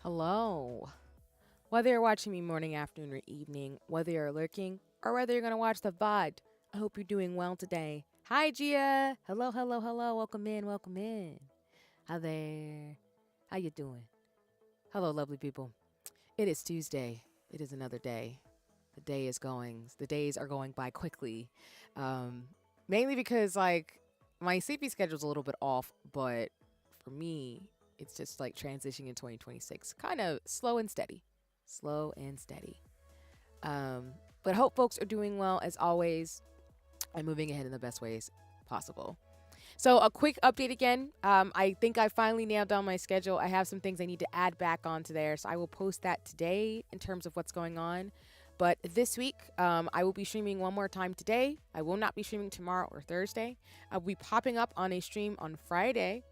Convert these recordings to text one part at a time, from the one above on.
Hello. Whether you're watching me morning, afternoon, or evening, whether you're lurking, or whether you're going to watch the VOD, I hope you're doing well today. Hi, Gia. Hello, hello, hello. Welcome in, welcome in. Hi there. How you doing? Hello, lovely people. It is Tuesday. It is another day. The days are going by quickly. Um, Mainly because, my sleepy schedule's a little bit off, but for me, it's just like transitioning in 2026. Kind of slow and steady. Slow and steady. Um, but I hope folks are doing well as always and moving ahead in the best ways possible. So, a quick update again. I think I finally nailed down my schedule. I have some things I need to add back onto there. So, I will post that today in terms of what's going on. But this week, I will be streaming one more time today. I will not be streaming tomorrow or Thursday. I'll be popping up on a stream on Friday.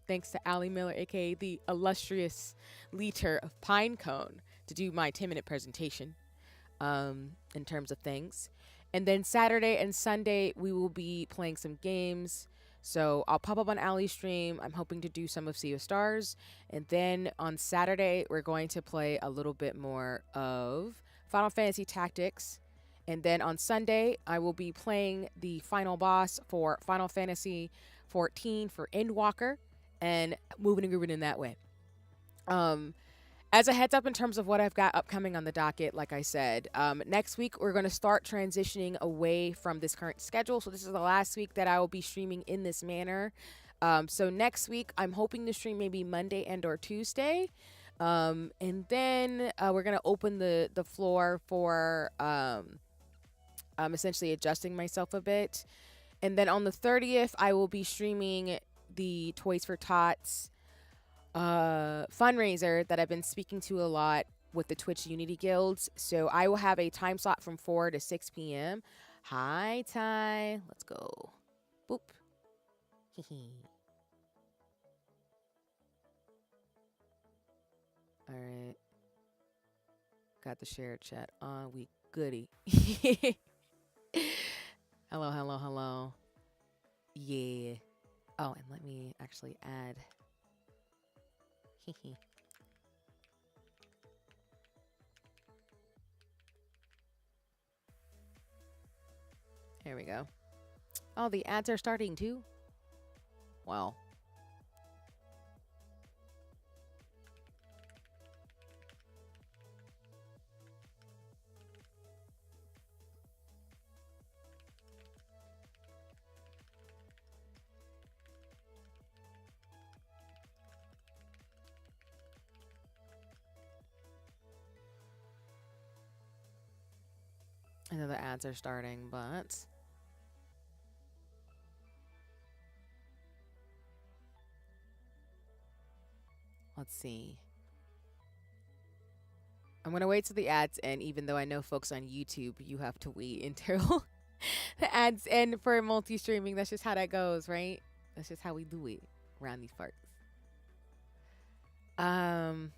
Thanks to Allie Miller, aka the illustrious leader of Pinecone, to do my 10-minute presentation in terms of things. And then Saturday and Sunday, we will be playing some games. So I'll pop up on Allie's stream. I'm hoping to do some of Sea of Stars. And then on Saturday, we're going to play a little bit more of Final Fantasy Tactics. And then on Sunday, I will be playing the final boss for Final Fantasy 14 for Endwalker and moving and grooving in that way. Um, as a heads up in terms of what I've got upcoming on the docket, like I said, next week we're going to start transitioning away from this current schedule. So this is the last week that I will be streaming in this manner. So next week I'm hoping to stream maybe Monday and or Tuesday. And then we're going to open the floor for essentially adjusting myself a bit. And then on the 30th, I will be streaming the Toys for Tots fundraiser that I've been speaking to a lot with the Twitch Unity Guilds. So I will have a time slot from 4 to 6 p.m. Hi, Ty. Let's go. Boop. All right. Got the shared chat on. We goody. Hello, hello, hello. Yeah. Oh, and let me actually add. There we go. Oh, the ads are starting too? Wow. I know the ads are starting, but let's see. I'm gonna wait till the ads end, even though I know folks on YouTube, you have to wait until the ads end for multi-streaming. That's just how that goes, right? That's just how we do it around these parts. Um.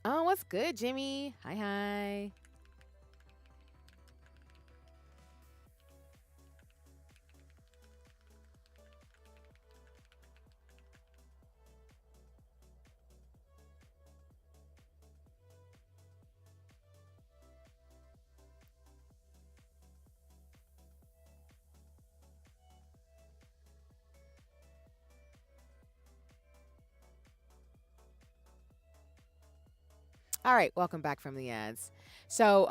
Oh, what's good, Jimmy? Hi, hi. All right, welcome back from the ads. So,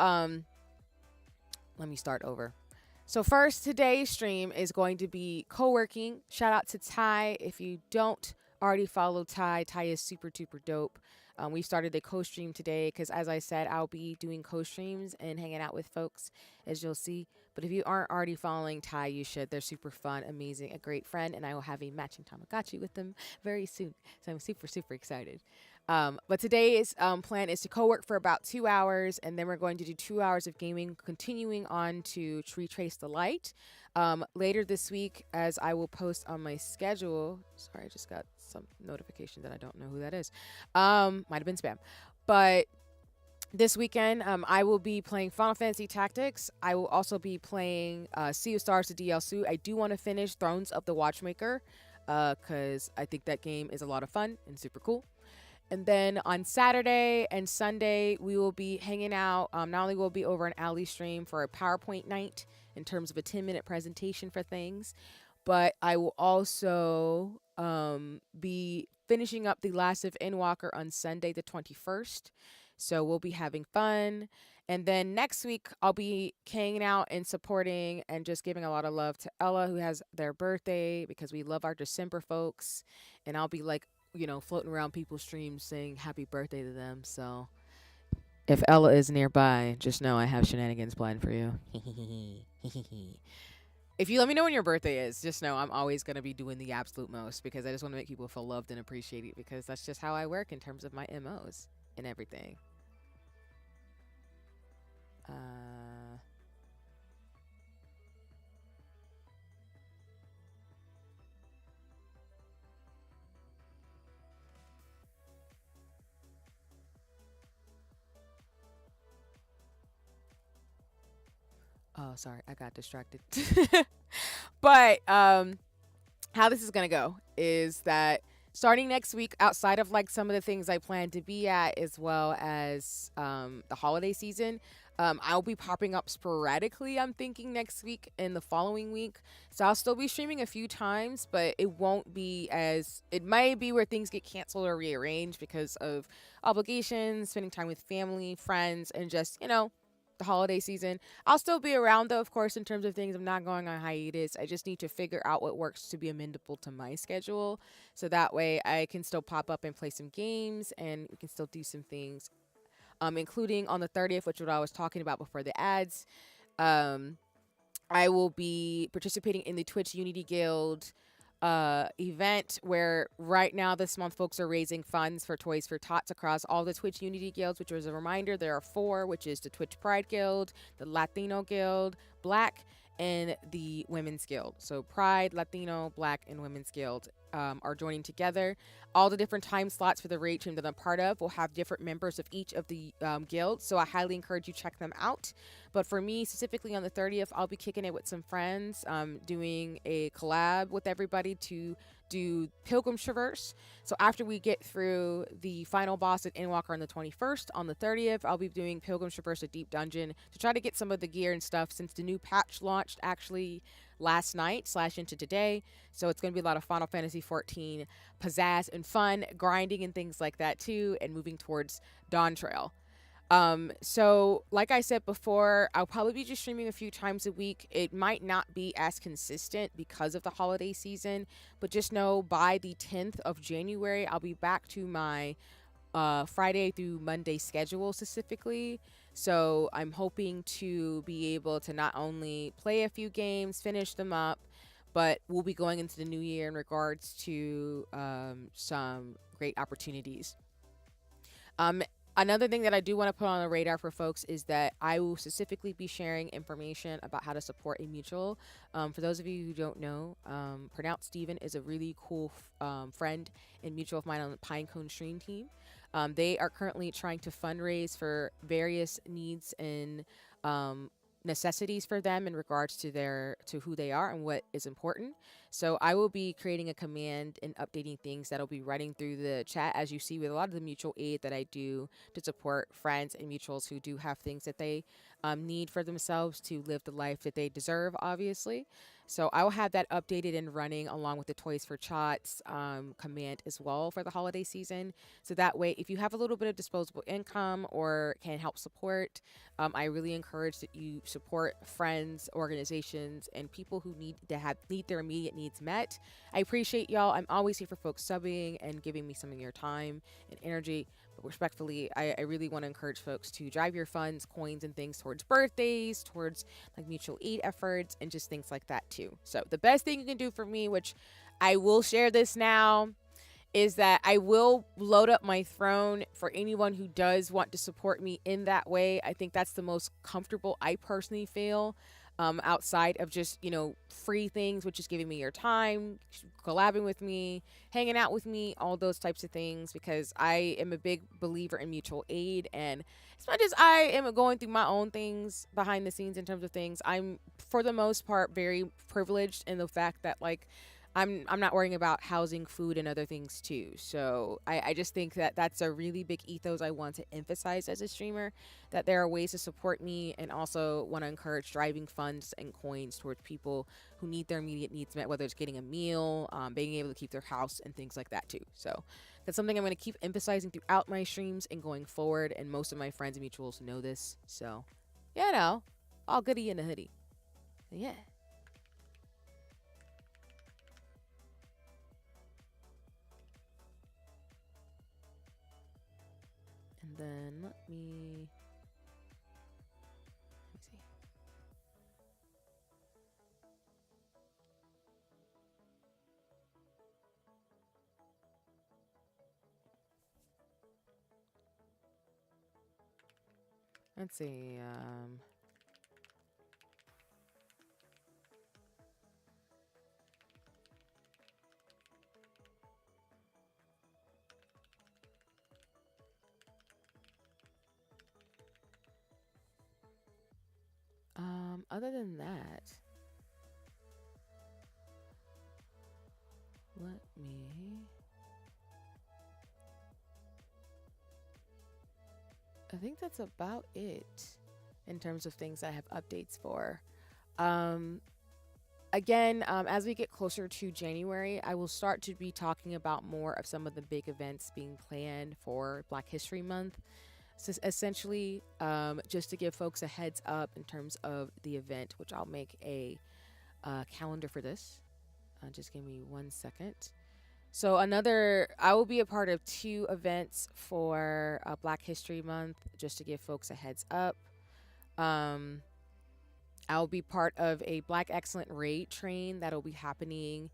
let me start over. So first, today's stream is going to be co-working. Shout out to Ty. If you don't already follow Ty, Ty is super duper dope. We started the co-stream today because, as I said, I'll be doing co-streams and hanging out with folks, as you'll see. But if you aren't already following Ty, you should. They're super fun, amazing, a great friend, and I will have a matching Tamagotchi with them very soon. So I'm super, super excited. But today's plan is to co-work for about 2 hours, and then we're going to do 2 hours of gaming, continuing on to Retrace the Light. Later this week, as I will post on my schedule. Sorry, I just got some notification that I don't know who that is. Might have been spam. But this weekend, I will be playing Final Fantasy Tactics. I will also be playing Sea of Stars, the DLC. I do want to finish Thrones of the Watchmaker, because I think that game is a lot of fun and super cool. And then on Saturday and Sunday, we will be hanging out. Not only will be over an alley stream for a PowerPoint night in terms of a 10-minute presentation for things, but I will also be finishing up The Last of Endwalker on Sunday, the 21st. So we'll be having fun. And then next week, I'll be hanging out and supporting and just giving a lot of love to Ella, who has their birthday, because we love our December folks. And I'll be like, floating around people's streams saying happy birthday to them. So if Ella is nearby, just know I have shenanigans planned for you. If you let me know when your birthday is, just know I'm always going to be doing the absolute most, because I just want to make people feel loved and appreciated, because that's just how I work in terms of my MOs and everything. Uh, oh, sorry, I got distracted. But how this is going to go is that starting next week, outside of like some of the things I plan to be at, as well as the holiday season, I'll be popping up sporadically, I'm thinking, next week and the following week. So I'll still be streaming a few times, but it won't be as, it might be where things get canceled or rearranged because of obligations, spending time with family, friends, and just, the holiday season. I'll still be around though, of course, in terms of things. I'm not going on hiatus. I just need to figure out what works to be amendable to my schedule. So that way I can still pop up and play some games, and we can still do some things. Including on the 30th, which is what I was talking about before the ads. I will be participating in the Twitch Unity Guild event, where right now this month folks are raising funds for Toys for Tots across all the Twitch Unity Guilds, which was a reminder there are 4, which is the Twitch Pride Guild, the Latino Guild, Black, and the Women's Guild. So Pride, Latino, Black, and Women's Guild are joining together. All the different time slots for the raid team that I'm part of will have different members of each of the guilds, so I highly encourage you check them out. But for me, specifically on the 30th, I'll be kicking it with some friends, doing a collab with everybody to do Pilgrim's Traverse. So after we get through the final boss at Endwalker on the 21st, on the 30th, I'll be doing Pilgrim's Traverse, a deep dungeon, to try to get some of the gear and stuff, since the new patch launched actually last night / into today. So it's going to be a lot of Final Fantasy 14 pizzazz and fun, grinding and things like that too, and moving towards Dawn Trail. So like I said before, I'll probably be just streaming a few times a week. It might not be as consistent because of the holiday season, but just know by the 10th of January, I'll be back to my Friday through Monday schedule specifically. So I'm hoping to be able to not only play a few games, finish them up, but we'll be going into the new year in regards to some great opportunities. Another thing that I do want to put on the radar for folks is that I will specifically be sharing information about how to support a mutual. For those of you who don't know, Pronounce Steven is a really cool friend and mutual of mine on the Pinecone Stream team. They are currently trying to fundraise for various needs and necessities for them in regards to who they are and what is important. So I will be creating a command and updating things that'll be running through the chat, as you see with a lot of the mutual aid that I do to support friends and mutuals who do have things that they need for themselves to live the life that they deserve, obviously. So I will have that updated and running along with the Toys for Tots command as well for the holiday season. So that way, if you have a little bit of disposable income or can help support, I really encourage that you support friends, organizations, and people who need their immediate needs met. I appreciate y'all. I'm always here for folks subbing and giving me some of your time and energy. But respectfully, I really want to encourage folks to drive your funds, coins, and things towards birthdays, towards like mutual aid efforts, and just things like that too. So the best thing you can do for me, which I will share this now, is that I will load up my throne for anyone who does want to support me in that way. I think that's the most comfortable I personally feel, outside of just, free things, which is giving me your time, collabing with me, hanging out with me, all those types of things, because I am a big believer in mutual aid. And as much as I am going through my own things behind the scenes in terms of things, I'm, for the most part, very privileged in the fact that, like, I'm not worrying about housing, food, and other things too. So I just think that that's a really big ethos I want to emphasize as a streamer, that there are ways to support me, and also want to encourage driving funds and coins towards people who need their immediate needs met, whether it's getting a meal, being able to keep their house, and things like that too. So that's something I'm going to keep emphasizing throughout my streams and going forward. And most of my friends and mutuals know this. So, all goody in a hoodie. Yeah. And then let me see. Let's see. Other than that, let me. I think that's about it in terms of things I have updates for. Um, Again, as we get closer to January, I will start to be talking about more of some of the big events being planned for Black History Month. So essentially, just to give folks a heads up in terms of the event, which I'll make a calendar for this. Just give me 1 second. So I will be a part of two events for Black History Month, just to give folks a heads up. Um, I'll be part of a Black Excellent Raid train that'll be happening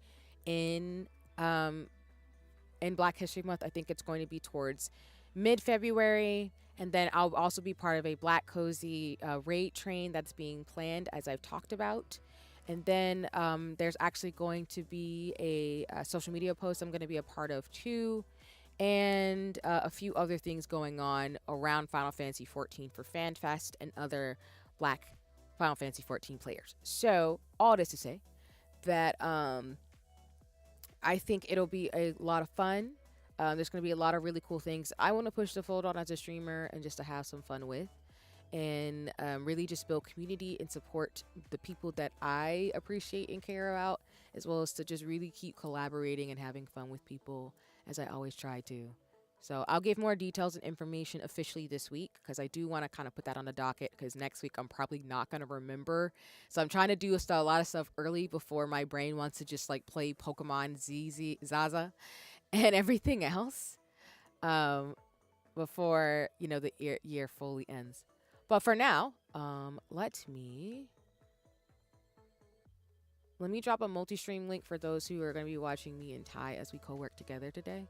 in um, in Black History Month. I think it's going to be towards mid-February. And then I'll also be part of a Black Cozy raid train that's being planned, as I've talked about. And then there's actually going to be a social media post I'm going to be a part of too, and a few other things going on around Final Fantasy 14 for FanFest and other Black Final Fantasy 14 players. So all this to say that I think it'll be a lot of fun. There's going to be a lot of really cool things I want to push the fold on as a streamer and just to have some fun with. And really just build community and support the people that I appreciate and care about, as well as to just really keep collaborating and having fun with people, as I always try to. So I'll give more details and information officially this week, because I do want to kind of put that on the docket, because next week I'm probably not going to remember. So I'm trying to do a lot of stuff early before my brain wants to just like play Pokemon Zaza and everything else, um, before the year fully ends. But for now, let me drop a multi-stream link for those who are going to be watching me and Ty as we co-work together today.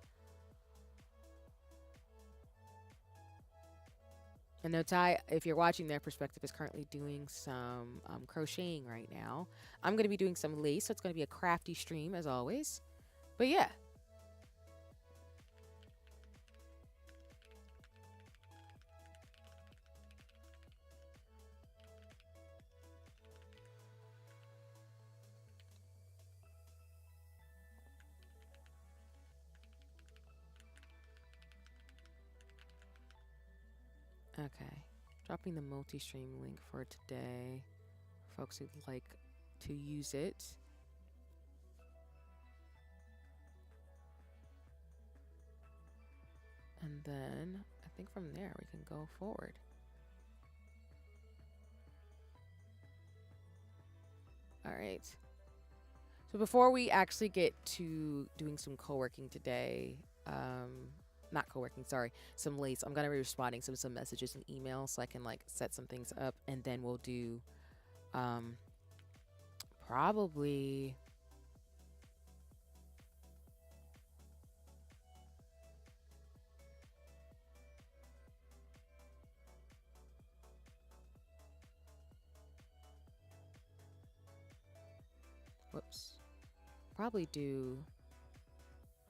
I know Ty, if you're watching, their perspective is currently doing some crocheting right now. I'm going to be doing some lace, so it's going to be a crafty stream as always. But yeah. Okay. Dropping the multi-stream link for today. Folks who'd like to use it. And then I think from there we can go forward. All right. So before we actually get to doing some co-working today, not co-working, sorry, some lace, I'm gonna be responding to some messages and emails so I can like set some things up, and then we'll do probably probably do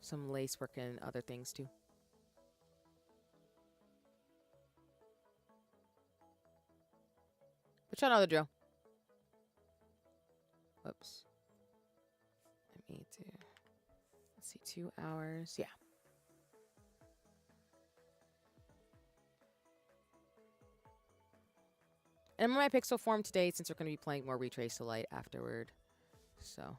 some lace work and other things too. But y'all know the drill. Whoops. Let 8 to, let's see, 2 hours. Yeah. And I'm on my Pixel form today since we're going to be playing more Retrace to Light afterward. So.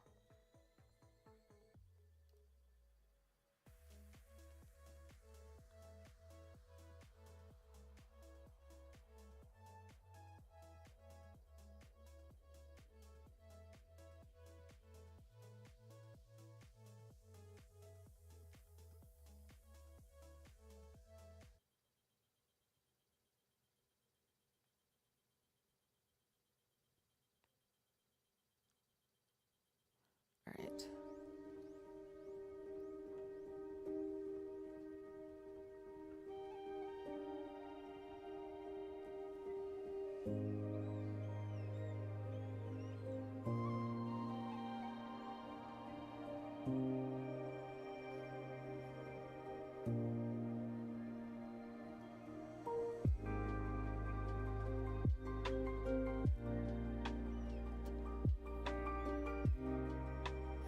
All right.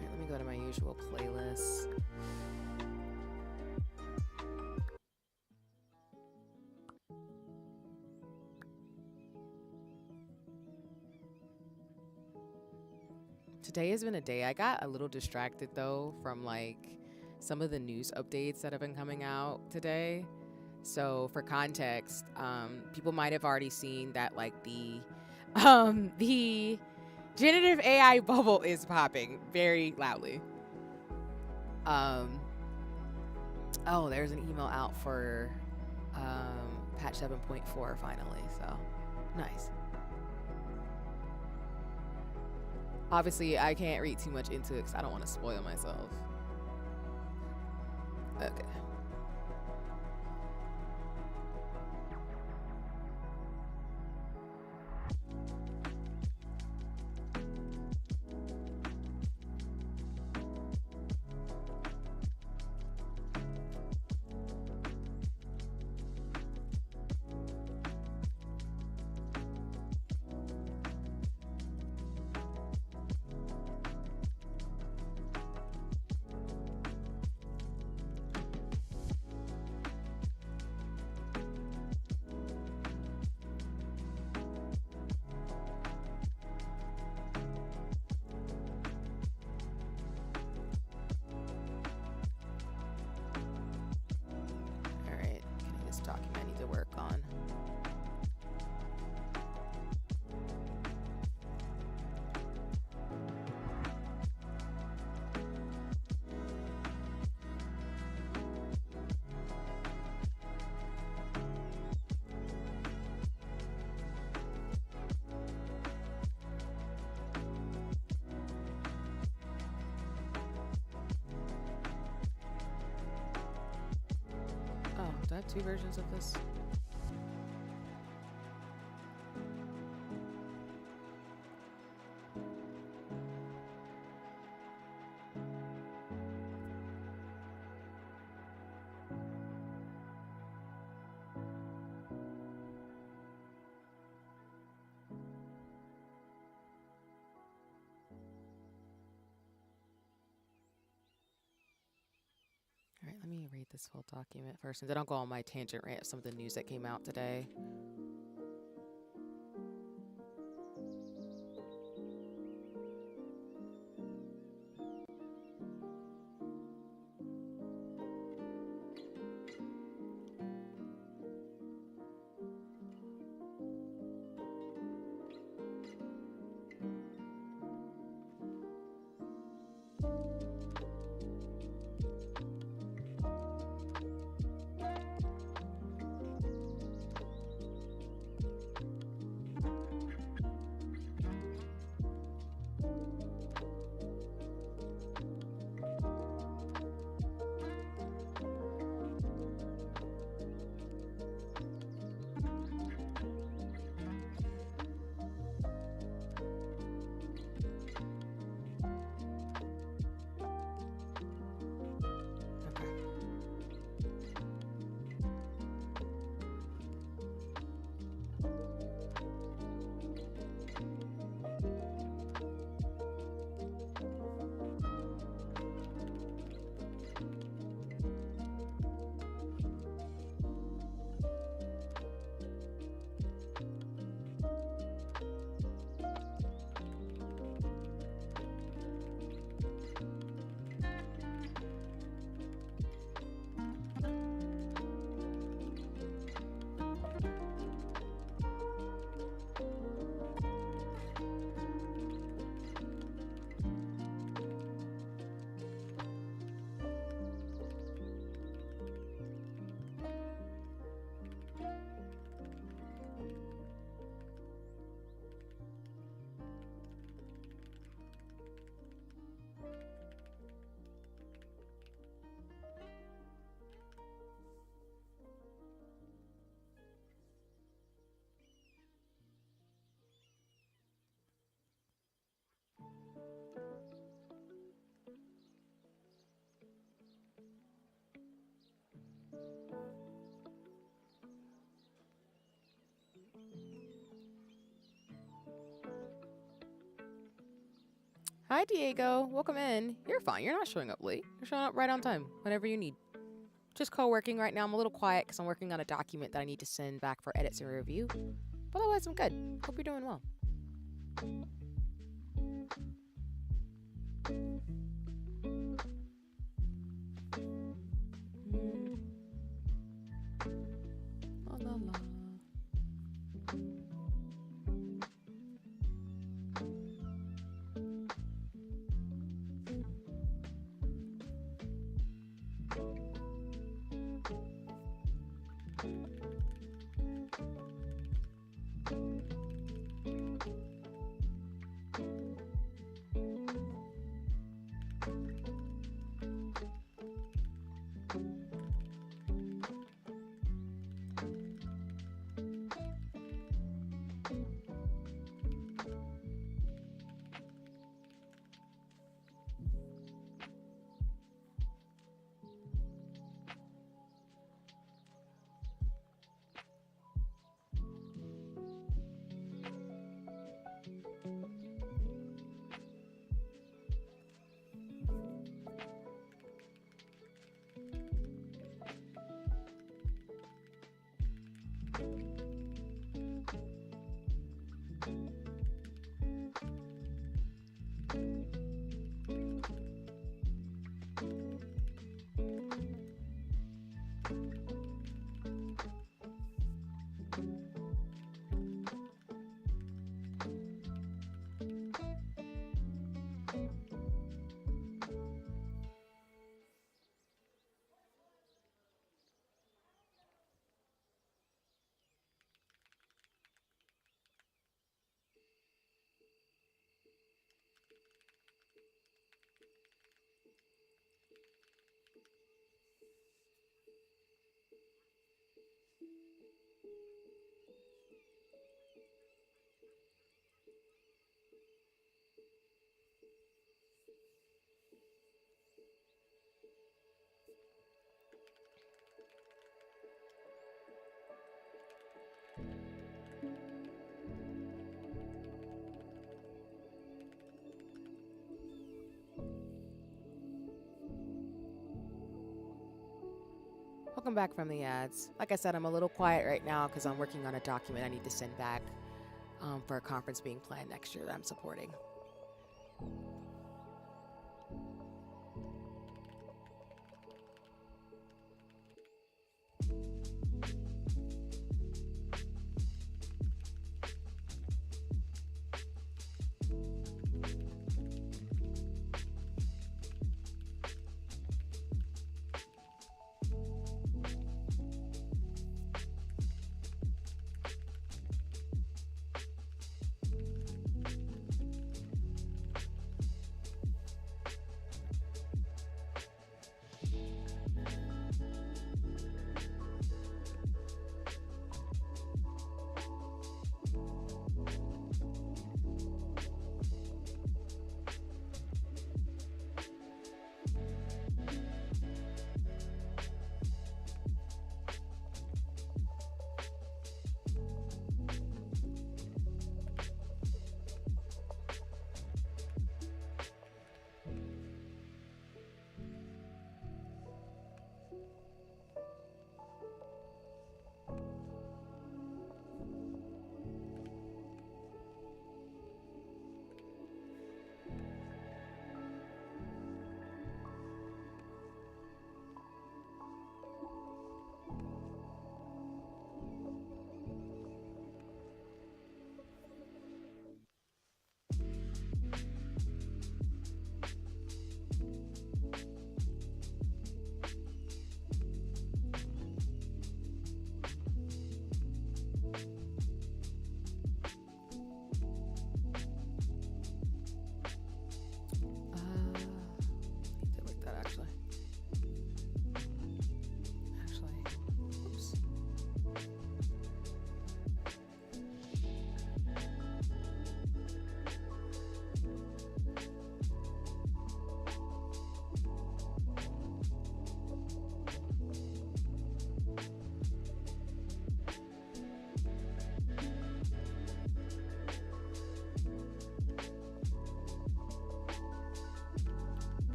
Let me go to my usual playlist. Today has been a day. I got a little distracted though from like some of the news updates that have been coming out today. So for context, people might have already seen that like the generative AI bubble is popping very loudly. Oh, there's an email out for patch 7.4 finally. So nice. Obviously, I can't read too much into it because I don't want to spoil myself. Okay. Document I need to work on. Oh, do I have 2 versions of this? All right, let me read this whole document first, and then I'll go on my tangent rant of some of the news that came out today. Hi, Diego. Welcome in. You're fine. You're not showing up late. You're showing up right on time, whenever you need. Just co-working right now. I'm a little quiet because I'm working on a document that I need to send back for edits and review. But otherwise, I'm good. Hope you're doing well. La, la, la. Welcome back from the ads. Like I said, I'm a little quiet right now because I'm working on a document I need to send back for a conference being planned next year that I'm supporting.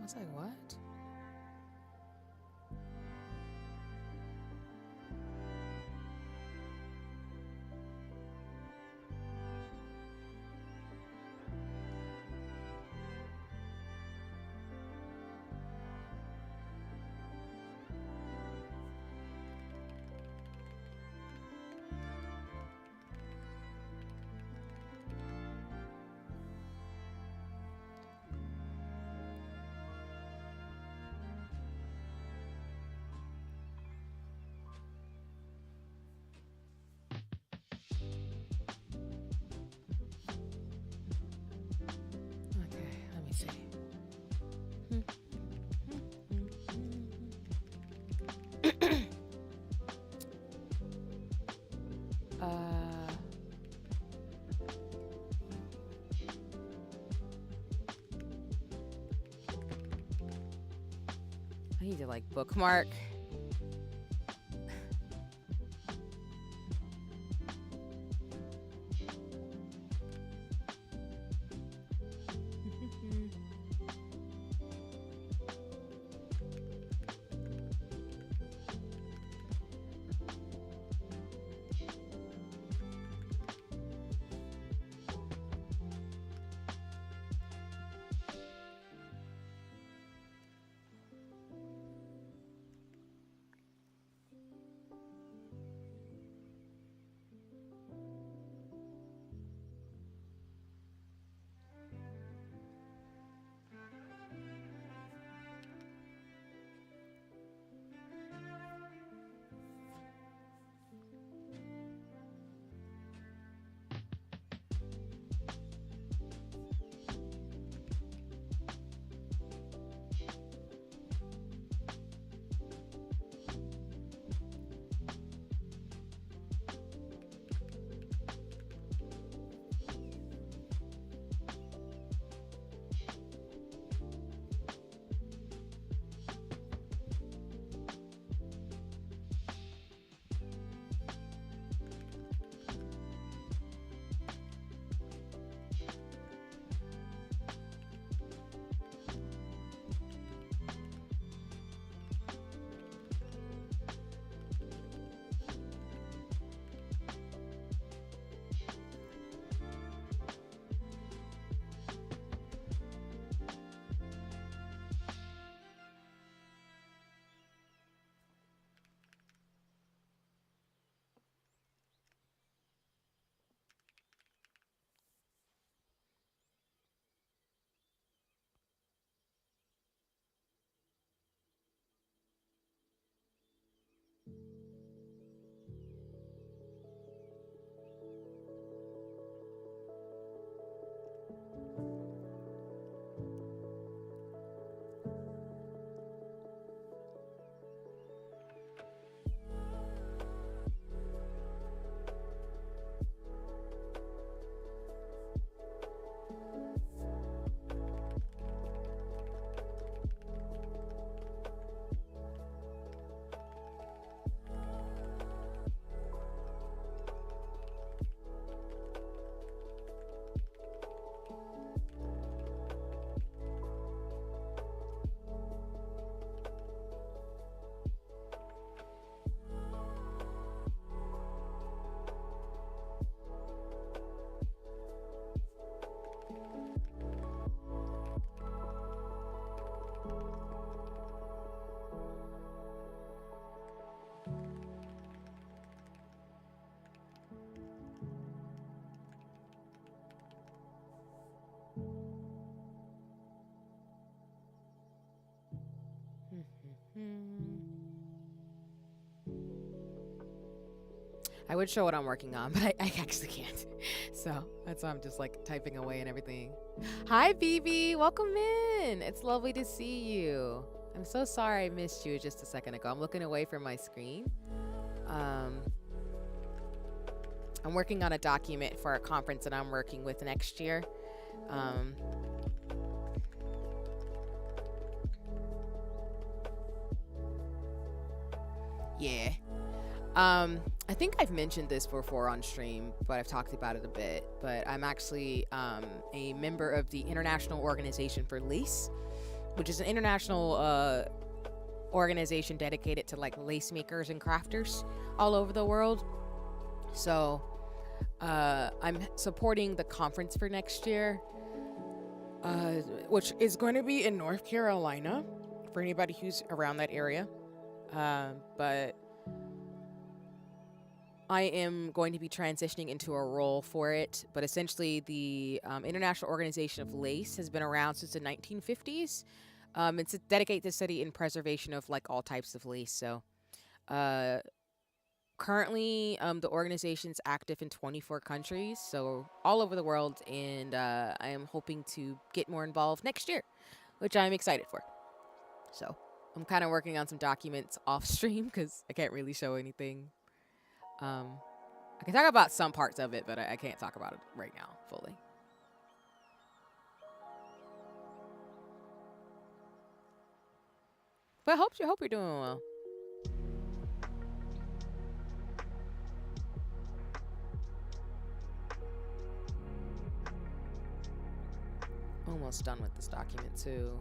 was like, what? Okay, let me see. I need to like bookmark. I would show what I'm working on, but I actually can't. So that's why I'm just like typing away and everything. Hi, Phoebe. Welcome in. It's lovely to see you. I'm so sorry I missed you just a second ago. I'm looking away from my screen. I'm working on a document for a conference that I'm working with next year. Yeah. I think I've mentioned this before on stream, but I've talked about it a bit. But I'm actually a member of the International Organization for Lease, which is an international organization dedicated to like lace makers and crafters all over the world. So I'm supporting the conference for next year, which is going to be in North Carolina for anybody who's around that area. But I am going to be transitioning into a role for it. But essentially, the International Organization of Lace has been around since the 1950s. It's dedicated to study and preservation of like all types of lace. So currently, the organization's active in 24 countries, so all over the world. And I am hoping to get more involved next year, which I'm excited for. So I'm kind of working on some documents off stream because I can't really show anything. I can talk about some parts of it, but I can't talk about it right now fully. But I hope you're doing well. Almost done with this document too.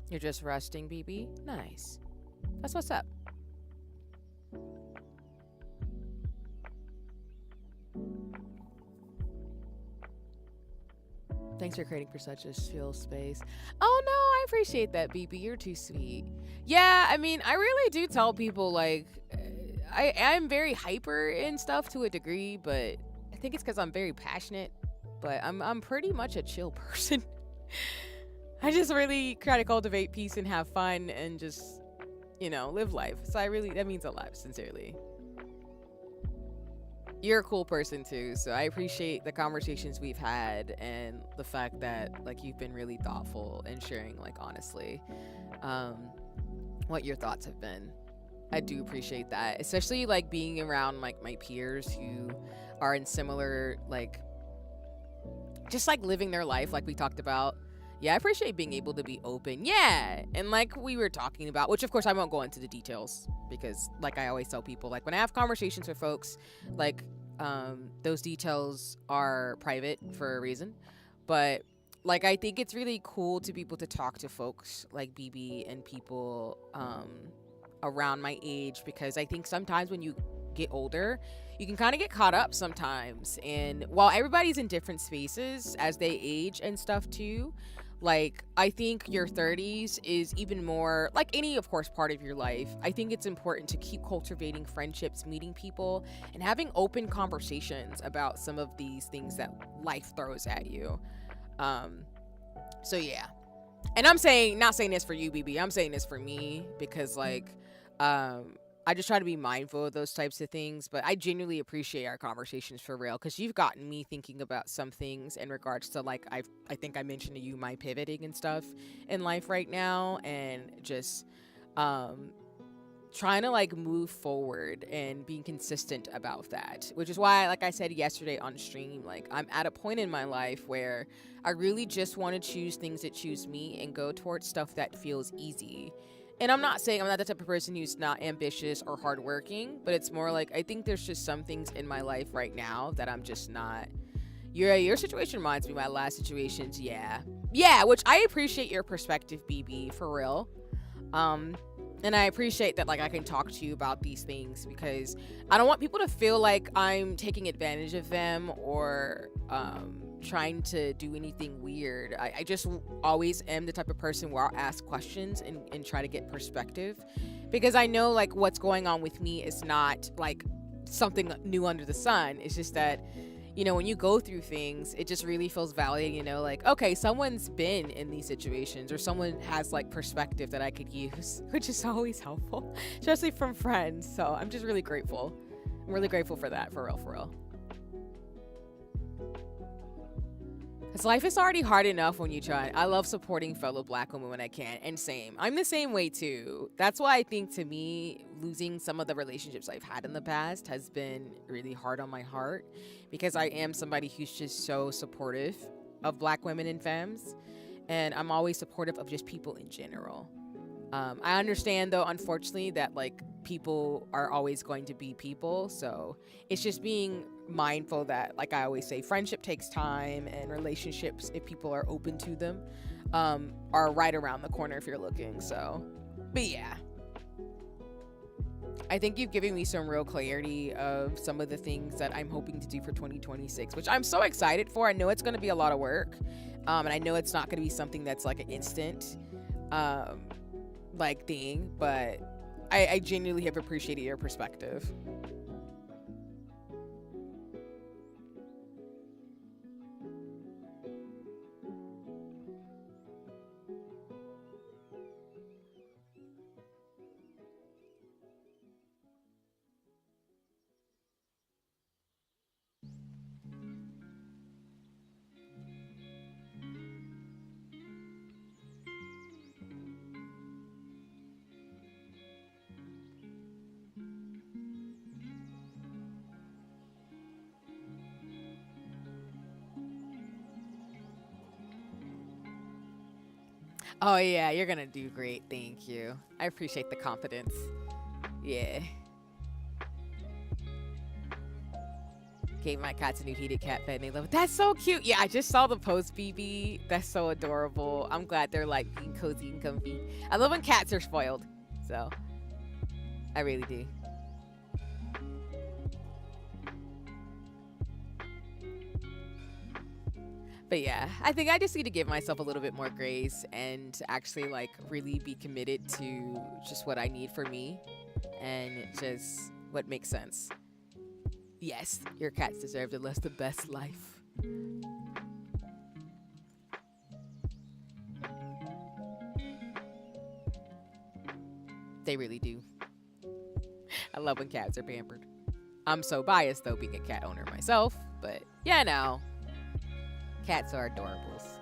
You're just resting, BB? Nice. That's what's up. Thanks for creating for such a chill space. Oh no, I appreciate that, BB. You're too sweet. Yeah, I mean, I really do tell people like I'm very hyper and stuff to a degree, but I think it's because I'm very passionate. But I'm pretty much a chill person. I just really try to cultivate peace and have fun and just, live life. So that means a lot, sincerely. You're a cool person too, so I appreciate the conversations we've had and the fact that like you've been really thoughtful and sharing like honestly what your thoughts have been. I do appreciate that, especially like being around like my peers who are in similar like just like living their life like we talked about. Yeah, I appreciate being able to be open. Yeah. And like we were talking about, which of course I won't go into the details because like I always tell people, like when I have conversations with folks, like those details are private for a reason. But like I think it's really cool to be able to talk to folks like BB and people around my age, because I think sometimes when you get older, you can kind of get caught up sometimes. And while everybody's in different spaces as they age and stuff too, like I think your 30s is even more like any, of course, part of your life. I think it's important to keep cultivating friendships, meeting people, and having open conversations about some of these things that life throws at you. So yeah, And I'm saying, not saying this for you, BB. I'm saying this for me because, like, I just try to be mindful of those types of things. But I genuinely appreciate our conversations for real because you've gotten me thinking about some things in regards to, like, I think I mentioned to you my pivoting and stuff in life right now, and just um trying to like move forward and being consistent about that, which is why, like I said yesterday on stream, like I'm at a point in my life where I really just want to choose things that choose me and go towards stuff that feels easy. And I'm not saying I'm not the type of person who's not ambitious or hardworking, but it's more like I think there's just some things in my life right now that I'm just not. Your situation reminds me of my last situations. Yeah, which I appreciate your perspective, BB, for real. um and I appreciate that, like, I can talk to you about these things because I don't want people to feel like I'm taking advantage of them or trying to do anything weird. I just always am the type of person where I'll ask questions and try to get perspective because I know like what's going on with me is not like something new under the sun. It's just that, when you go through things, it just really feels validating, like, okay, someone's been in these situations or someone has like perspective that I could use, which is always helpful, especially from friends. So I'm just really grateful. I'm really grateful for that, for real, for real. Because life is already hard enough when you try. I love supporting fellow black women when I can. And same. I'm the same way too. That's why I think to me, losing some of the relationships I've had in the past has been really hard on my heart. Because I am somebody who's just so supportive of black women and femmes. And I'm always supportive of just people in general. I understand though, unfortunately, that like people are always going to be people. So it's just being mindful that, like I always say, friendship takes time, and relationships, if people are open to them, are right around the corner if you're looking. So, but yeah. I think you've given me some real clarity of some of the things that I'm hoping to do for 2026, which I'm so excited for. I know it's going to be a lot of work. And I know it's not going to be something that's like an instant like thing, but I genuinely have appreciated your perspective. Oh yeah, you're gonna do great. Thank you. I appreciate the confidence. Yeah. Gave my cats a new heated cat bed and they love it. That's so cute. Yeah, I just saw the post, BB. That's so adorable. I'm glad they're like being cozy and comfy. I love when cats are spoiled. So I really do. But yeah, I think I just need to give myself a little bit more grace and actually like really be committed to just what I need for me and just what makes sense. Yes, your cats deserve to live the best life. They really do. I love when cats are pampered. I'm so biased though, being a cat owner myself, but yeah, no. Cats are adorables.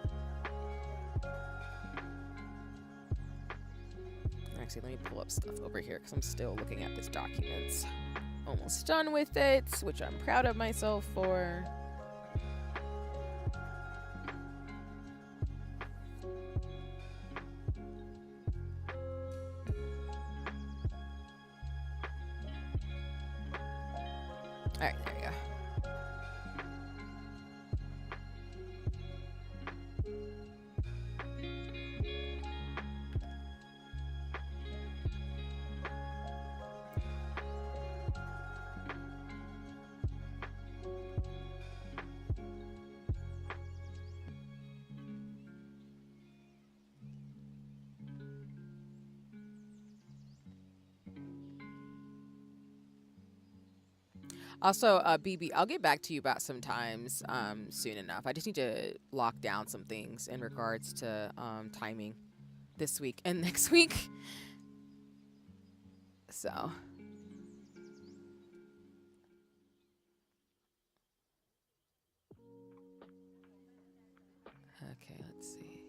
Actually, let me pull up stuff over here because I'm still looking at this document. Almost done with it, which I'm proud of myself for. All right, there we go. Also, BB, I'll get back to you about some times soon enough. I just need to lock down some things in regards to timing this week and next week. So, okay, let's see.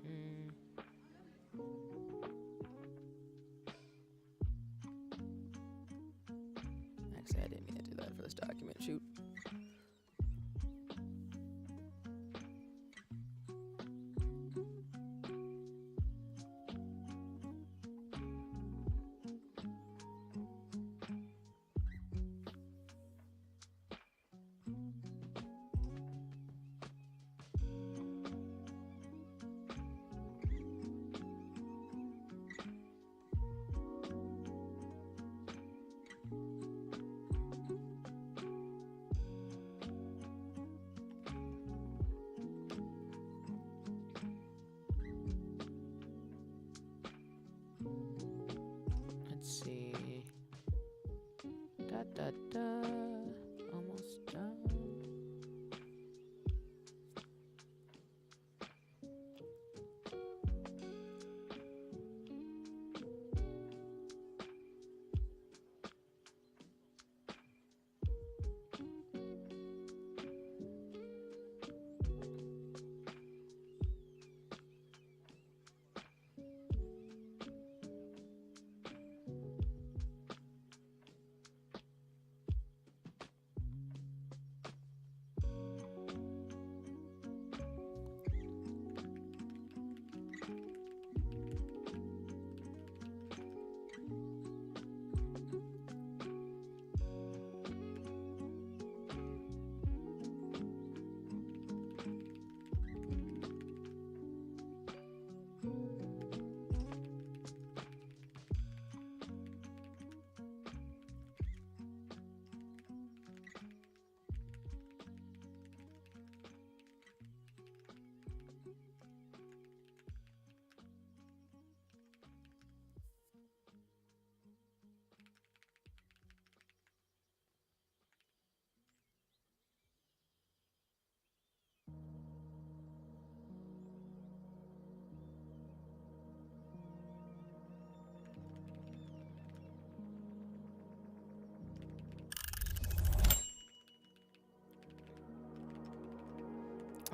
Mm, actually, I didn't mean to do that for this document. Shoot. Let's see. Da da da. Almost done.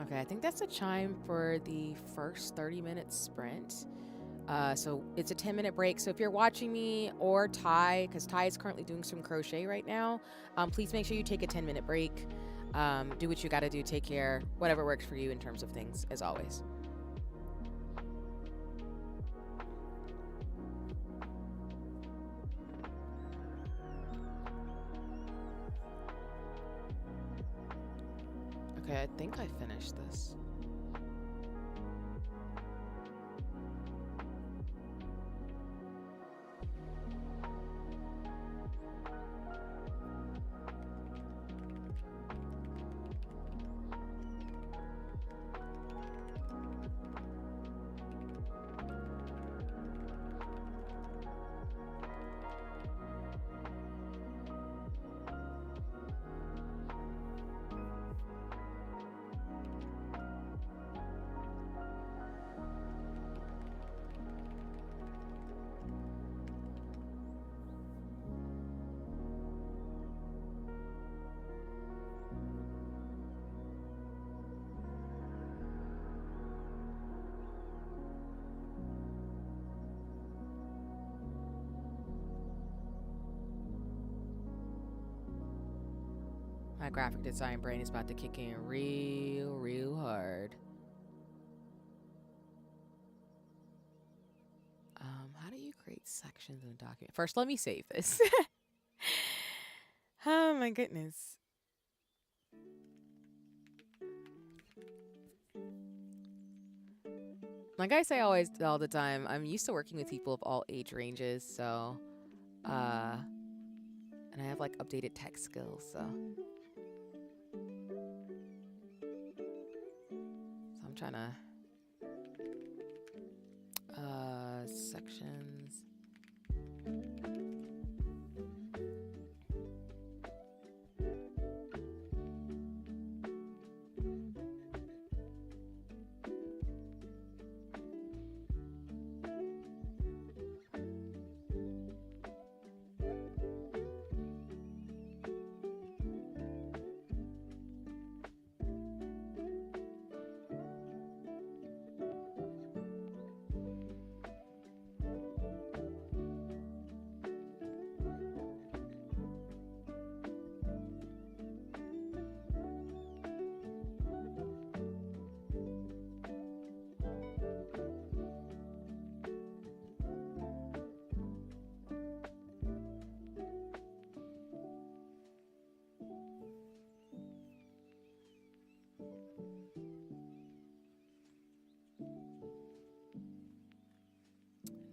Okay, I think that's a chime for the first 30-minute sprint. So it's a 10-minute break. So if you're watching me or Ty, because Ty is currently doing some crochet right now, please make sure you take a 10-minute break. Do what you got to do. Take care. Whatever works for you in terms of things, as always. Okay, I think I finished this. My graphic design brain is about to kick in real hard. How do you create sections in a document? First, let me save this. Oh my goodness. Like I say always all the time, I'm used to working with people of all age ranges, so And I have like updated tech skills, so I'm trying to sections.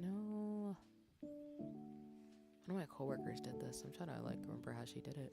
No. One of my coworkers did this. I'm trying to like remember how she did it.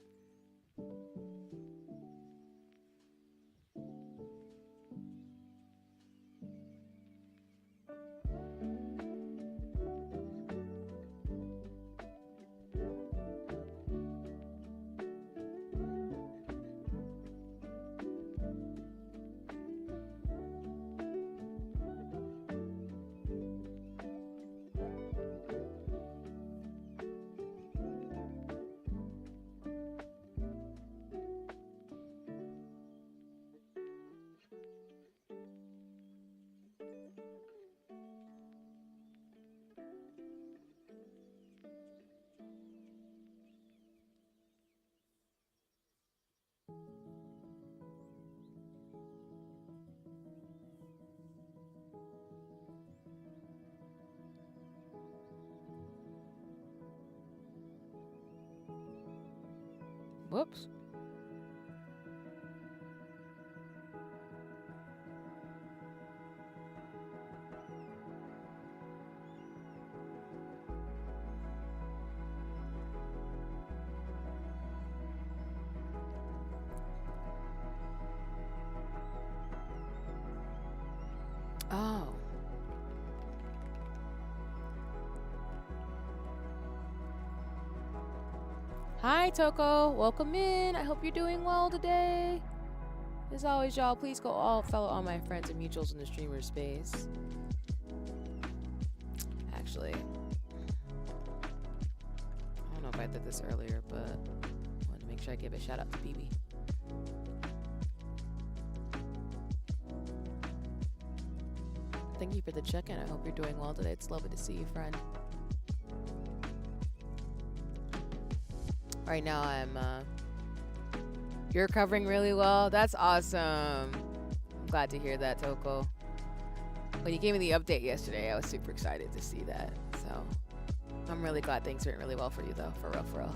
Whoops. Oh. Hi, Toko. Welcome in. I hope you're doing well today. As always, y'all, please go follow all my friends and mutuals in the streamer space. Actually, I don't know if I did this earlier, but I wanted to make sure I give a shout out to BB. Thank you for the check-in. I hope you're doing well today. It's lovely to see you, friend. Right now, you're recovering really well. That's awesome. I'm glad to hear that, Toko. When you gave me the update yesterday, I was super excited to see that. So I'm really glad things went really well for you, though. For real, for real.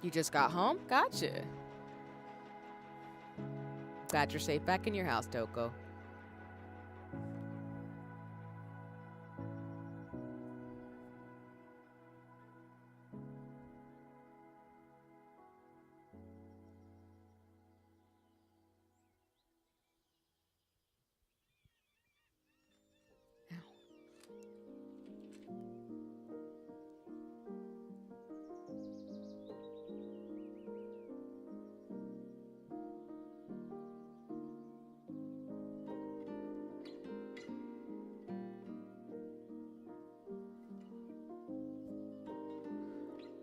You just got home? Gotcha. Glad you're safe back in your house, Toko.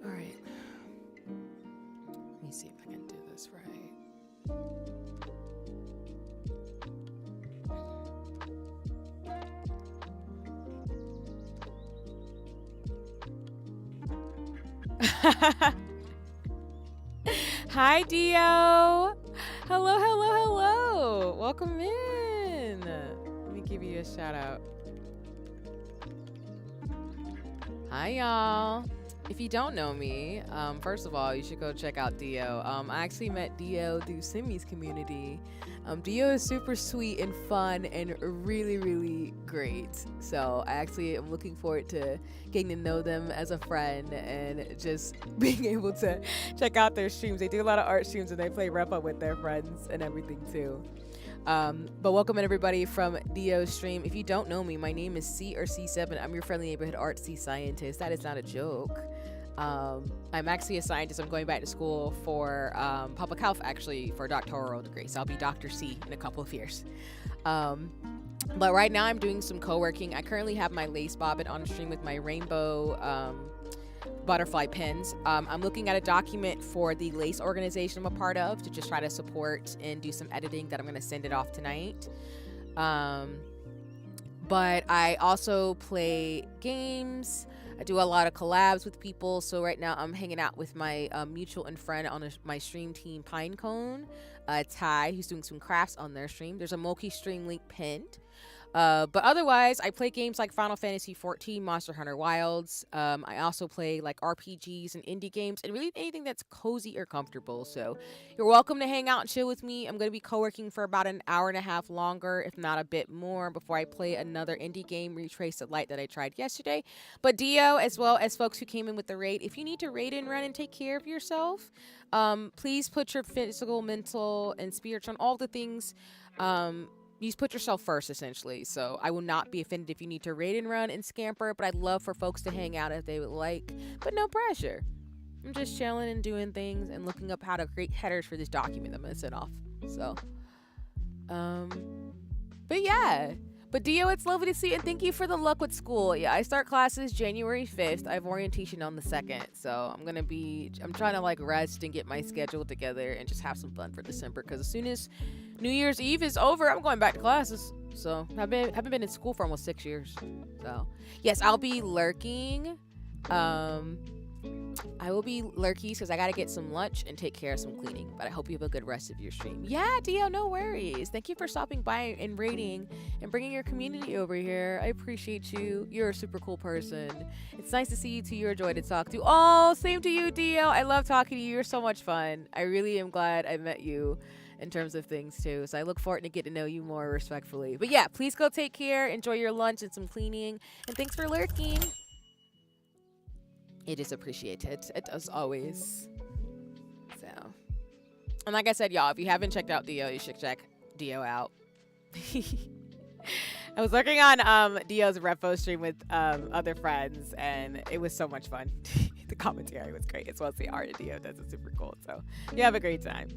All right. Let me see if I can do this right. Hi, Dio. Hello, hello, hello. Welcome in. Let me give you a shout out. Hi, y'all. If you don't know me, first of all, you should go check out Dio. I actually met Dio through Simi's community. Dio is super sweet and fun and really, really great. So I actually am looking forward to getting to know them as a friend and just being able to check out their streams. They do a lot of art streams and they play Repa with their friends and everything too. But welcome everybody from Dio's stream. If you don't know me, my name is C or C7. I'm your friendly neighborhood artsy scientist. That is not a joke. I'm actually a scientist. I'm going back to school for public health, actually, for a doctoral degree. So I'll be Dr. C in a couple of years. But right now I'm doing some co-working. I currently have my lace bobbin on stream with my rainbow butterfly pins. I'm looking at a document for the lace organization I'm a part of to just try to support and do some editing that I'm going to send it off tonight. But I also play games. I do a lot of collabs with people. So right now I'm hanging out with my mutual and friend on my stream team, Pinecone, Ty, who's doing some crafts on their stream. There's a Moki stream link pinned. But otherwise, I play games like Final Fantasy XIV, Monster Hunter Wilds. I also play like RPGs and indie games and really anything that's cozy or comfortable. So you're welcome to hang out and chill with me. I'm going to be co-working for about an hour and a half longer, if not a bit more, before I play another indie game, Retrace the Light, that I tried yesterday. But Dio, as well as folks who came in with the raid, if you need to raid and run and take care of yourself, please put your physical, mental, and spiritual, and all the things, you put yourself first, essentially. So I will not be offended if you need to raid and run and scamper, but I'd love for folks to hang out if they would like, but no pressure. I'm just chilling and doing things and looking up how to create headers for this document I'm gonna send off. So, but yeah. But Dio, it's lovely to see you, and thank you for the luck with school. Yeah, I start classes January 5th. I have orientation on the 2nd, so I'm trying to like rest and get my schedule together and just have some fun for December, because as soon as New Year's Eve is over, I'm going back to classes. So I haven't been in school for almost 6 years. So yes, I'll be lurking. I will be lurkies because I gotta get some lunch and take care of some cleaning. But I hope you have a good rest of your stream. Yeah, Dio, no worries. Thank you for stopping by and raiding and bringing your community over here. I appreciate you. You're a super cool person. It's nice to see you too. You're a joy to talk to. Oh, same to you, Dio. I love talking to you. You're so much fun. I really am glad I met you in terms of things too. So I look forward to getting to know you more respectfully. But yeah, please go take care. Enjoy your lunch and some cleaning. And thanks for lurking. It is appreciated, as always. So, and like I said, y'all, if you haven't checked out Dio, you should check Dio out. I was working on Dio's Repo stream with other friends, and it was so much fun. The commentary was great, as well as the art Dio does. It's super cool. So you have a great time.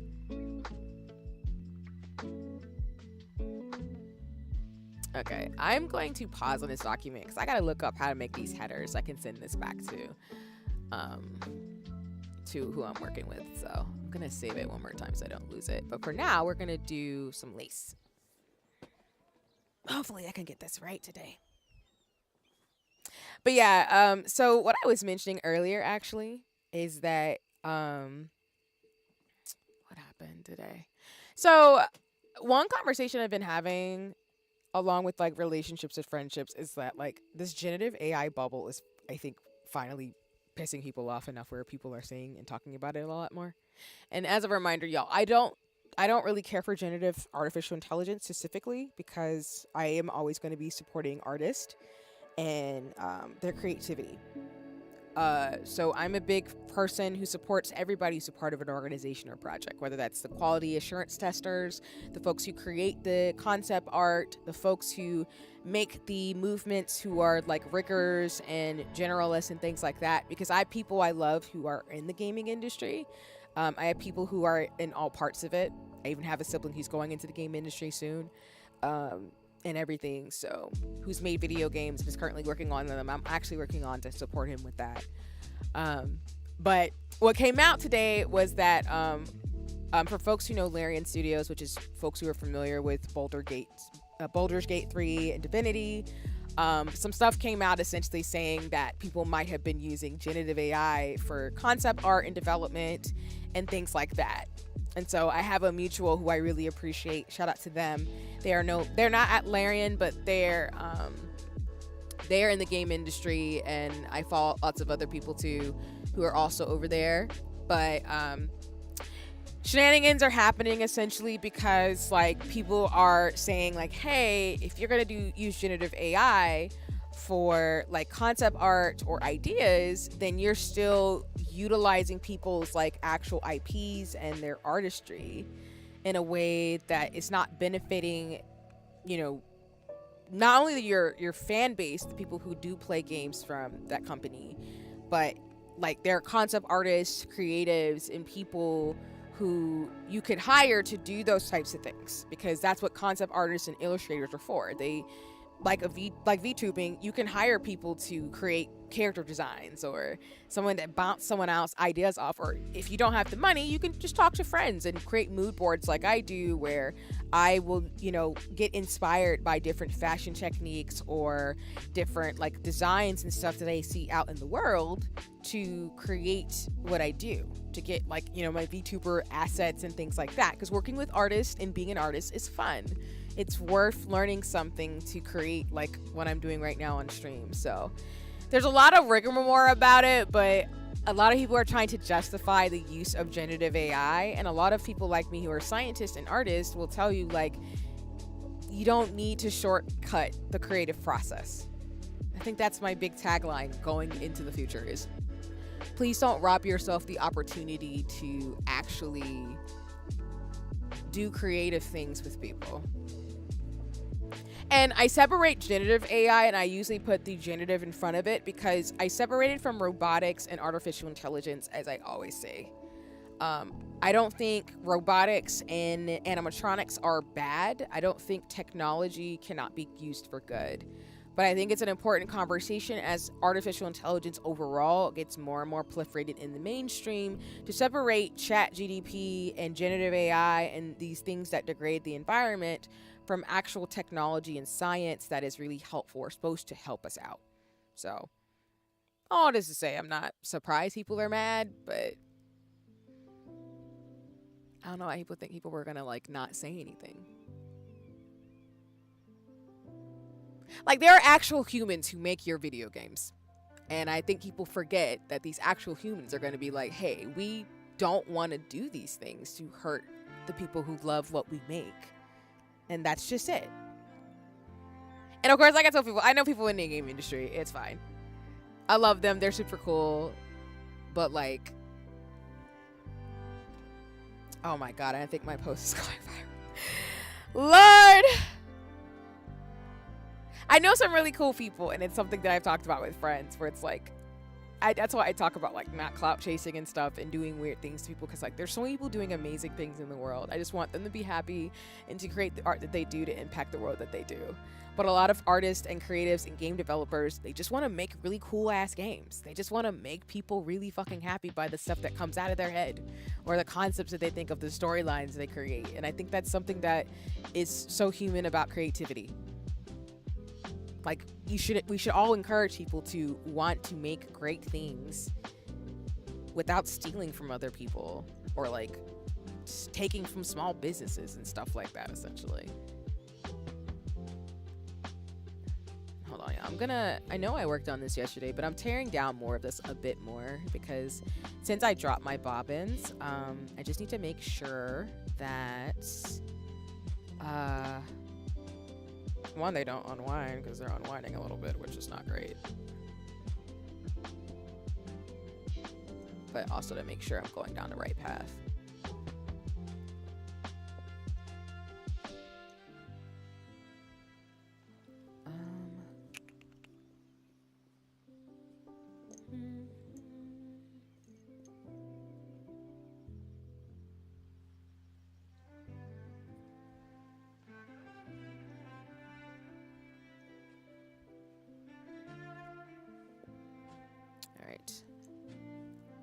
Okay, I'm going to pause on this document because I gotta look up how to make these headers. I can send this back to who I'm working with. So I'm gonna save it one more time so I don't lose it. But for now, we're gonna do some lace. Hopefully I can get this right today. But yeah, so what I was mentioning earlier actually is that what happened today? So one conversation I've been having along with like relationships and friendships is that like this generative AI bubble is, I think, finally pissing people off enough where people are saying and talking about it a lot more. And as a reminder, y'all, I don't really care for generative artificial intelligence specifically, because I am always going to be supporting artists and their creativity. So I'm a big person who supports everybody who's a part of an organization or project, whether that's the quality assurance testers, the folks who create the concept art, the folks who make the movements, who are like riggers and generalists and things like that, because I have people I love who are in the gaming industry. I have people who are in all parts of it. I even have a sibling who's going into the game industry soon. And everything, so who's made video games, who's currently working on them. I'm actually working on to support him with that. But what came out today was that for folks who know Larian Studios, which is folks who are familiar with Baldur's Gate 3 and Divinity, Some stuff came out essentially saying that people might have been using generative AI for concept art and development and things like that. And so I have a mutual who I really appreciate. Shout out to them. They're not at Larian, but they're in the game industry, and I follow lots of other people too who are also over there. But shenanigans are happening essentially because like people are saying like, hey, if you're gonna use generative AI for like concept art or ideas, then you're still utilizing people's like actual IPs and their artistry in a way that is not benefiting, you know, not only your fan base, the people who do play games from that company, but like their concept artists, creatives, and people who you could hire to do those types of things, because that's what concept artists and illustrators are for. They like VTubing, you can hire people to create character designs or someone that bounce someone else's ideas off. Or if you don't have the money, you can just talk to friends and create mood boards like I do, where I will, you know, get inspired by different fashion techniques or different like designs and stuff that I see out in the world to create what I do, to get like, you know, my VTuber assets and things like that. Because working with artists and being an artist is fun. It's worth learning something to create like what I'm doing right now on stream. So there's a lot of rigmarole about it, but a lot of people are trying to justify the use of generative AI, and a lot of people like me who are scientists and artists will tell you like, you don't need to shortcut the creative process. I think that's my big tagline going into the future is, please don't rob yourself the opportunity to actually do creative things with people. And I separate generative AI, and I usually put the generative in front of it because I separate it from robotics and artificial intelligence, as I always say. I don't think robotics and animatronics are bad. I don't think technology cannot be used for good. But I think it's an important conversation as artificial intelligence overall gets more and more proliferated in the mainstream, to separate ChatGPT and generative AI and these things that degrade the environment from actual technology and science that is really helpful or supposed to help us out. So, all this to say, I'm not surprised people are mad, but I don't know why people think people were gonna like not say anything. Like, there are actual humans who make your video games. And I think people forget that these actual humans are going to be like, hey, we don't want to do these things to hurt the people who love what we make. And that's just it. And of course, like I tell people, I know people in the game industry. It's fine. I love them. They're super cool. But like, oh my God, I think my post is going viral. Lord! I know some really cool people, and it's something that I've talked about with friends, where it's like, that's why I talk about like not clout chasing and stuff and doing weird things to people, because like there's so many people doing amazing things in the world. I just want them to be happy and to create the art that they do to impact the world that they do. But a lot of artists and creatives and game developers, they just want to make really cool ass games. They just want to make people really fucking happy by the stuff that comes out of their head, or the concepts that they think of, the storylines they create. And I think that's something that is so human about creativity. Like, we should all encourage people to want to make great things without stealing from other people, or like taking from small businesses and stuff like that, essentially. Hold on, I know I worked on this yesterday, but I'm tearing down more of this a bit more, because since I dropped my bobbins, I just need to make sure that one, they don't unwind, because they're unwinding a little bit, which is not great. But also to make sure I'm going down the right path.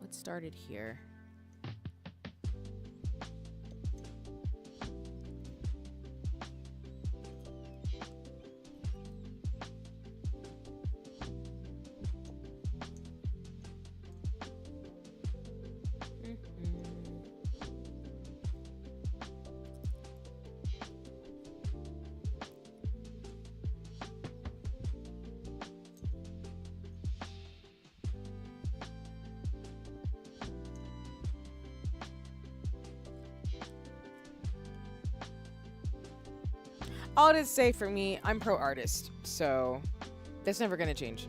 Let's start it here. I'll just say for me, I'm pro artist, so that's never gonna change.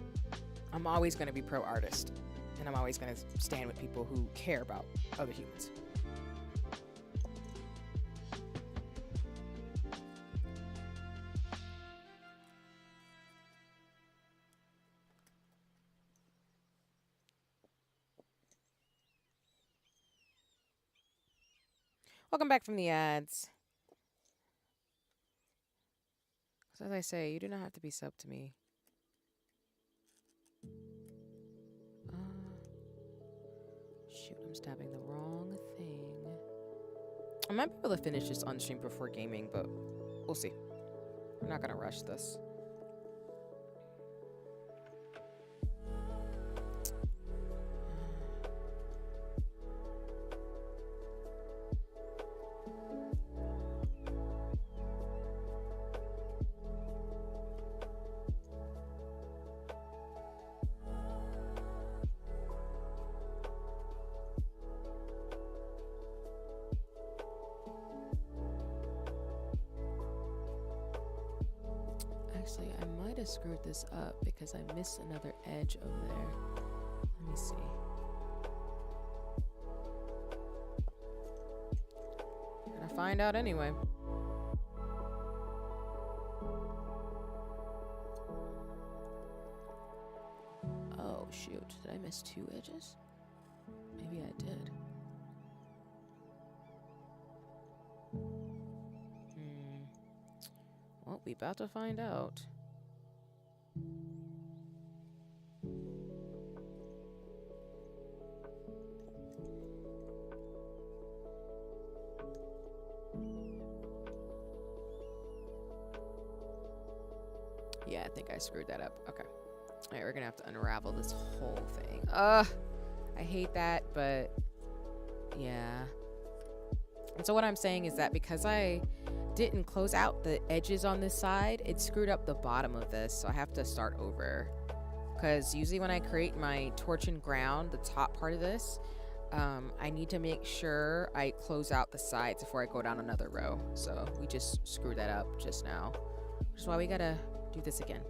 I'm always gonna be pro artist, and I'm always gonna stand with people who care about other humans. Welcome back from the ads. So as I say, you do not have to be sub to me. Shoot, I'm stabbing the wrong thing. I might be able to finish this on stream before gaming, but we'll see. We're not gonna rush this. Actually, I might have screwed this up because I missed another edge over there. Let me see. Gonna find out anyway. Oh shoot, did I miss 2 edges? Maybe I did. Well, we about to find out. Yeah, I think I screwed that up. Okay. All right, we're gonna have to unravel this whole thing. I hate that, but yeah. And so what I'm saying is that because I didn't close out the edges on this side, it screwed up the bottom of this, so I have to start over. Because usually when I create my torch and ground, the top part of this, I need to make sure I close out the sides before I go down another row. So we just screwed that up just now, which is why we gotta do this again.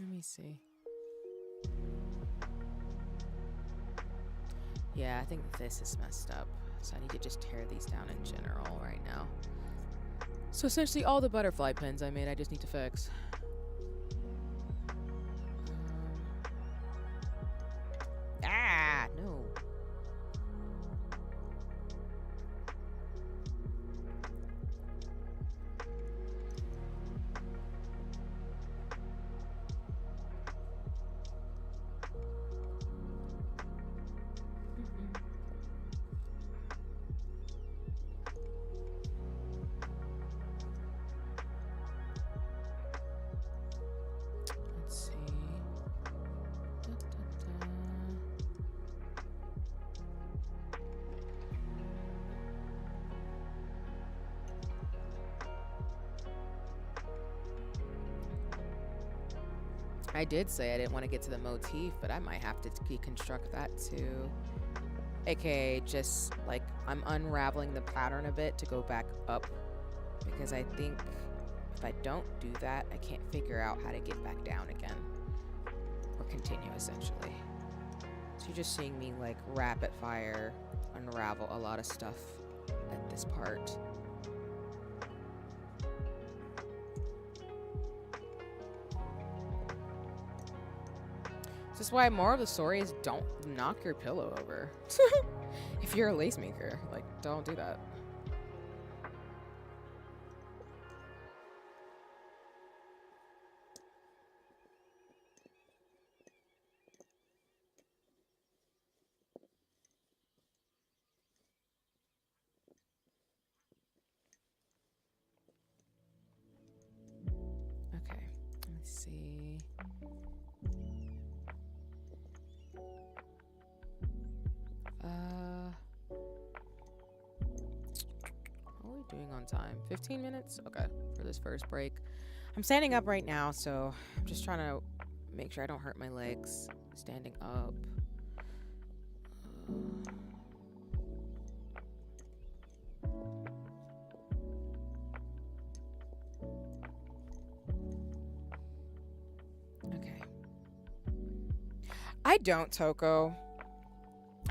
Let me see. Yeah, I think this is messed up. So I need to just tear these down in general right now. So essentially all the butterfly pins I made, I just need to fix. No. Let's see. I did say I didn't want to get to the motif, but I might have to deconstruct that too. AKA just like I'm unraveling the pattern a bit to go back up, because I think if I don't do that, I can't figure out how to get back down again or continue essentially. So you're just seeing me like rapid fire unravel a lot of stuff at this part. This is why more of the story is don't knock your pillow over. If you're a lace maker, like, don't do that. Okay, let me see. How are we doing on time? 15 minutes? Okay, for this first break. I'm standing up right now, so I'm just trying to make sure I don't hurt my legs standing up. Okay. I don't, Toko.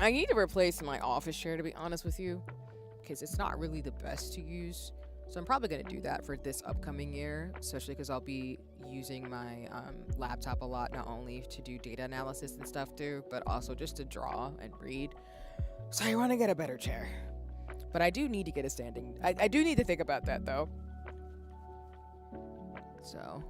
I need to replace my office chair, to be honest with you, because it's not really the best to use. So I'm probably going to do that for this upcoming year, especially because I'll be using my laptop a lot, not only to do data analysis and stuff too, but also just to draw and read. So I want to get a better chair. But I do need to get a standing. I do need to think about that though. So.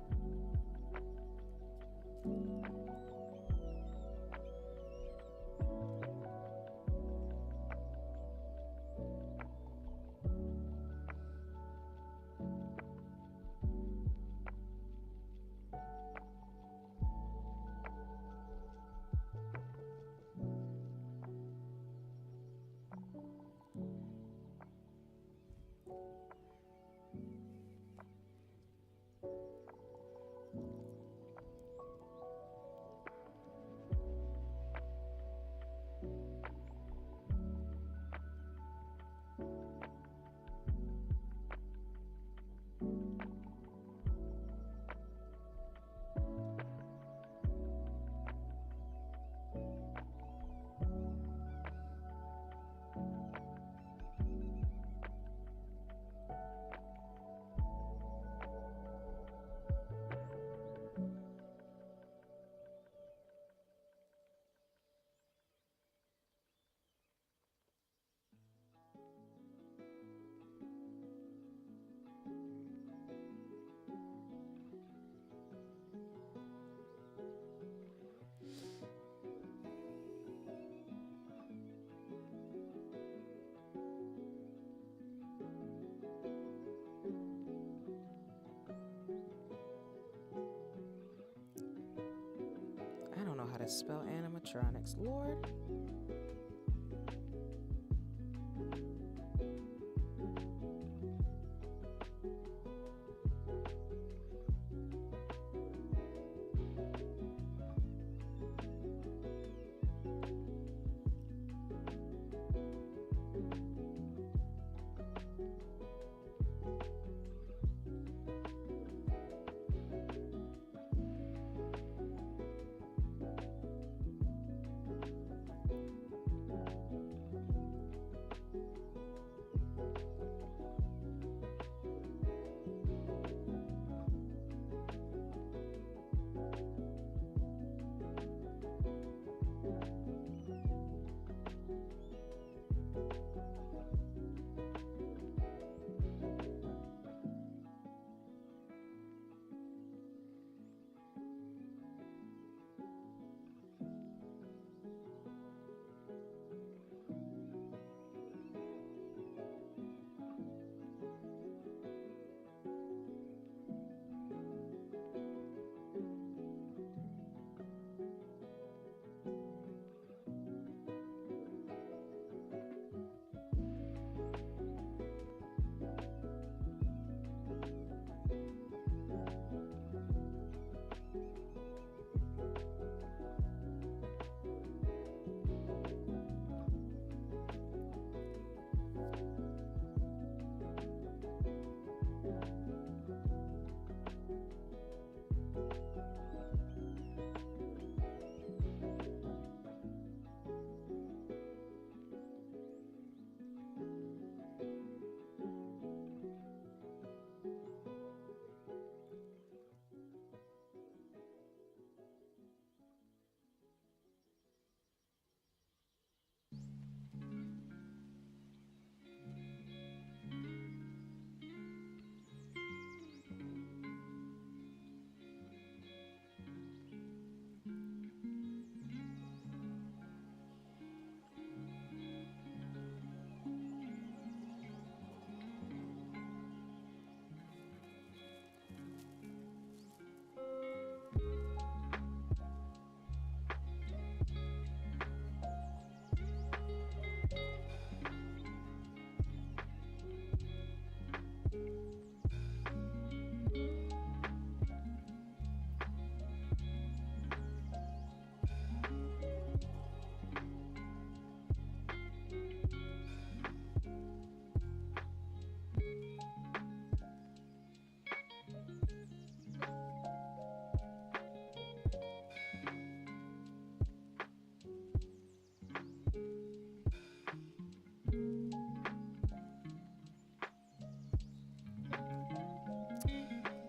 I don't know how to spell animatronics, Lord.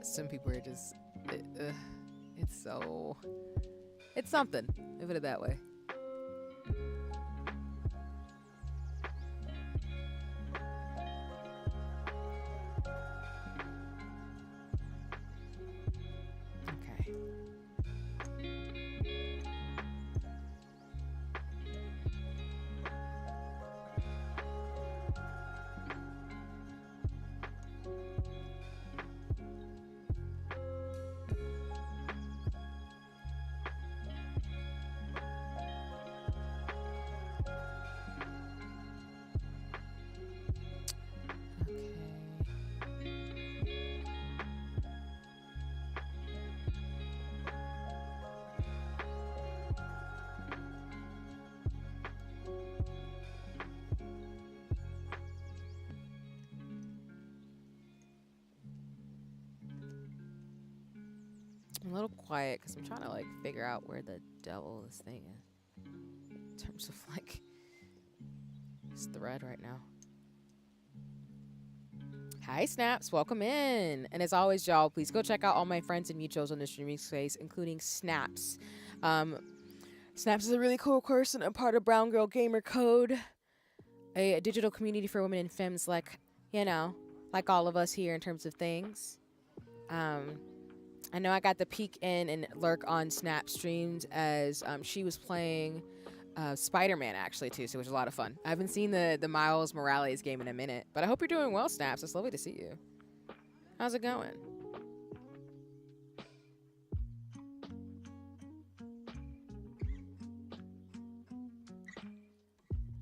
Some people are just, it's so, it's something. Let me put it that way. Okay. I'm a little quiet because I'm trying to like figure out where the devil this thing is in terms of like this thread right now. Hi, Snaps. Welcome in. And as always, y'all, please go check out all my friends and mutuals on the streaming space, including Snaps. Snaps is a really cool course and a part of Brown Girl Gamer Code, a digital community for women and femmes like, you know, like all of us here in terms of things. I know I got to peek in and lurk on Snap streams as she was playing Spider-Man actually too, so it was a lot of fun. I haven't seen the Miles Morales game in a minute, but I hope you're doing well, Snaps. It's lovely to see you. How's it going?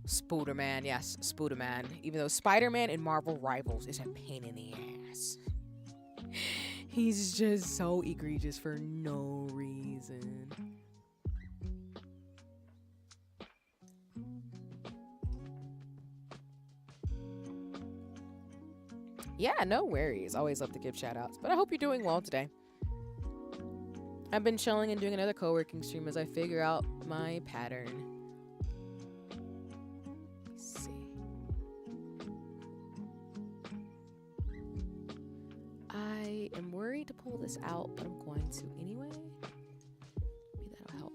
Spooderman, yes, Spooderman. Even though Spider-Man and Marvel Rivals is a pain in the ass. He's just so egregious for no reason. Yeah, no worries. Always love to give shout outs. But I hope you're doing well today. I've been chilling and doing another co-working stream as I figure out my pattern. Let's see. I am worried to pull this out, but I'm going to anyway. Maybe that'll help.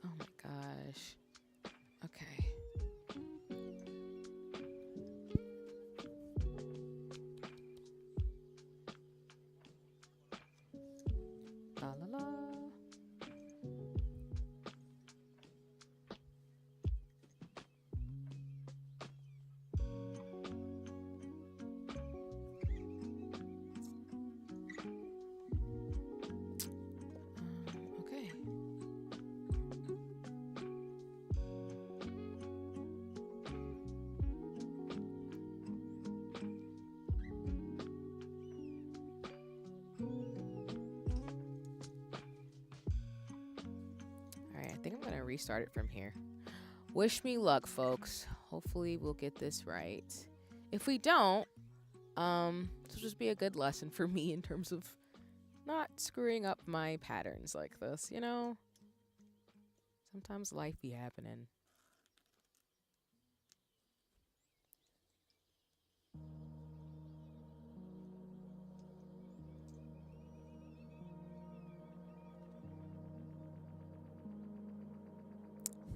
Oh my gosh. Okay. La la la. Okay. Alright, I think I'm gonna restart it from here. Wish me luck, folks. Hopefully we'll get this right. If we don't, this will just be a good lesson for me in terms of not screwing up my patterns like this, you know? Sometimes life be happening.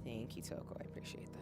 Thank you, Toko. I appreciate that.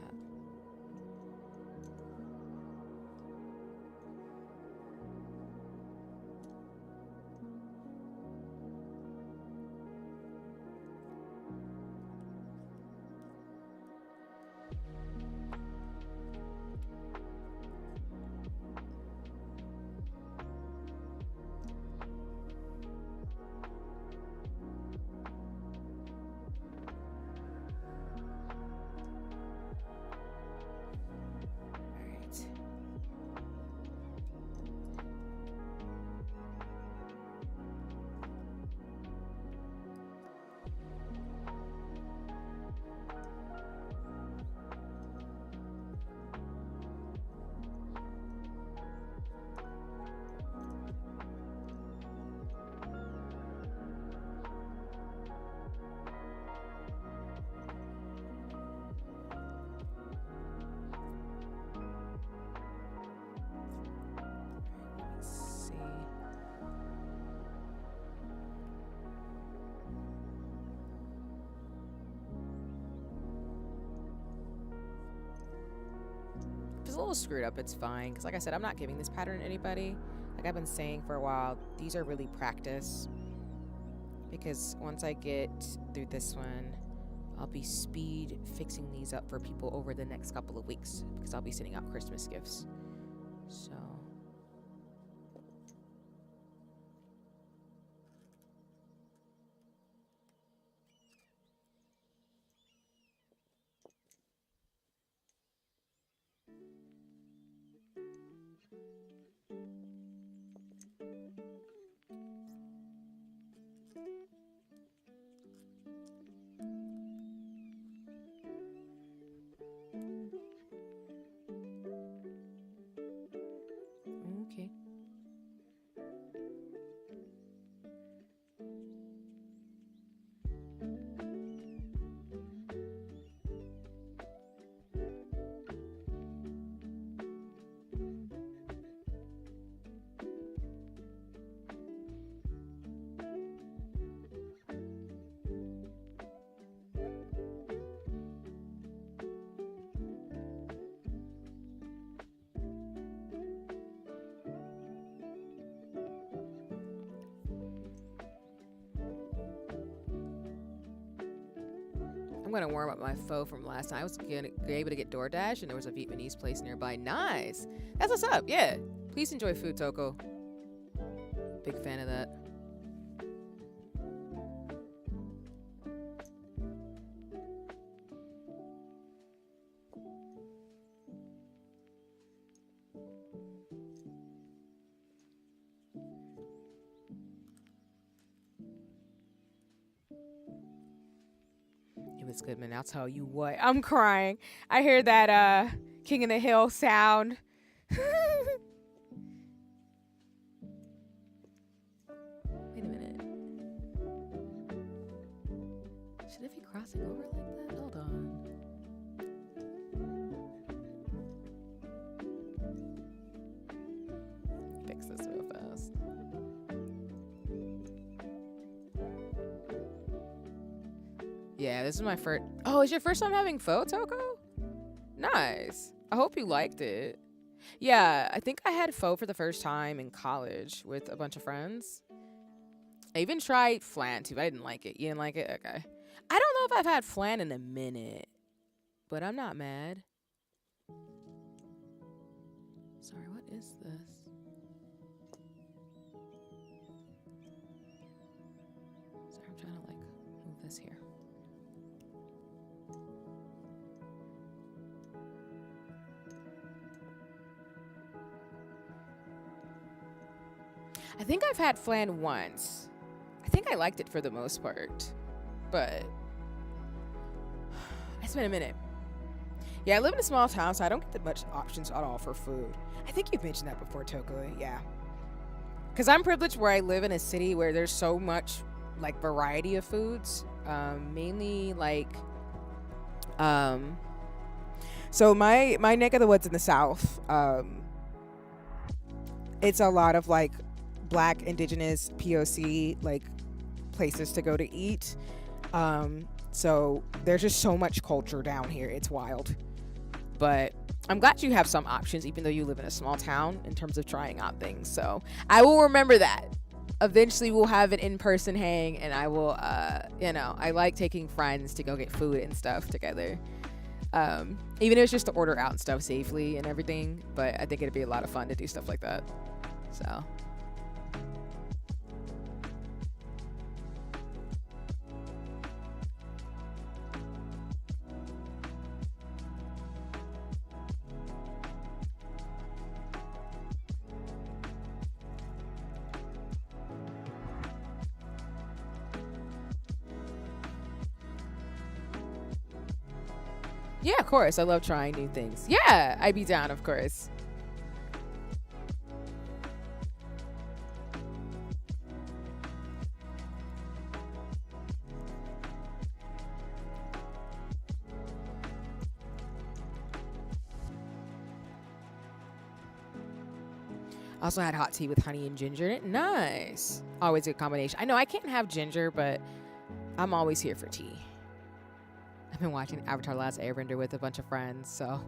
little screwed up, it's fine. Because like I said, I'm not giving this pattern to anybody. Like I've been saying for a while, these are really practice. Because once I get through this one, I'll be speed fixing these up for people over the next couple of weeks. Because I'll be sending out Christmas gifts. So... Okay. I'm gonna warm up my pho from last night. I was able to get DoorDash, and there was a Vietnamese place nearby. Nice. That's what's up. Yeah. Please enjoy food, Toko. Big fan of that. It was good, man. I'll tell you what. I'm crying. I hear that King of the Hill sound. Wait a minute. Should it be crossing over like that? Hold on. Fix this real fast. Yeah, this is my first... Oh, is your first time having pho, Toko? Nice. I hope you liked it. Yeah, I think I had pho for the first time in college with a bunch of friends. I even tried flan, too, but I didn't like it. You didn't like it? Okay. I don't know if I've had flan in a minute, but I'm not mad. Sorry, what is this? Sorry, I'm trying to, like, move this here. I think I've had flan once. I think I liked it for the most part, but it's been a minute. Yeah, I live in a small town, so I don't get that much options at all for food. I think you've mentioned that before, Toko. Yeah, because I'm privileged where I live in a city where there's so much like variety of foods, mainly like, so my neck of the woods in the South, it's a lot of like Black, Indigenous, POC like places to go to eat. So there's just so much culture down here. It's wild. But I'm glad you have some options, even though you live in a small town, in terms of trying out things. So I will remember that. Eventually we'll have an in-person hang, and I will, I like taking friends to go get food and stuff together. Even if it's just to order out and stuff safely and everything. But I think it'd be a lot of fun to do stuff like that. So... Yeah, of course. I love trying new things. Yeah, I'd be down, of course. Also had hot tea with honey and ginger in it. Nice. Always a good combination. I know I can't have ginger, but I'm always here for tea. been watching Avatar: Last Airbender with a bunch of friends, so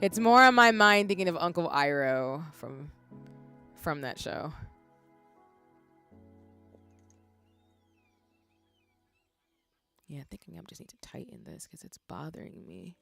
it's more on my mind thinking of Uncle Iroh from that show. Yeah, I think I just need to tighten this because it's bothering me.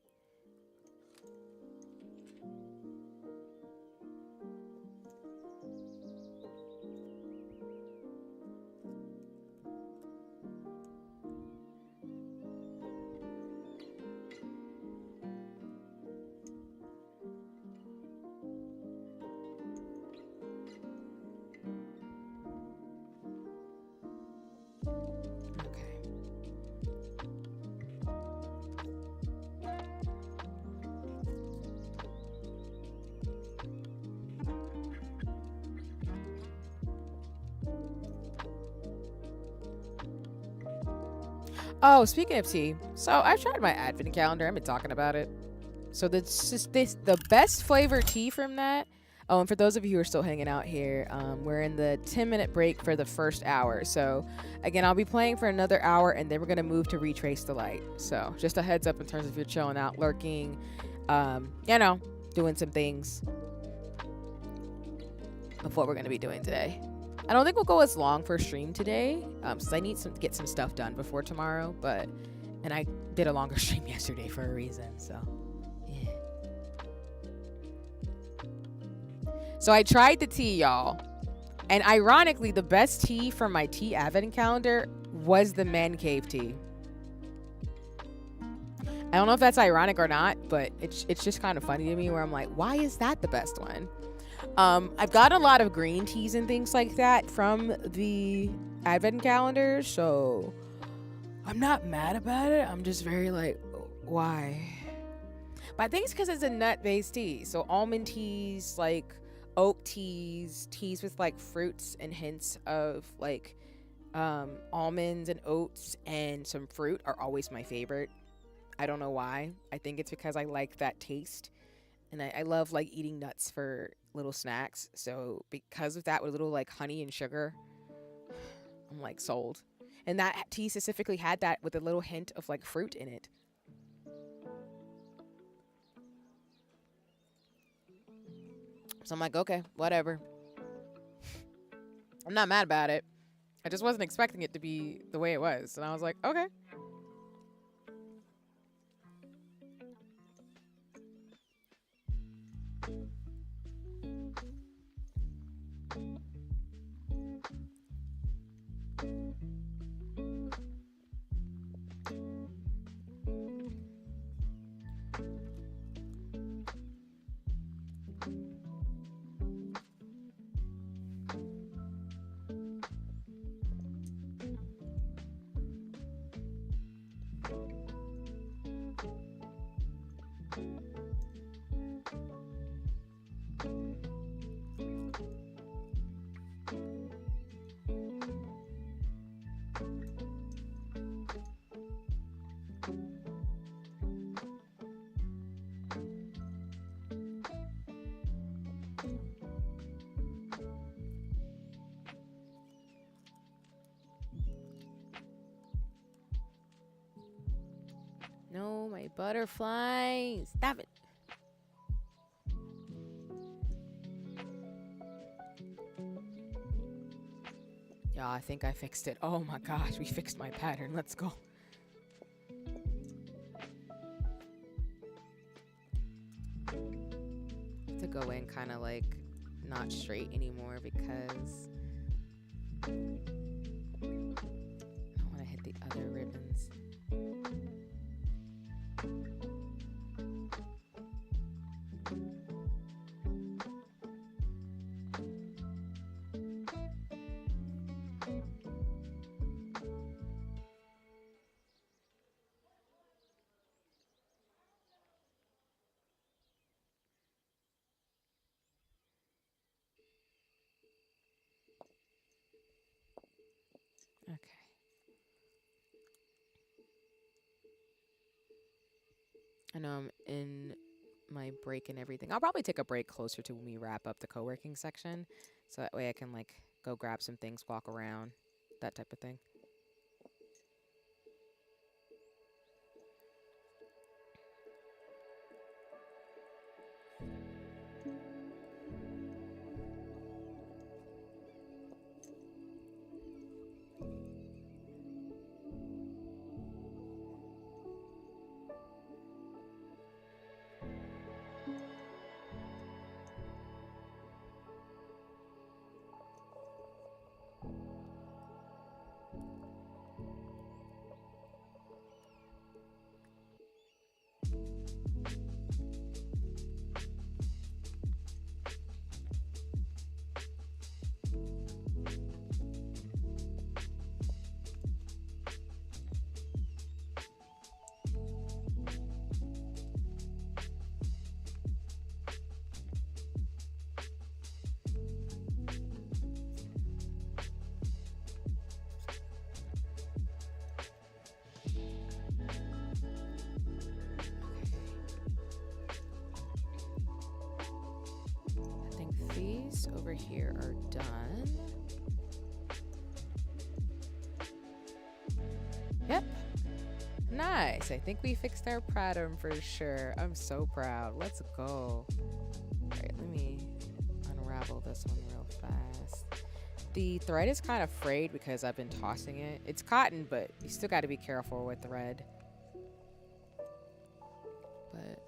Oh, speaking of tea, so I've tried my advent calendar. I've been talking about it. So the best flavor tea from that. Oh, and for those of you who are still hanging out here, we're in the 10-minute break for the first hour. So again, I'll be playing for another hour, and then we're gonna move to Retrace the Light. So just a heads up in terms of if you're chilling out, lurking, doing some things of what we're gonna be doing today. I don't think we'll go as long for a stream today, so I need to get some stuff done before tomorrow. And I did a longer stream yesterday for a reason, so yeah. So I tried the tea, y'all, and ironically, the best tea from my tea advent calendar was the Man Cave tea. I don't know if that's ironic or not, but it's just kind of funny to me where I'm like, why is that the best one? I've got a lot of green teas and things like that from the advent calendar, so I'm not mad about it. I'm just very like, why? But I think it's because it's a nut-based tea. So almond teas, like oat teas, teas with like fruits and hints of like almonds and oats and some fruit are always my favorite. I don't know why. I think it's because I like that taste. And I love like eating nuts for little snacks. So because of that with little like honey and sugar, I'm like sold. And that tea specifically had that with a little hint of like fruit in it. So I'm like, okay, whatever. I'm not mad about it. I just wasn't expecting it to be the way it was. And I was like, okay. No, my butterfly. Stop it. Yeah, I think I fixed it. Oh my gosh, we fixed my pattern. Let's go. To go in kind of like not straight anymore because I don't want to hit the other ribbons. Okay. I know I'm in my break and everything. I'll probably take a break closer to when we wrap up the co-working section. So that way I can like go grab some things, walk around, that type of thing. over here are done. Yep. Nice. I think we fixed our pattern for sure. I'm so proud. Let's go. Alright, let me unravel this one real fast. The thread is kind of frayed because I've been tossing it. It's cotton, but you still got to be careful with thread. But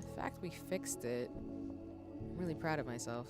the fact we fixed it, I'm really proud of myself.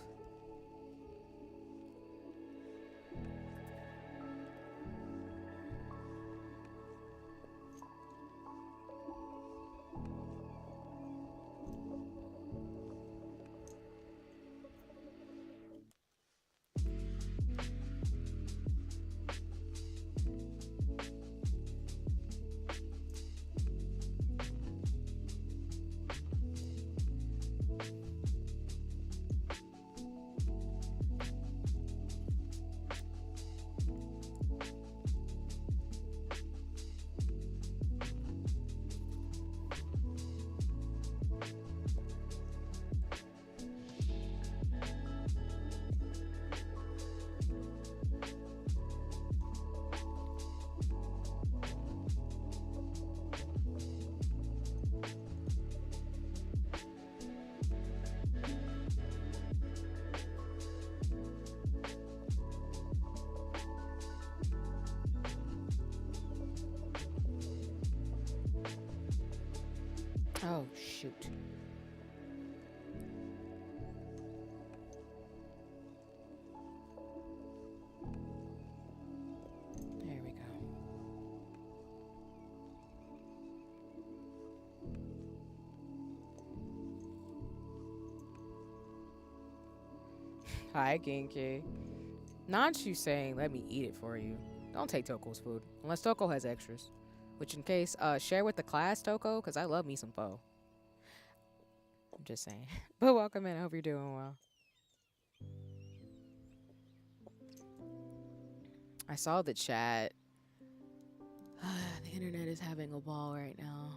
Oh, shoot. There we go. Hi, Genki. Not you saying, let me eat it for you. Don't take Toko's food, unless Toko has extras. Which, in case, share with the class, Toko, because I love me some pho. I'm just saying. But welcome in. I hope you're doing well. I saw the chat. The internet is having a ball right now.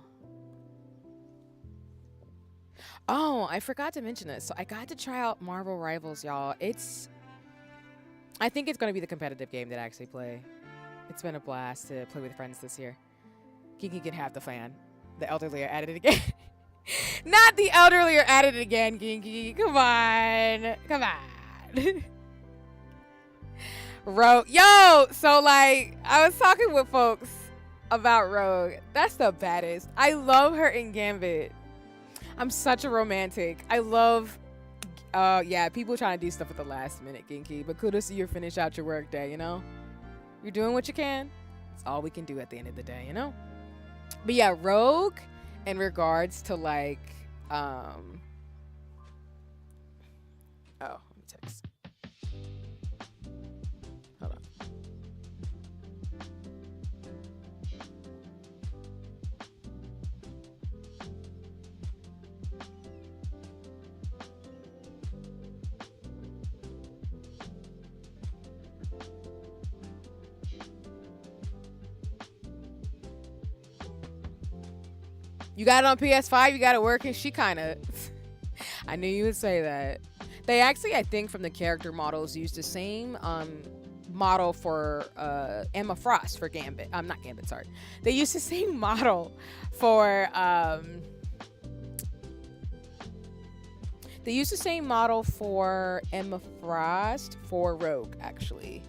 Oh, I forgot to mention this. So I got to try out Marvel Rivals, y'all. I think it's going to be the competitive game that I actually play. It's been a blast to play with friends this year. Kiki can have the fan. The elderly are at it again. Not the elderly are at it again, Kiki. Come on. Come on. Rogue. Yo, so like, I was talking with folks about Rogue. That's the baddest. I love her in Gambit. I'm such a romantic. I love, yeah, people trying to do stuff at the last minute, Genki. But kudos to you, finish out your work day, you know? You're doing what you can. It's all we can do at the end of the day, you know? But yeah, Rogue, in regards to like, oh, let me text. Hold on. You got it on PS5, you got it working. She kind of, I knew you would say that. They actually, I think, from the character models, used the same model for Emma Frost for Gambit. Not Gambit, sorry. They used the same model for Emma Frost for Rogue, actually.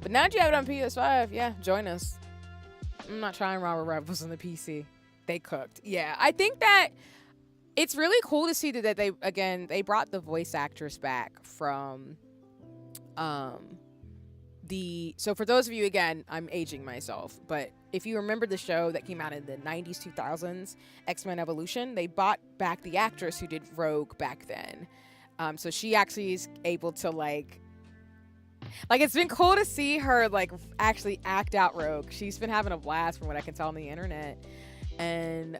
But now that you have it on PS5, yeah, join us. I'm not trying Marvel Rivals on the PC. They cooked. Yeah, I think that it's really cool to see that they brought the voice actress back from so for those of you, again, I'm aging myself, but if you remember the show that came out in the 90s, 2000s, X-Men Evolution, they brought back the actress who did Rogue back then. So she actually is able to like it's been cool to see her like actually act out Rogue. She's been having a blast from what I can tell on the internet. And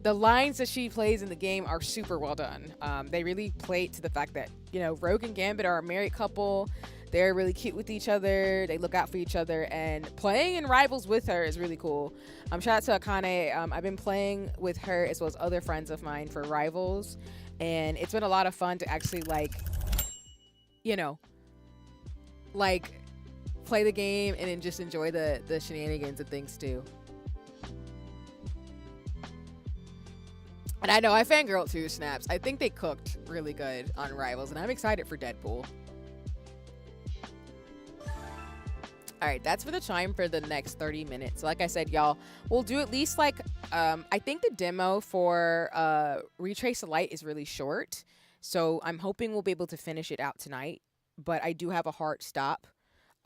the lines that she plays in the game are super well done. They really played to the fact that, you know, Rogue and Gambit are a married couple. They're really cute with each other. They look out for each other. And playing in Rivals with her is really cool. Shout out to Akane. I've been playing with her as well as other friends of mine for Rivals. And it's been a lot of fun to actually, like, you know, like play the game and then just enjoy the shenanigans and things too. And I know I fangirled too, Snaps. I think they cooked really good on Rivals, and I'm excited for Deadpool. All right, that's for the chime for the next 30 minutes. So like I said, y'all, we'll do at least like, I think the demo for Retrace the Light is really short. So I'm hoping we'll be able to finish it out tonight. But I do have a hard stop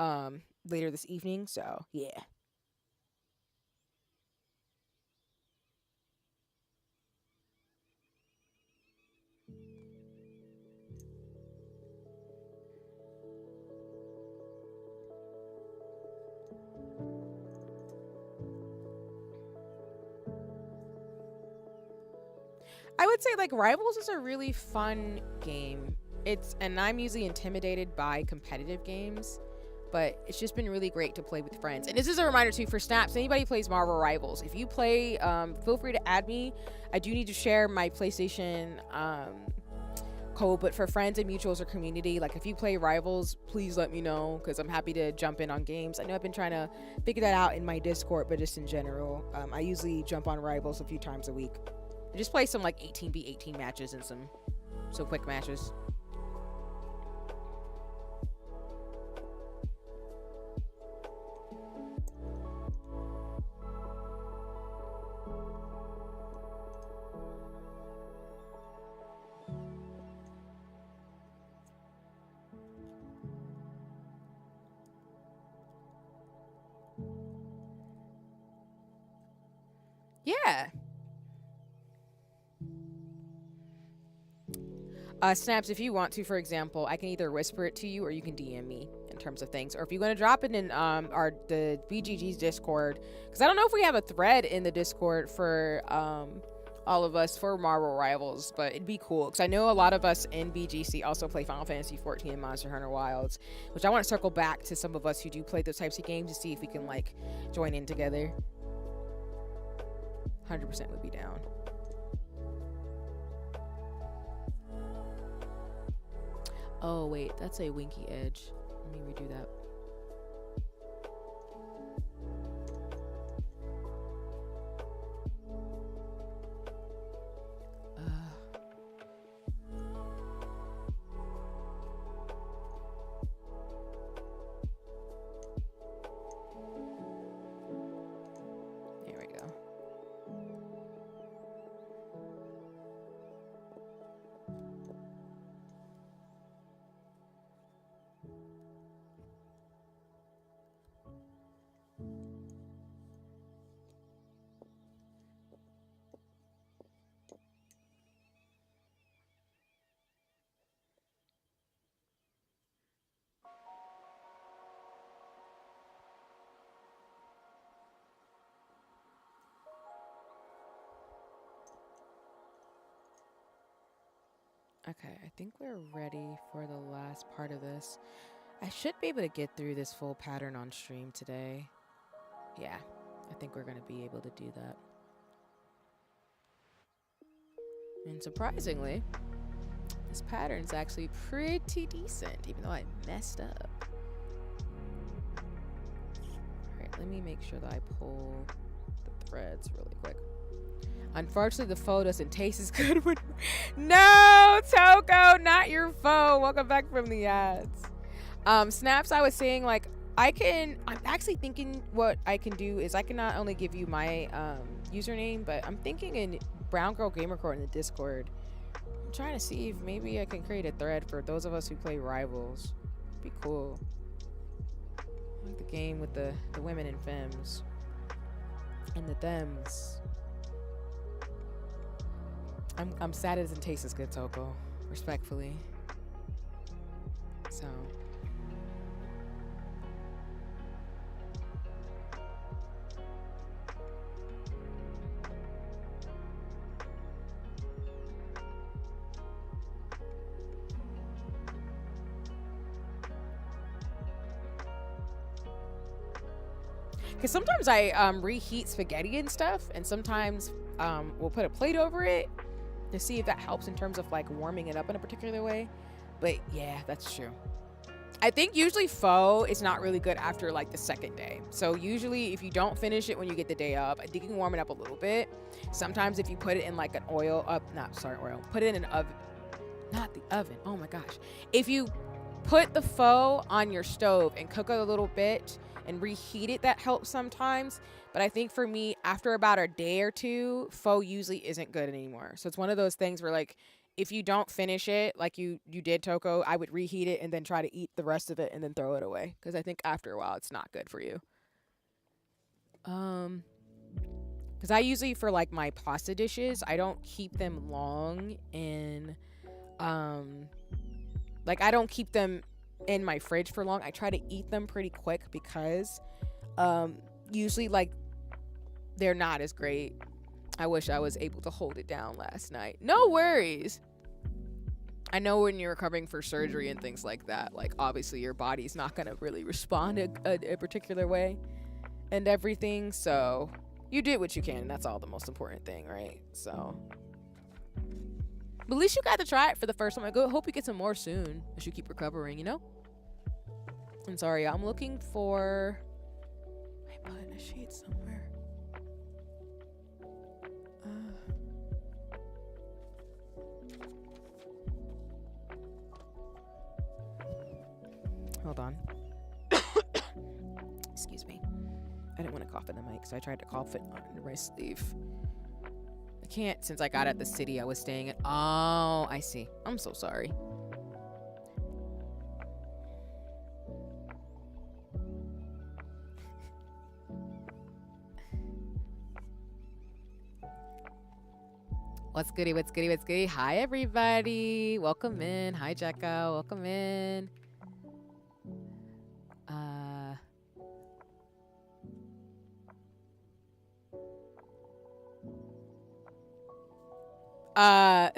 later this evening. So yeah. I would say like Rivals is a really fun game. And I'm usually intimidated by competitive games, but it's just been really great to play with friends. And this is a reminder too for Snaps. Anybody who plays Marvel Rivals, if you play, feel free to add me. I do need to share my PlayStation code, but for friends and mutuals or community, like if you play Rivals, please let me know because I'm happy to jump in on games. I know I've been trying to figure that out in my Discord, but just in general, I usually jump on Rivals a few times a week. I just play some like 18v18 matches and some quick matches. Yeah. Snaps, if you want to, for example, I can either whisper it to you or you can DM me in terms of things. Or if you're going to drop it in the BGG's Discord, because I don't know if we have a thread in the Discord for all of us for Marvel Rivals, but it'd be cool because I know a lot of us in BGC also play Final Fantasy 14 and Monster Hunter Wilds, which I want to circle back to some of us who do play those types of games to see if we can like join in together. 100% would be down. Oh wait, that's a Winky Edge. Let me redo that. There we go. Okay, I think we're ready for the last part of this. I should be able to get through this full pattern on stream today. Yeah, I think we're going to be able to do that. And surprisingly, this pattern's actually pretty decent, even though I messed up. Alright, let me make sure that I pull the threads really quick. Unfortunately, the foe doesn't taste as good when... No, Toko, not your foe. Welcome back from the ads. Snaps, I was saying, like, I'm actually thinking what I can do is I can not only give you my username, but I'm thinking in Brown Girl Gamercore in the Discord. I'm trying to see if maybe I can create a thread for those of us who play Rivals. Be cool. Like the game with the women and femmes. And the thems. I'm sad it doesn't taste as good, Toko. Respectfully. So. Because sometimes I reheat spaghetti and stuff, and sometimes we'll put a plate over it to see if that helps in terms of like warming it up in a particular way. But yeah, that's true. I think usually pho is not really good after like the second day. So usually if you don't finish it when you get the day up, I think you can warm it up a little bit. Sometimes if you put it in like an oil up, not sorry, oil, put it in an oven, not the oven. Oh my gosh. If you put the pho on your stove and cook it a little bit and reheat it, that helps sometimes. But I think for me, after about a day or two, pho usually isn't good anymore. So it's one of those things where like, if you don't finish it like you did Toko, I would reheat it and then try to eat the rest of it and then throw it away, because I think after a while it's not good for you. Because I usually, for like my pasta dishes, I don't keep them long in like I don't keep them in my fridge for long. I try to eat them pretty quick because usually like they're not as great. I wish I was able to hold it down last night. No worries. I know when you're recovering for surgery and things like that, like obviously your body's not going to really respond a particular way and everything. So you did what you can, and that's all the most important thing, right? So, but at least you got to try it for the first time. I hope you get some more soon as you keep recovering, you know? I'm sorry, I'm looking for... I put in a sheet somewhere. Hold on. Excuse me. I didn't want to cough in the mic, so I tried to cough it on my sleeve. I can't, since I got at the city I was staying at. Oh, I see. I'm so sorry. What's goody? What's goody? What's goody? Hi, everybody. Welcome in. Hi, Jekka. Welcome in. Hi,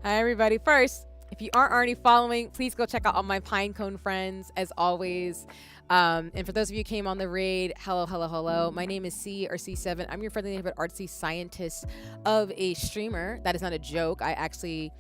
everybody. First, if you aren't already following, please go check out all my Pinecone friends, as always. And for those of you who came on the raid, hello, hello, hello. My name is C or C7. I'm your friendly neighborhood artsy scientist of a streamer. That is not a joke. I actually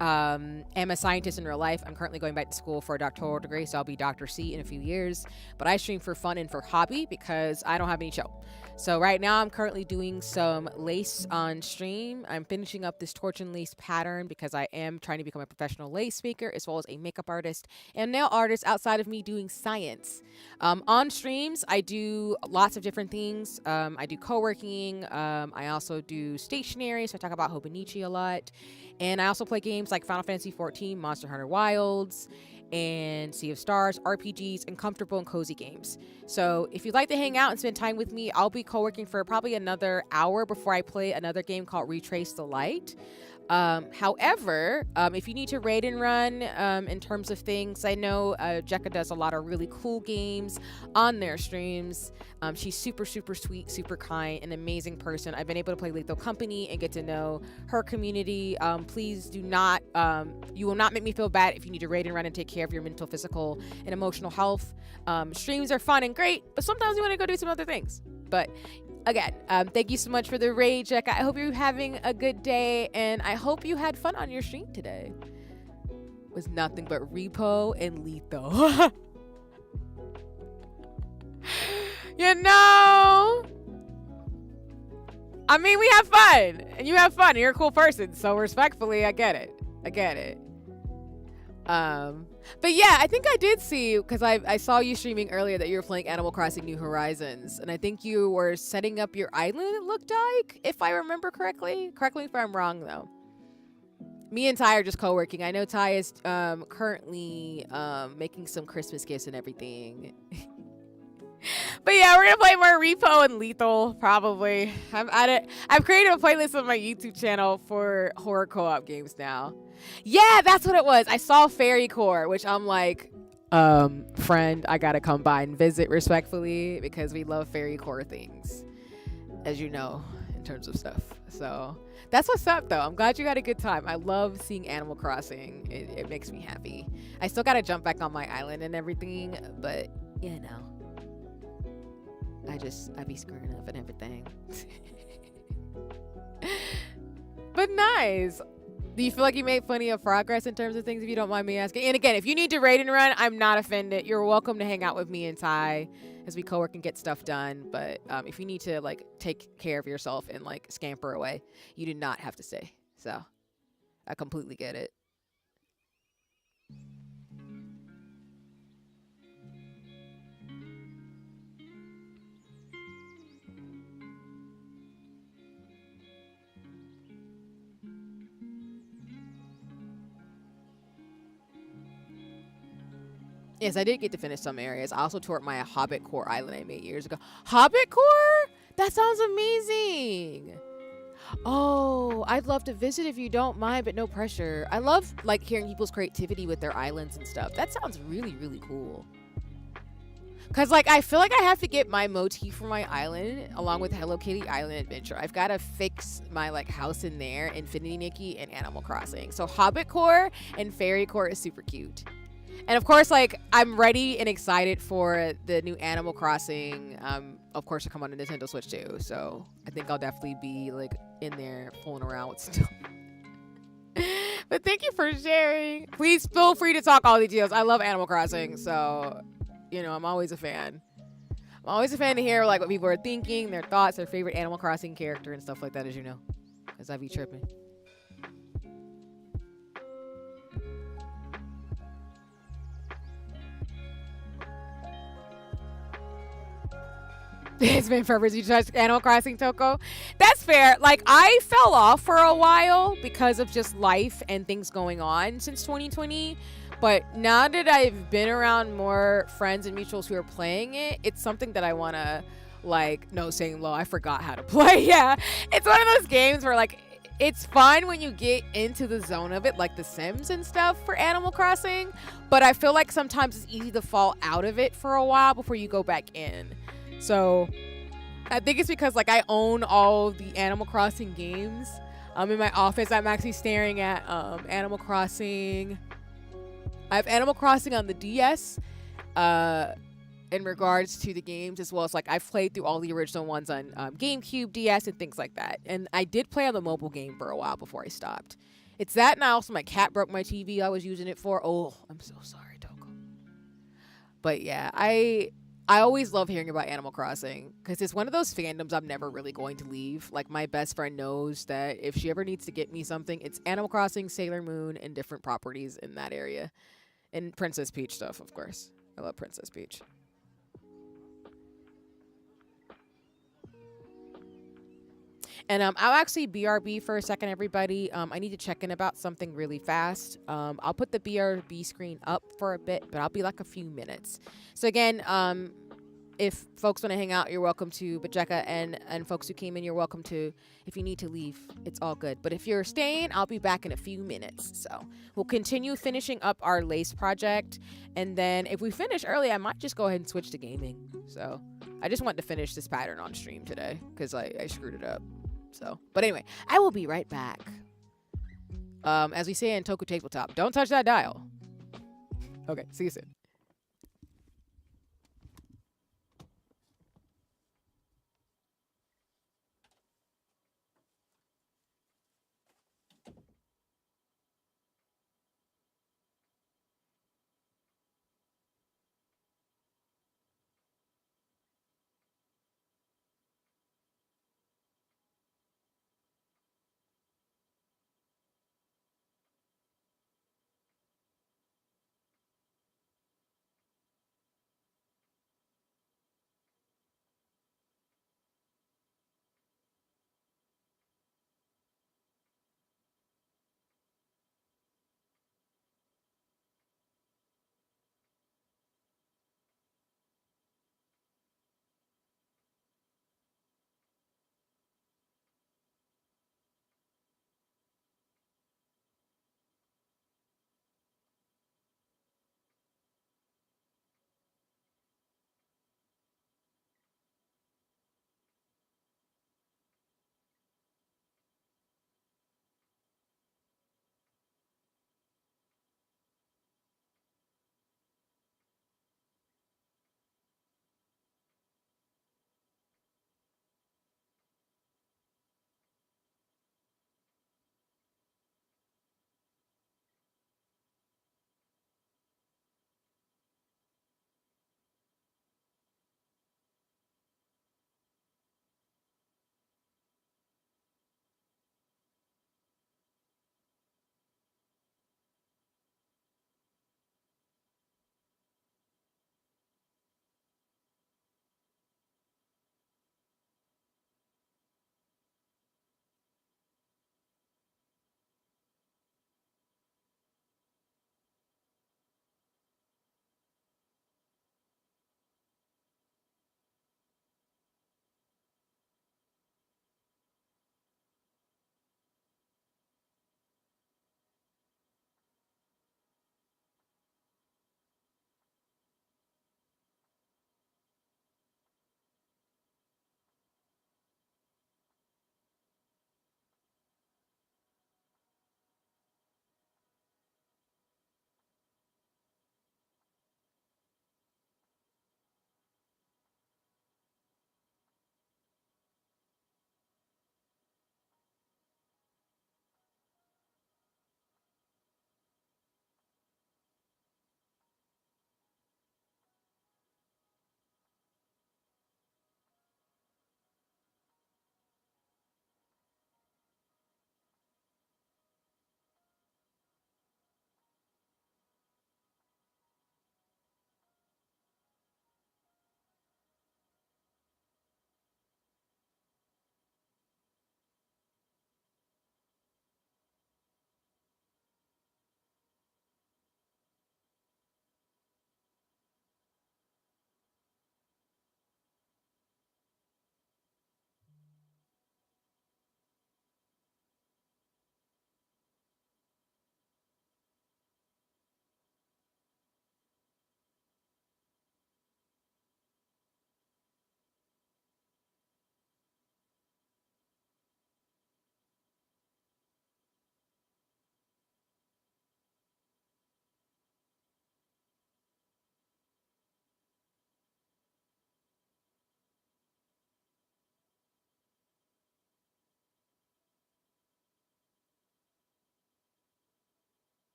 am a scientist in real life. I'm currently going back to school for a doctoral degree, so I'll be Dr. C in a few years. But I stream for fun and for hobby because I don't have any show. So right now I'm currently doing some lace on stream. I'm finishing up this torch and lace pattern because I am trying to become a professional lace maker, as well as a makeup artist and nail artist outside of me doing science. On streams, I do lots of different things. I do co-working. I also do stationery, so I talk about Hobonichi a lot. And I also play games like Final Fantasy XIV, Monster Hunter Wilds, and Sea of Stars, RPGs, and comfortable and cozy games. So if you'd like to hang out and spend time with me, I'll be co-working for probably another hour before I play another game called Retrace the Light. However, if you need to raid and run in terms of things, I know Jekka does a lot of really cool games on their streams. She's super, super sweet, super kind, an amazing person. I've been able to play Lethal Company and get to know her community. Please do not, you will not make me feel bad if you need to raid and run and take care of your mental, physical, and emotional health. Streams are fun and great, but sometimes you want to go do some other things. But again, thank you so much for the raid, Jekka. I hope you're having a good day, and I hope you had fun on your stream today. It was nothing but repo and lethal. You know, I mean, we have fun, and you have fun, and you're a cool person, so respectfully, I get it. I get it. But yeah, I think I did see, because I saw you streaming earlier that you were playing Animal Crossing New Horizons, and I think you were setting up your island, it looked like, if I remember correctly. Correct me if I'm wrong, though. Me and Ty are just co-working. I know Ty is currently making some Christmas gifts and everything. But yeah, we're gonna play more Repo and Lethal, probably. I've created a playlist on my YouTube channel for horror co-op games now. Yeah, that's what it was. I saw Fairy Core, which I'm like, friend, I gotta come by and visit respectfully, because we love Fairy Core things, as you know, in terms of stuff. So that's what's up, though. I'm glad you had a good time. I love seeing Animal Crossing. It makes me happy. I still gotta jump back on my island and everything, but you know, I be screwing up and everything. But nice. Do you feel like you made plenty of progress in terms of things, if you don't mind me asking? And again, if you need to raid and run, I'm not offended. You're welcome to hang out with me and Ty as we co-work and get stuff done. But if you need to like take care of yourself and like scamper away, you do not have to stay. So I completely get it. Yes, I did get to finish some areas. I also tore up my Hobbit Core island I made years ago. Hobbit Core? That sounds amazing. Oh, I'd love to visit if you don't mind, but no pressure. I love like hearing people's creativity with their islands and stuff. That sounds really, really cool. Cause like I feel like I have to get my motif for my island along with Hello Kitty Island Adventure. I've got to fix my like house in there, Infinity Nikki, and Animal Crossing. So Hobbit Core and Fairy Core is super cute. And of course, like I'm ready and excited for the new Animal Crossing. Of course, to come on the Nintendo Switch too. So I think I'll definitely be like in there fooling around with stuff. But thank you for sharing. Please feel free to talk all the details. I love Animal Crossing, so I'm always a fan. I'm always a fan to hear like what people are thinking, their thoughts, their favorite Animal Crossing character and stuff like that, as you know, because I be tripping. It's been forever since you touched Animal Crossing, Toko. That's fair. Like, I fell off for a while because of just life and things going on since 2020. But now that I've been around more friends and mutuals who are playing it, it's something that I want to, like, no, saying low, I forgot how to play. Yeah. It's one of those games where, like, it's fun when you get into the zone of it, like The Sims and stuff for Animal Crossing. But I feel like sometimes it's easy to fall out of it for a while before you go back in. So I think it's because like I own all the Animal Crossing games. In my office, I'm actually staring at Animal Crossing. I have Animal Crossing on the DS in regards to the games, as well as like I've played through all the original ones on GameCube, DS, and things like that. And I did play on the mobile game for a while before I stopped. It's that, and also my cat broke my TV I was using it for. Oh, I'm so sorry, Toko. But yeah, I always love hearing about Animal Crossing because it's one of those fandoms I'm never really going to leave. Like, my best friend knows that if she ever needs to get me something, it's Animal Crossing, Sailor Moon, and different properties in that area. And Princess Peach stuff, of course. I love Princess Peach. And I'll actually BRB for a second, everybody. I need to check in about something really fast. I'll put the BRB screen up for a bit, but I'll be like a few minutes. So again, if folks want to hang out, you're welcome to. But Jekka and folks who came in, you're welcome to. If you need to leave, it's all good. But if you're staying, I'll be back in a few minutes. So we'll continue finishing up our lace project. And then if we finish early, I might just go ahead and switch to gaming. So I just want to finish this pattern on stream today because I screwed it up. So, but anyway, I will be right back. As we say in Toku Tabletop, don't touch that dial. Okay, see you soon.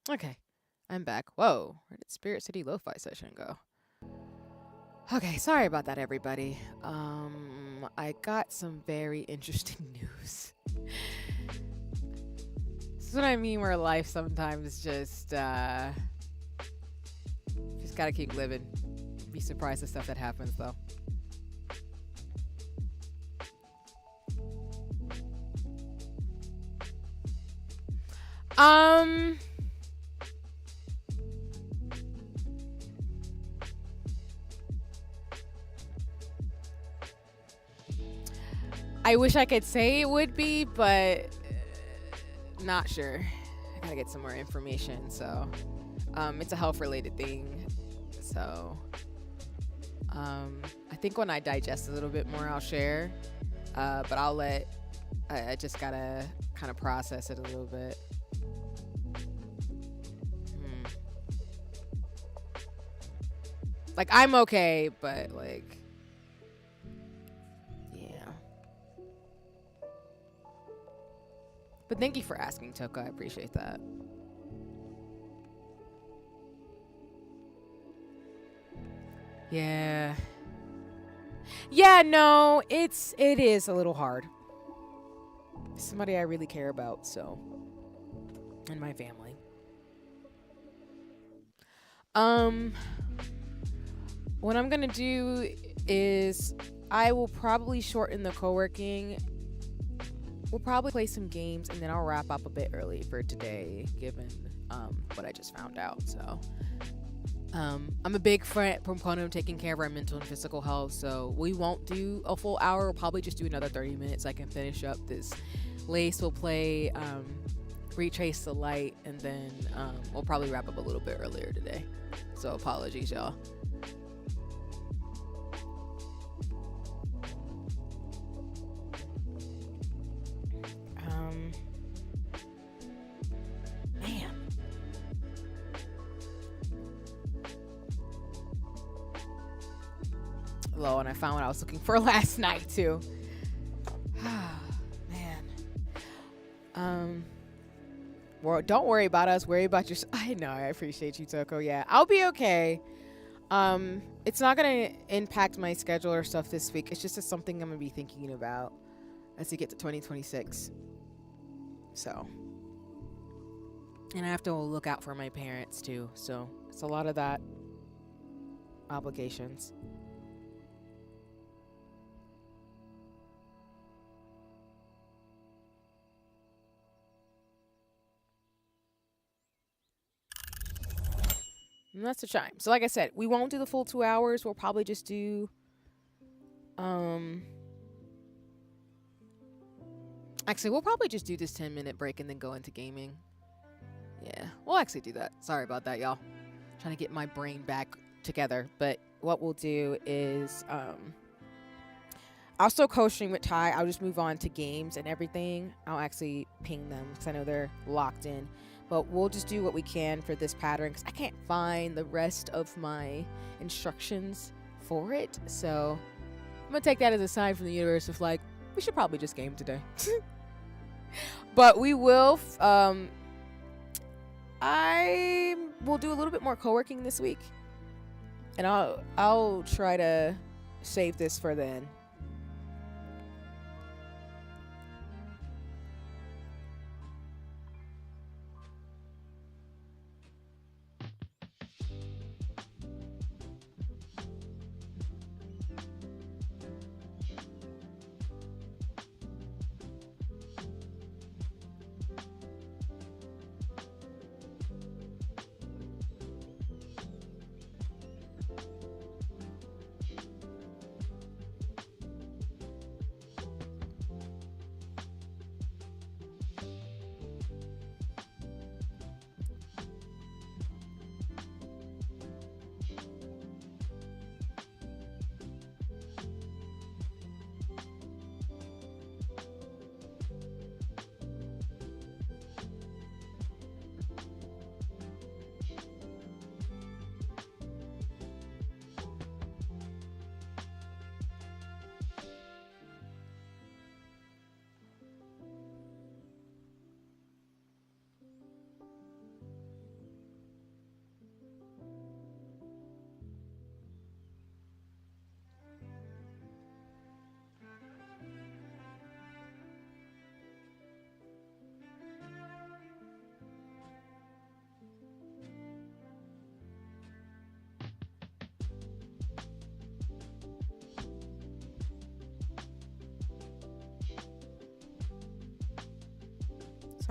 Okay, I'm back. Whoa, where did Spirit City Lo-Fi session go? Okay, sorry about that, everybody. I got some very interesting news. This is what I mean, where life sometimes just gotta keep living. Be surprised at stuff that happens, though. I wish I could say it would be, but not sure. I gotta get some more information. So, it's a health-related thing. So, I think when I digest a little bit more, I'll share. But I just gotta kind of process it a little bit. Like, I'm okay, but like, yeah. But thank you for asking, Toka. I appreciate that. Yeah. Yeah, no, it is a little hard. Somebody I really care about, so, and my family. What I'm gonna do is I will probably shorten the co-working. We'll probably play some games, and then I'll wrap up a bit early for today, given what I just found out. So, I'm a big proponent of taking care of our mental and physical health, so we won't do a full hour. We'll probably just do another 30 minutes. I can finish up this. Lace will play Retrace the Light, and then we'll probably wrap up a little bit earlier today. So apologies, y'all. Man. Low, and I found what I was looking for last night too. Man. Well, don't worry about us. Worry about your. I know. I appreciate you, Toko. Yeah, I'll be okay. It's not gonna impact my schedule or stuff this week. It's just something I'm gonna be thinking about as we get to 2026. So, and I have to look out for my parents too. So it's a lot of that obligations. And that's the chime. So like I said, we won't do the full 2 hours. We'll probably just do actually we'll probably just do this 10-minute break and then go into gaming. Yeah, we'll actually do that. Sorry about that, y'all. Trying to get my brain back together. But what we'll do is I'll still co-stream with Ty. I'll just move on to games and everything. I'll actually ping them because I know they're locked in. But we'll just do what we can for this pattern because I can't find the rest of my instructions for it. So I'm going to take that as a sign from the universe of like, we should probably just game today. But we will, I will do a little bit more co-working this week. And I'll try to save this for then.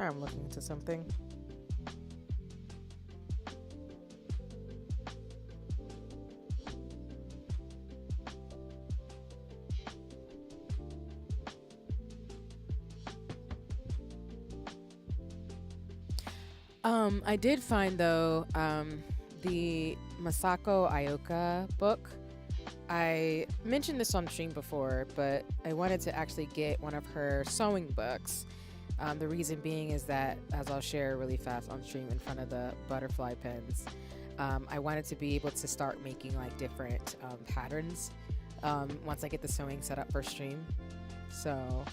Sorry, I'm looking into something. I did find though, the Masako Ioka book. I mentioned this on stream before, but I wanted to actually get one of her sewing books. The reason being is that, as I'll share really fast on stream in front of the butterfly pens, I wanted to be able to start making like different patterns once I get the sewing set up for stream. So,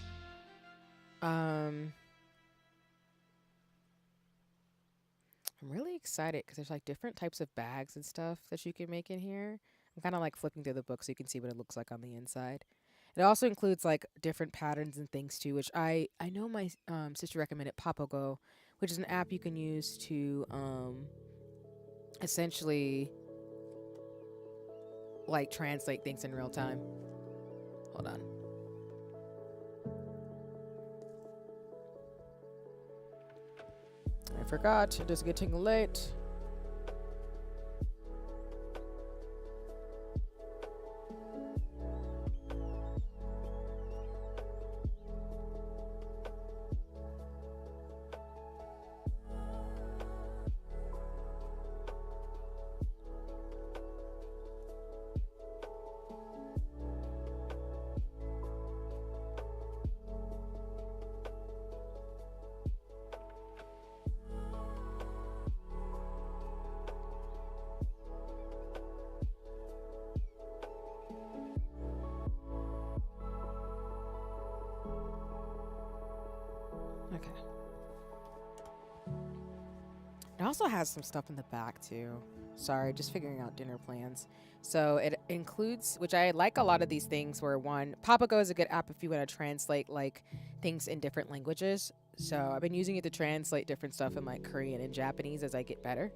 I'm really excited because there's like different types of bags and stuff that you can make in here. I'm kind of like flipping through the book so you can see what it looks like on the inside. It also includes like different patterns and things too, which I know my sister recommended Papago, which is an app you can use to essentially like translate things in real time. Hold on. I forgot. It is getting late. Okay. It also has some stuff in the back too. Sorry, just figuring out dinner plans. So it includes, which I like a lot of these things where one, Papago is a good app if you want to translate like things in different languages. So I've been using it to translate different stuff in like Korean and Japanese as I get better.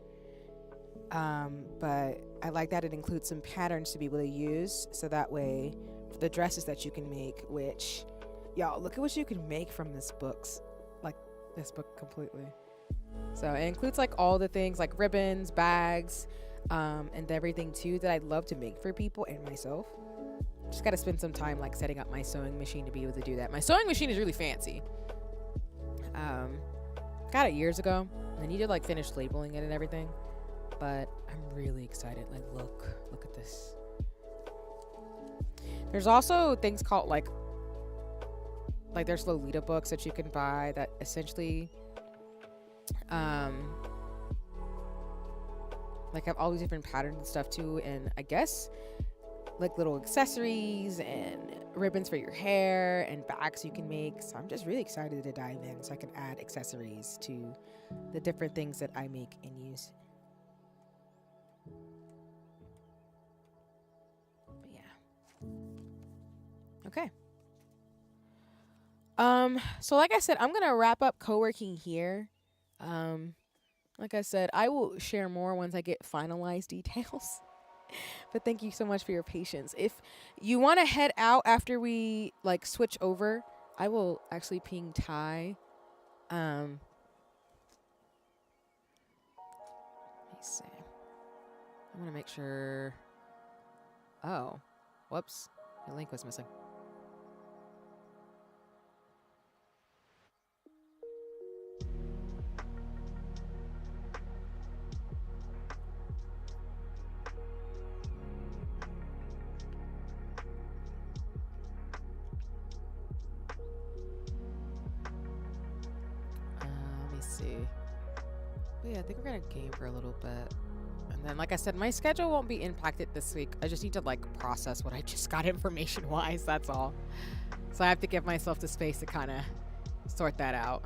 But I like that it includes some patterns to be able to use. So that way, for the dresses that you can make, which, y'all, look at what you can make from this books. Like this book completely. So it includes like all the things like ribbons, bags, and everything too that I'd love to make for people and myself. Just got to spend some time like setting up my sewing machine to be able to do that. My sewing machine is really fancy. Got it years ago. I need to like finish labeling it and everything, but I'm really excited. Like look at this. There's also things called like there's Lolita books that you can buy that essentially like have all these different patterns and stuff too, and I guess like little accessories and ribbons for your hair and bags you can make. So I'm just really excited to dive in so I can add accessories to the different things that I make and use. But yeah. Okay. So like I said, I'm gonna wrap up co-working here. Like I said, I will share more once I get finalized details. But thank you so much for your patience. If you want to head out after we like switch over, I will actually ping Ty. Let me see. I want to make sure. Oh, whoops. The link was missing. But yeah, I think we're gonna game for a little bit. And then, like I said, my schedule won't be impacted this week. I just need to like process what I just got information wise, that's all. So I have to give myself the space to kind of sort that out.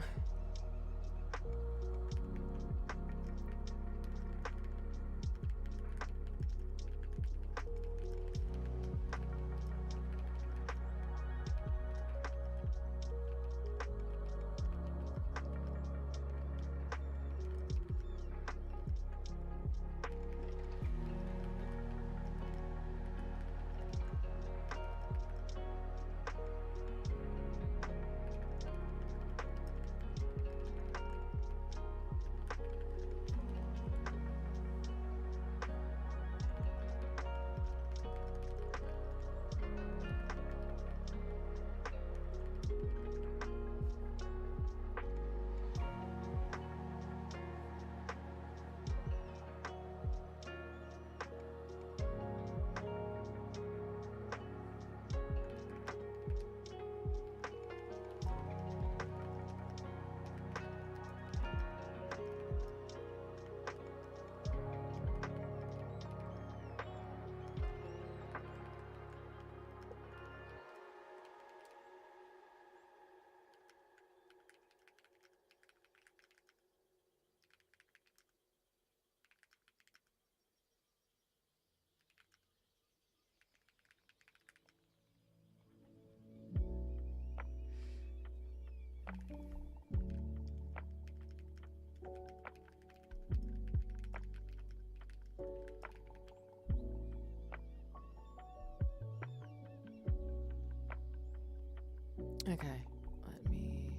Okay. Let me.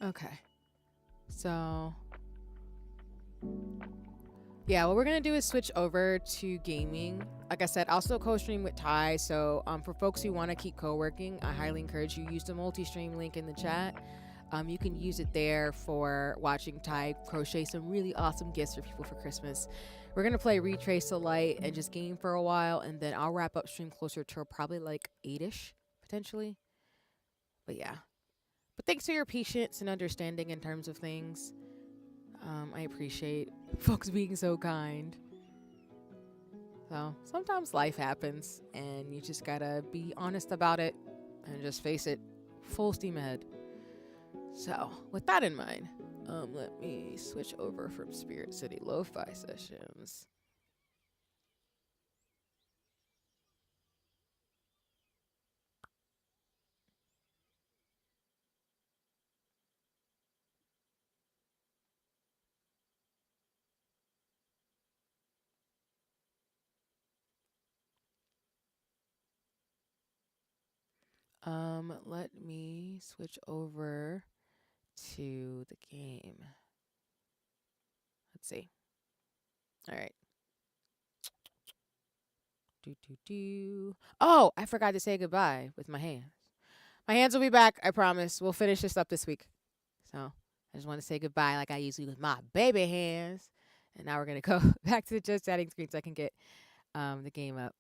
Okay. So, yeah, what we're gonna do is switch over to gaming. Like I said, I'll still co-stream with Ty. So, for folks who want to keep co-working, I highly encourage you use the multi-stream link in the chat. You can use it there for watching Ty crochet some really awesome gifts for people for Christmas. We're gonna play Retrace the Light and just game for a while, and then I'll wrap up stream closer to probably like 8ish potentially. But yeah. But thanks for your patience and understanding in terms of things. I appreciate folks being so kind. So sometimes life happens, and you just gotta be honest about it and just face it full steam ahead. So, with that in mind, let me switch over from Spirit City Lo-Fi Sessions. Let me switch over to the game. Let's see. All right. Oh, I forgot to say goodbye with my hands. My hands will be back. I promise. We'll finish this up this week. So I just want to say goodbye like I usually with my baby hands. And now we're gonna go back to the just chatting screen so I can get the game up.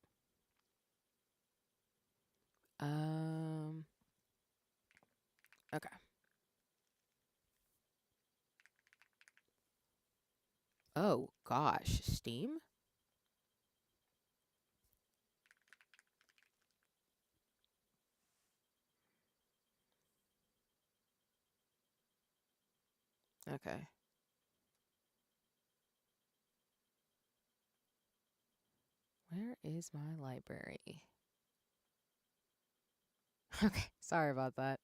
Okay. Oh gosh, Steam. Okay. Where is my library? Okay, sorry about that.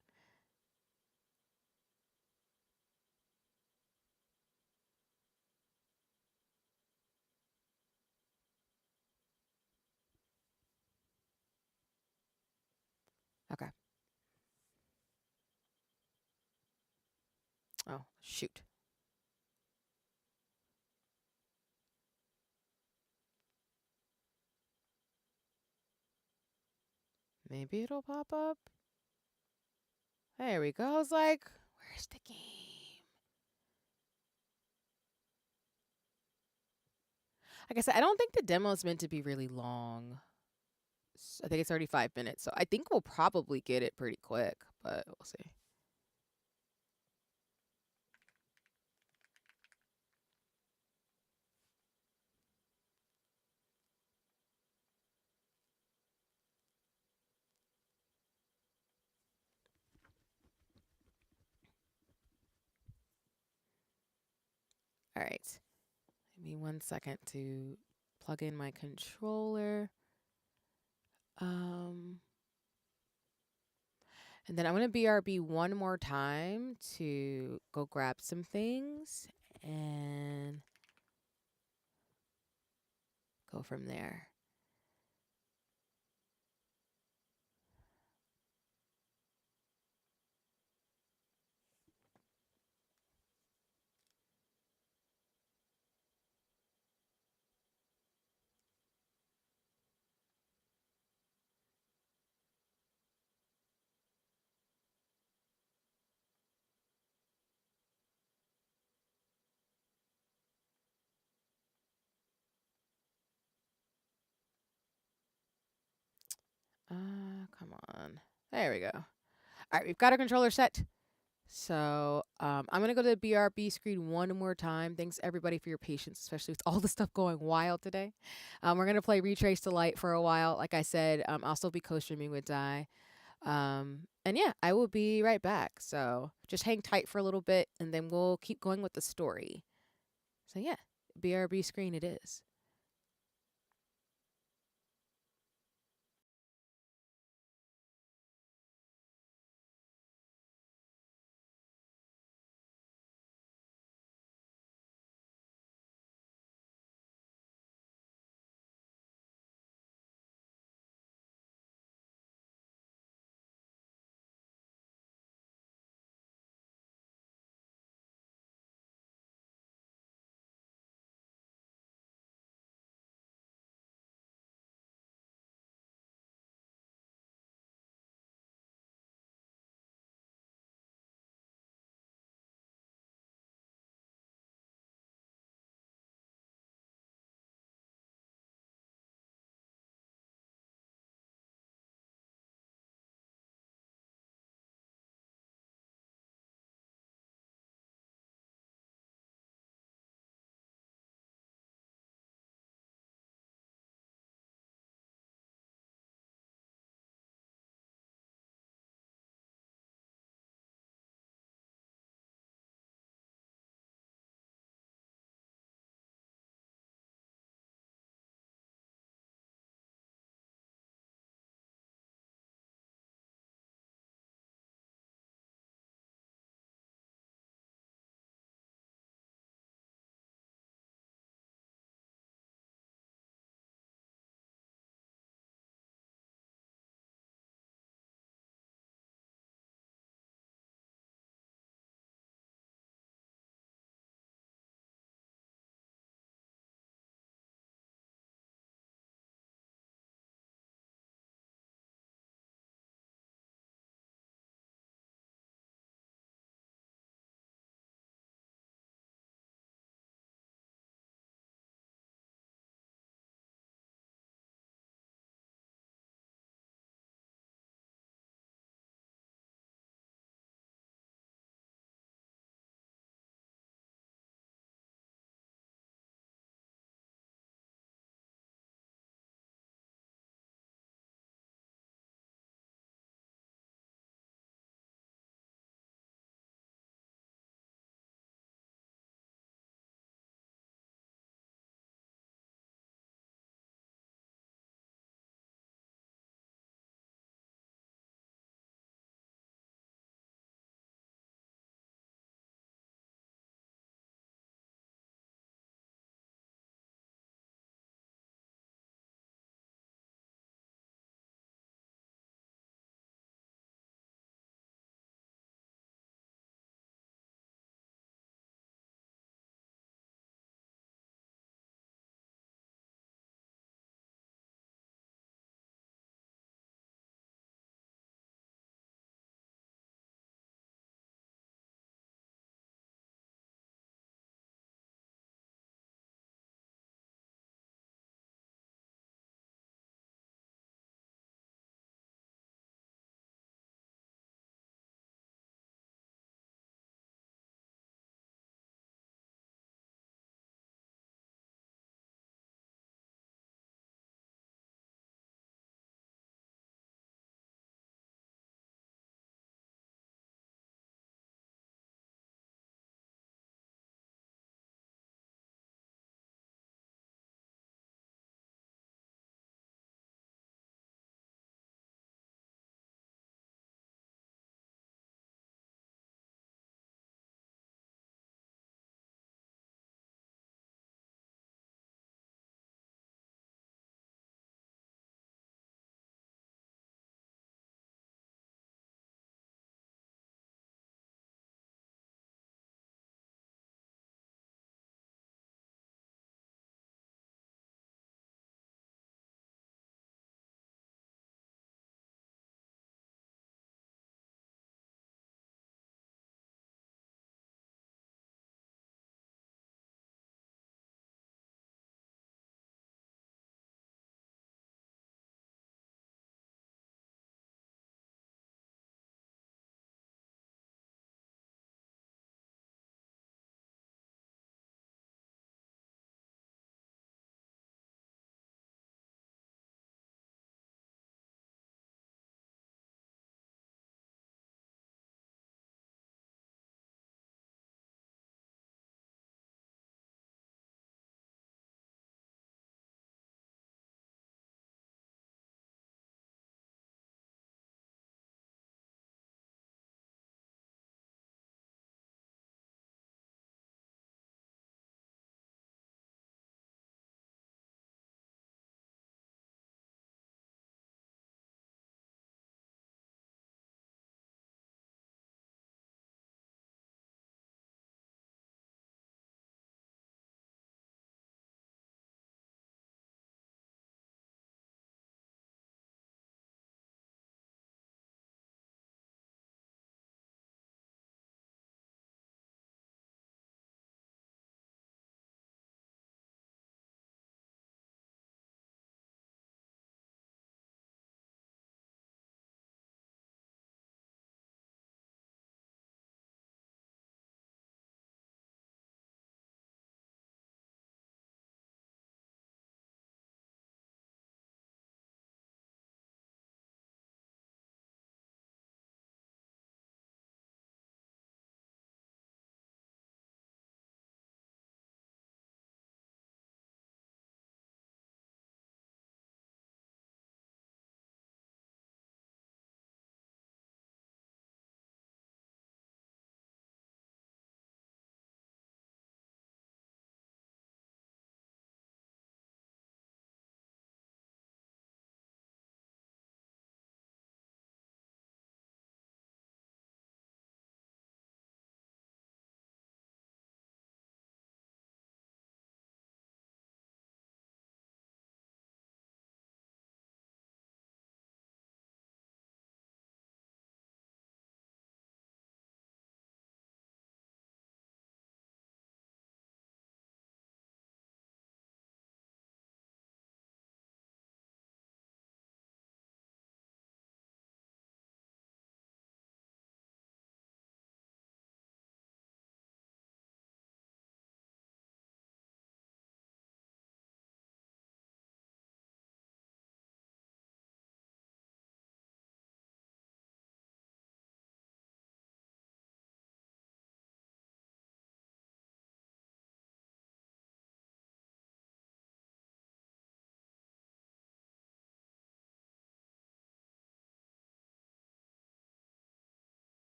Okay. Oh, shoot. Maybe it'll pop up. There we go. I was like, where's the game? Like I said, I don't think the demo is meant to be really long. I think it's 35 minutes. So I think we'll probably get it pretty quick, but we'll see. All right. Give me 1 second to plug in my controller. And then I'm going to BRB one more time to go grab some things. And go from there. Come on. There we go. All right, we've got our controller set. So I'm gonna go to the BRB screen one more time. Thanks everybody for your patience, especially with all the stuff going wild today. We're gonna play Retrace to Light for a while. Like I said, I'll still be co-streaming with Di. And yeah, I will be right back. So just hang tight for a little bit, and then we'll keep going with the story. So yeah, BRB screen it is.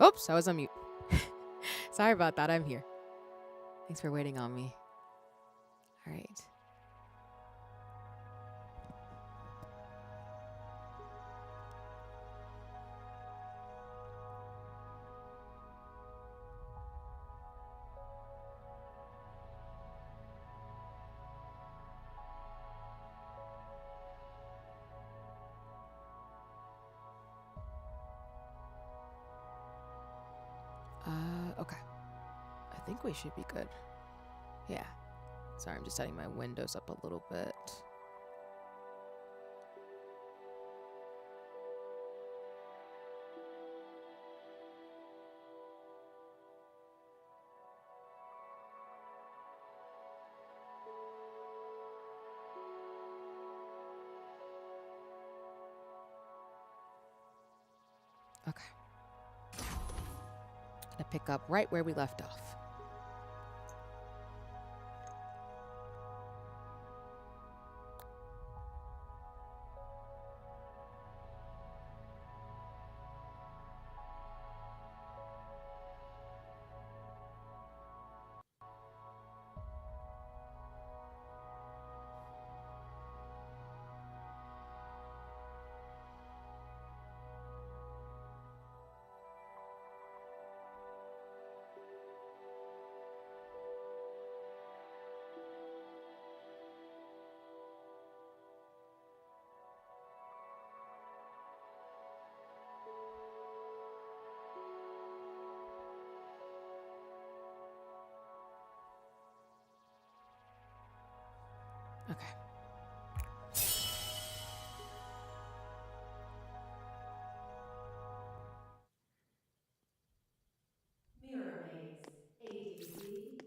Oops, I was on mute. Sorry about that. I'm here. Thanks for waiting on me. All right. Okay. I think we should be good. Yeah. Sorry, I'm just setting my windows up a little bit. Okay. Gonna pick up right where we left off. Okay. Mirror maze. ADC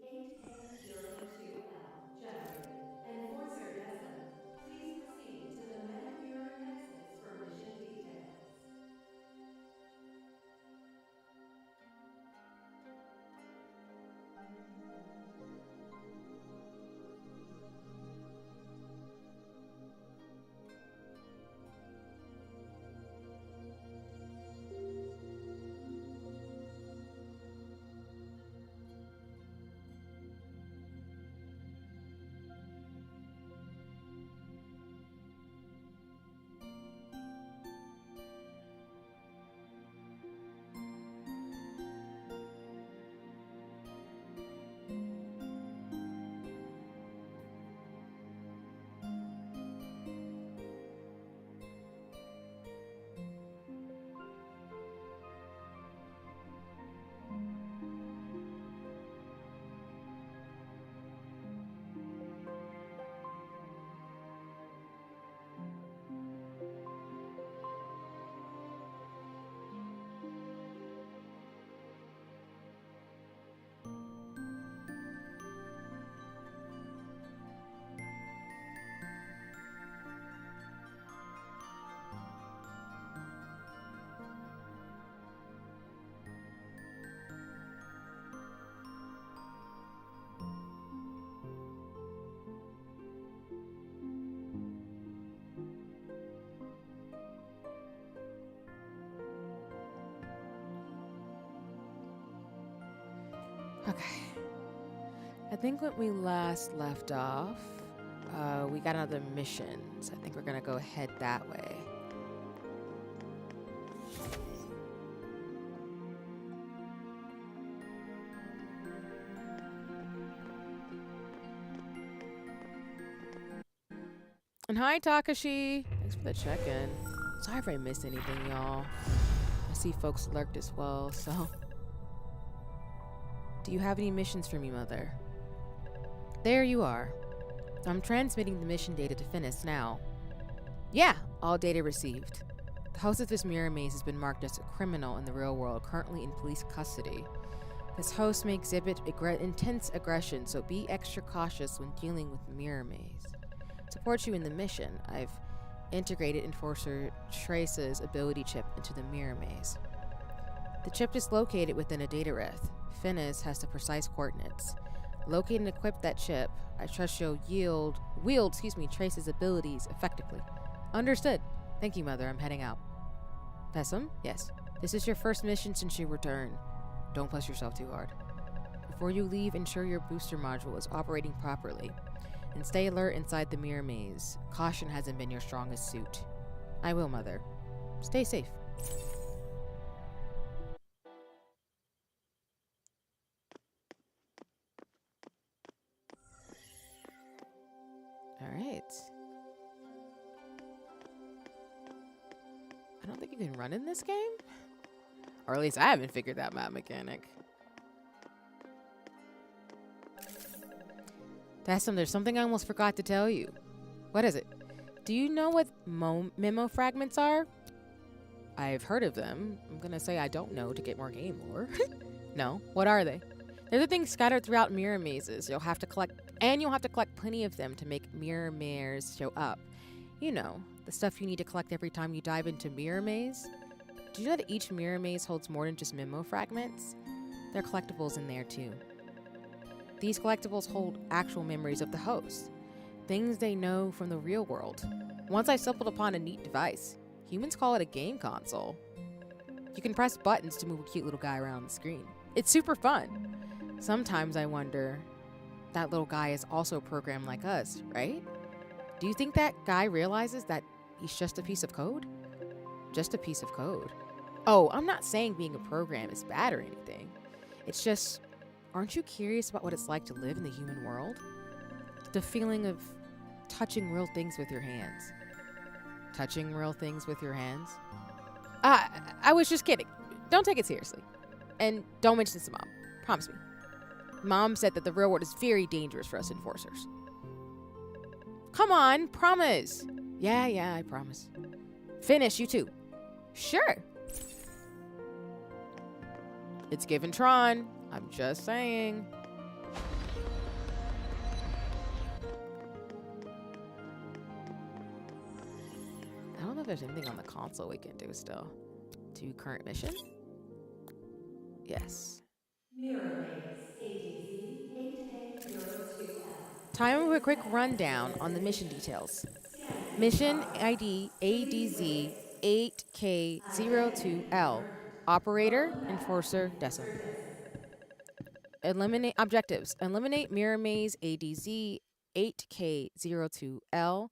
8K02L generated. Enforcer destined. Please proceed to the meta mirror nexus for mission details. Okay. I think when we last left off, we got another mission. So I think we're gonna go head that way. And hi, Takashi. Thanks for the check-in. Sorry if I missed anything, y'all. I see folks lurked as well, so... Do you have any missions for me, Mother? There you are. I'm transmitting the mission data to Finis now. Yeah, all data received. The host of this mirror maze has been marked as a criminal in the real world, currently in police custody. This host may exhibit intense aggression, so be extra cautious when dealing with the mirror maze. To support you in the mission, I've integrated Enforcer Trace's ability chip into the mirror maze. The chip is located within a data rift. Finis has the precise coordinates. Locate and equip that chip. I trust you'll wield Trace's abilities effectively. Understood. Thank you, Mother. I'm heading out. Pessum? Yes. This is your first mission since your return. Don't push yourself too hard. Before you leave, ensure your booster module is operating properly. And stay alert inside the mirror maze. Caution hasn't been your strongest suit. I will, Mother. Stay safe. Alright. I don't think you can run in this game. Or at least I haven't figured that map mechanic. There's something I almost forgot to tell you. What is it? Do you know what memo fragments are? I've heard of them. I'm gonna say I don't know to get more game lore. No, what are they? They're the things scattered throughout mirror mazes. You'll have to collect plenty of them to make mirror mares show up. You know, the stuff you need to collect every time you dive into mirror maze. Do you know that each mirror maze holds more than just memo fragments? There are collectibles in there too. These collectibles hold actual memories of the host, things they know from the real world. Once I stumbled upon a neat device. Humans call it a game console. You can press buttons to move a cute little guy around the screen. It's super fun. Sometimes I wonder, that little guy is also programmed like us, right? Do you think that guy realizes that he's just a piece of code? Just a piece of code. Oh, I'm not saying being a program is bad or anything. It's just, aren't you curious about what it's like to live in the human world? The feeling of touching real things with your hands. Touching real things with your hands? I was just kidding. Don't take it seriously. And don't mention this to Mom. Promise me. Mom said that the real world is very dangerous for us enforcers. Come on, promise. Yeah, I promise. Finish, you too. Sure. It's given Tron. I'm just saying. I don't know if there's anything on the console we can do still. Do current mission? Yes. Mirror Maze, ADZ 8K02L. Time of a quick rundown on the mission details. Mission ID ADZ 8K02L. Operator, Enforcer, Decim. Eliminate objectives. Eliminate Mirror Maze ADZ 8K02L.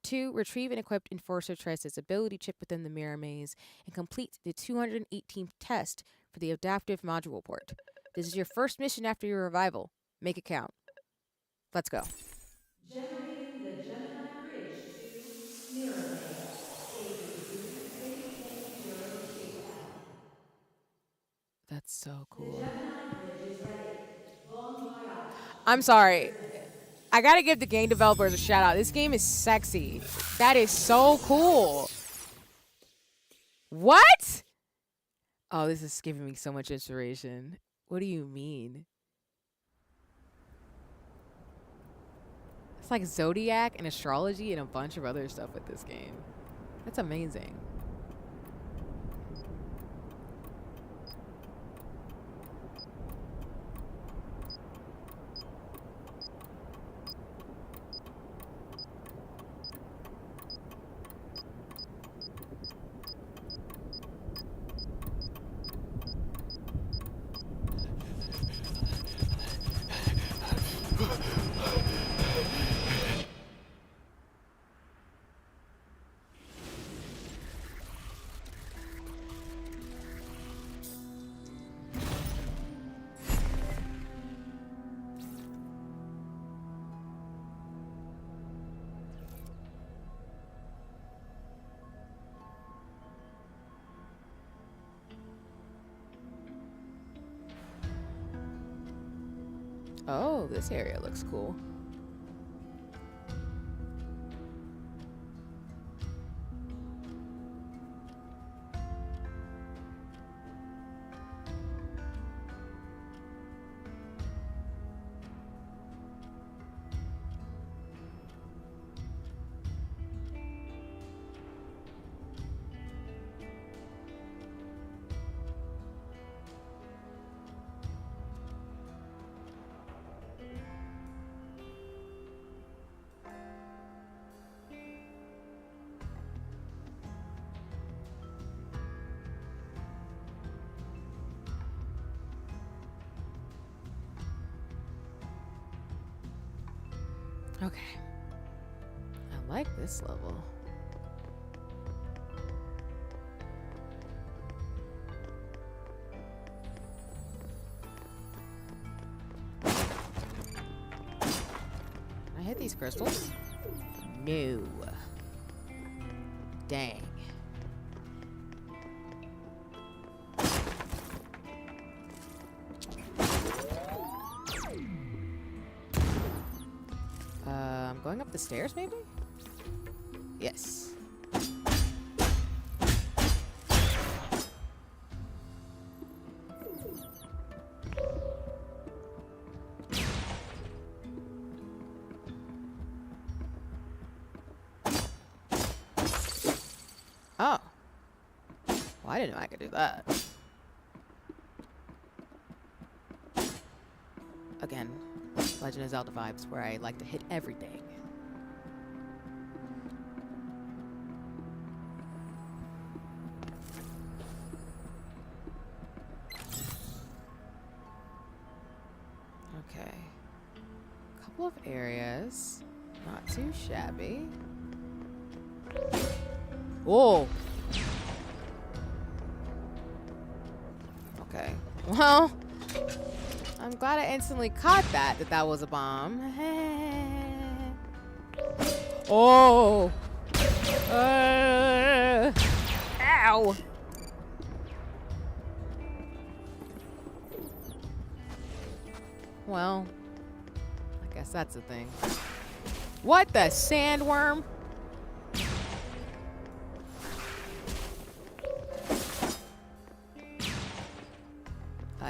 2. Retrieve and equip Enforcer Trace's ability chip within the Mirror Maze and complete the 218th test for the adaptive module port. This is your first mission after your revival. Make it count. Let's go. Generating the Gemini Bridge to Mirror Maze, ADZ 8K02L. That's so The cool. Gemini Bridge is ready. Bon voyage. I'm sorry. I gotta give the game developers a shout out. This game is sexy. That is so cool. What? Oh, this is giving me so much inspiration. What do you mean? It's like Zodiac and astrology and a bunch of other stuff with this game. That's amazing. Oh, this area looks cool. Okay. I like this level. Can I hit these crystals? No. Dang. I'm going up the stairs, maybe? Yes. Oh. Well, I didn't know I could do that. Again, Legend of Zelda vibes where I like to hit everything. Okay. Couple of areas. Not too shabby. Whoa! Okay. Well, I'm glad I instantly caught that was a bomb. Oh! Ow! Well, I guess that's a thing. What the sandworm?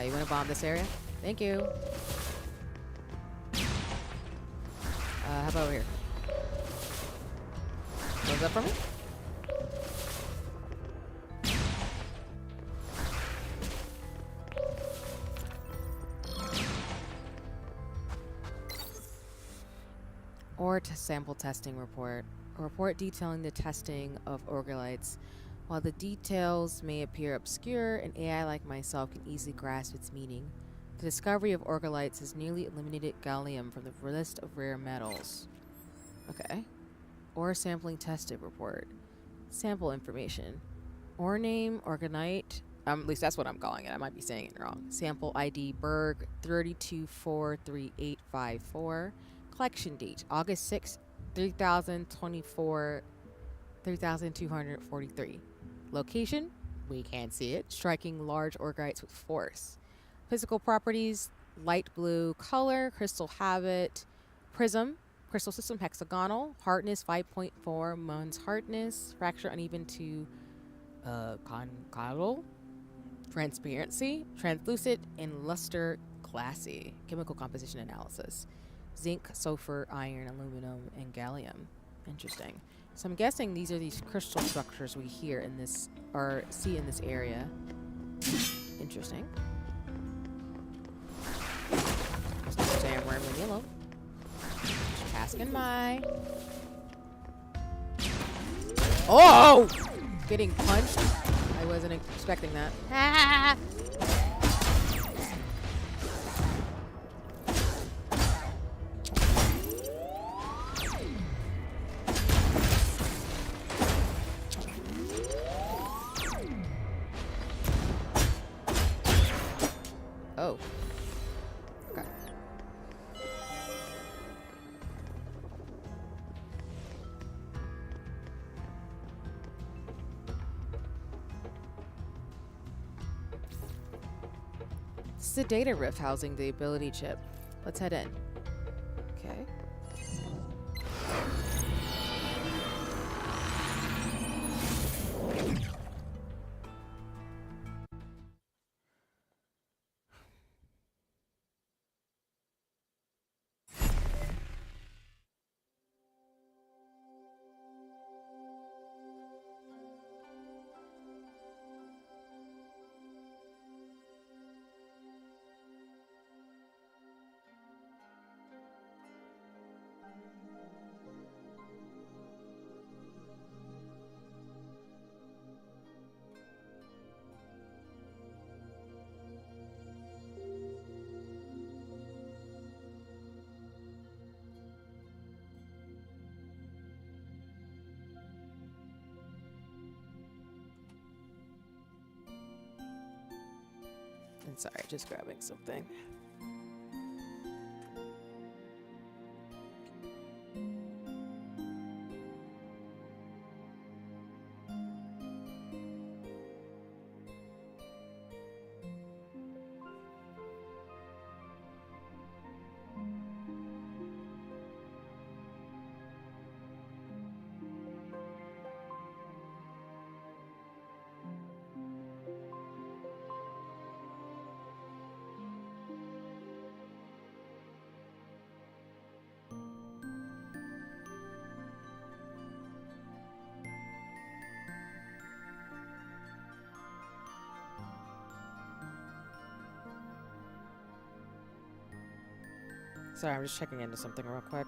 You want to bomb this area? Thank you. How about over here? Close up for me? Or to sample testing report. A report detailing the testing of orgolites. While the details may appear obscure, an AI like myself can easily grasp its meaning. The discovery of orgolites has nearly eliminated gallium from the list of rare metals. Okay. Ore sampling tested report. Sample information. Ore name, orgonite. At least that's what I'm calling it. I might be saying it wrong. Sample ID Berg 3243854. Collection date August 6, 3024, 3243. Location, we can't see it. Striking large orgolites with force. Physical properties, light blue color, crystal habit, prism, crystal system hexagonal, hardness 5.4, Mohs hardness, fracture uneven to conchoidal, transparency, translucent, and luster glassy. Chemical composition analysis. Zinc, sulfur, iron, aluminum, and gallium. Interesting. So I'm guessing these are these crystal structures we hear in this, or see in this area. Interesting. Just say I'm wearing the yellow. Just passing by. Oh! Getting punched. I wasn't expecting that. Oh. Okay. This is a data rift housing the ability chip. Let's head in. Okay. Sorry, just grabbing something. Sorry, I'm just checking into something real quick.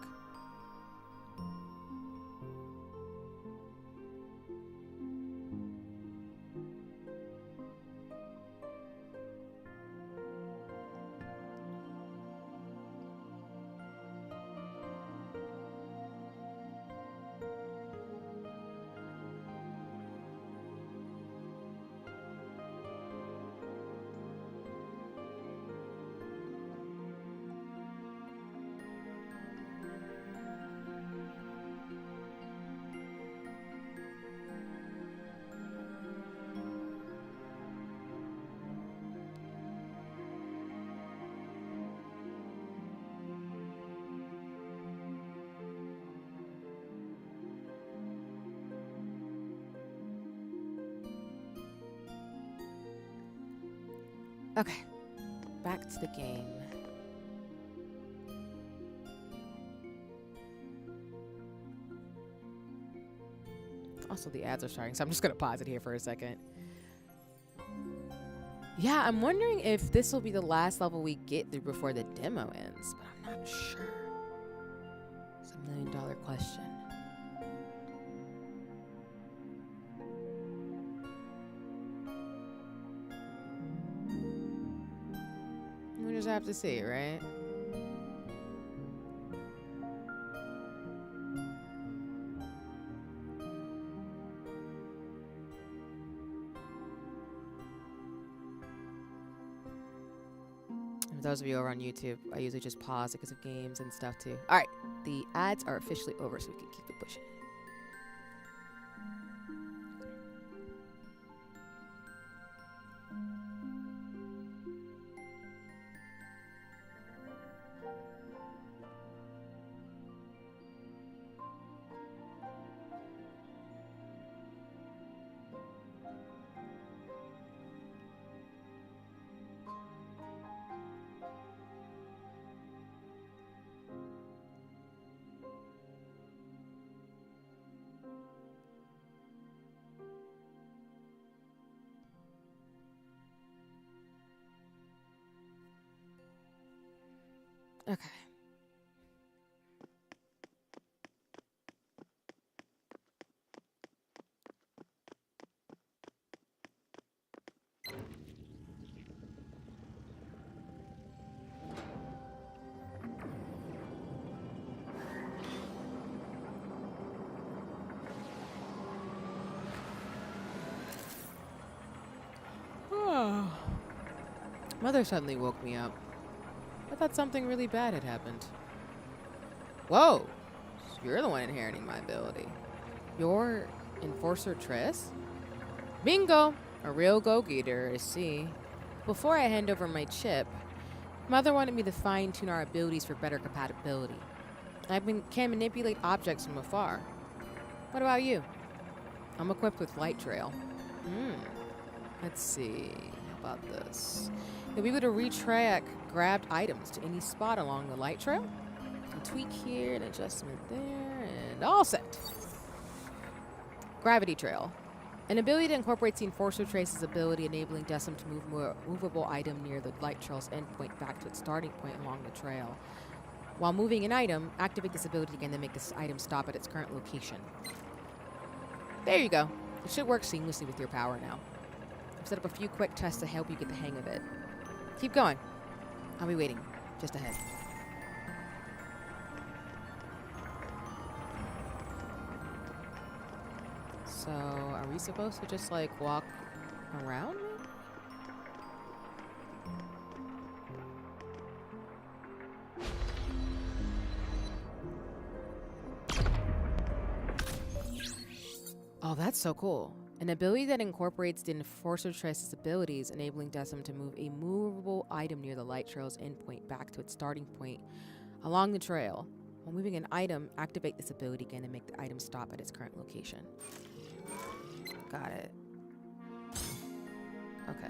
Okay, back to the game. Also, the ads are starting, so I'm just gonna pause it here for a second. Yeah, I'm wondering if this will be the last level we get through before the demo ends, but I'm not sure. It's $1 million question. We just have to see, right? For those of you over on YouTube, I usually just pause because of games and stuff too. All right, the ads are officially over, so we can keep it pushing. Okay. Mother suddenly woke me up. I thought something really bad had happened. Whoa! So you're the one inheriting my ability. You're Enforcer Triss? Bingo! A real go-getter, I see. Before I hand over my chip, Mother wanted me to fine-tune our abilities for better compatibility. Can manipulate objects from afar. What about you? I'm equipped with Light Trail. Let's see. How about this? You'll be able to retrack grabbed items to any spot along the light trail. A tweak here, an adjustment there, and all set. Gravity Trail. An ability that incorporates the Enforcer Trace's ability, enabling Decim to move a movable item near the light trail's endpoint back to its starting point along the trail. While moving an item, activate this ability again to make this item stop at its current location. There you go. It should work seamlessly with your power now. I've set up a few quick tests to help you get the hang of it. Keep going. I'll be waiting just ahead. So, are we supposed to just, like, walk around? Oh, that's so cool. An ability that incorporates the Enforcer Trace's abilities, enabling Decim to move a movable item near the light trail's endpoint back to its starting point along the trail. While moving an item, activate this ability again and make the item stop at its current location. Got it. Okay.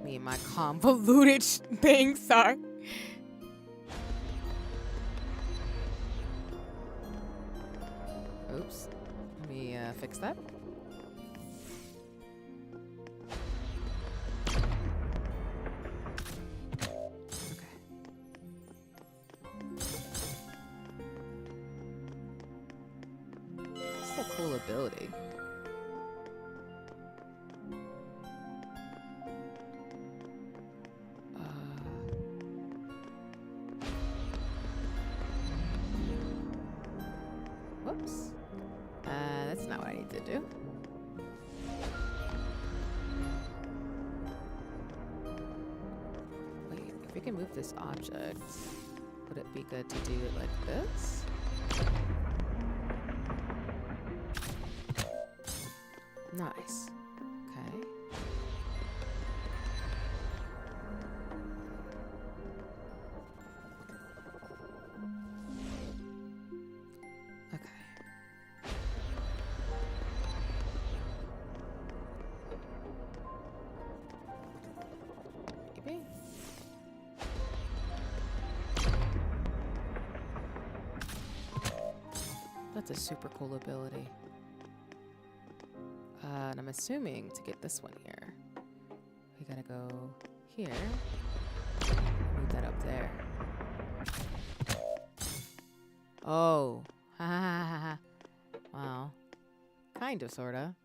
Me and my convoluted things, sorry. Oops. Let me fix that. Okay. This is a cool ability. Whoops. That's not what I need to do. Wait, if we can move this object, would it be good to do it like this? Nice. Okay. Okay. Maybe? That's a super cool ability. And I'm assuming to get this one here, we gotta go here. Move that up there. Oh. Ha ha ha ha. Wow. Kind of, sorta.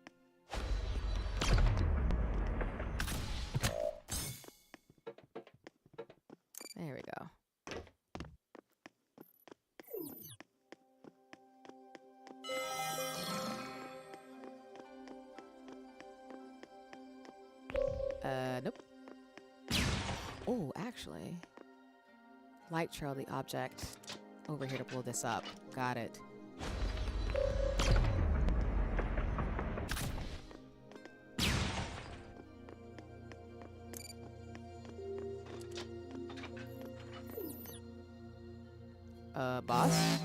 There we go. Nope. Oh, actually. Light trail the object over here to blow this up. Got it. Boss?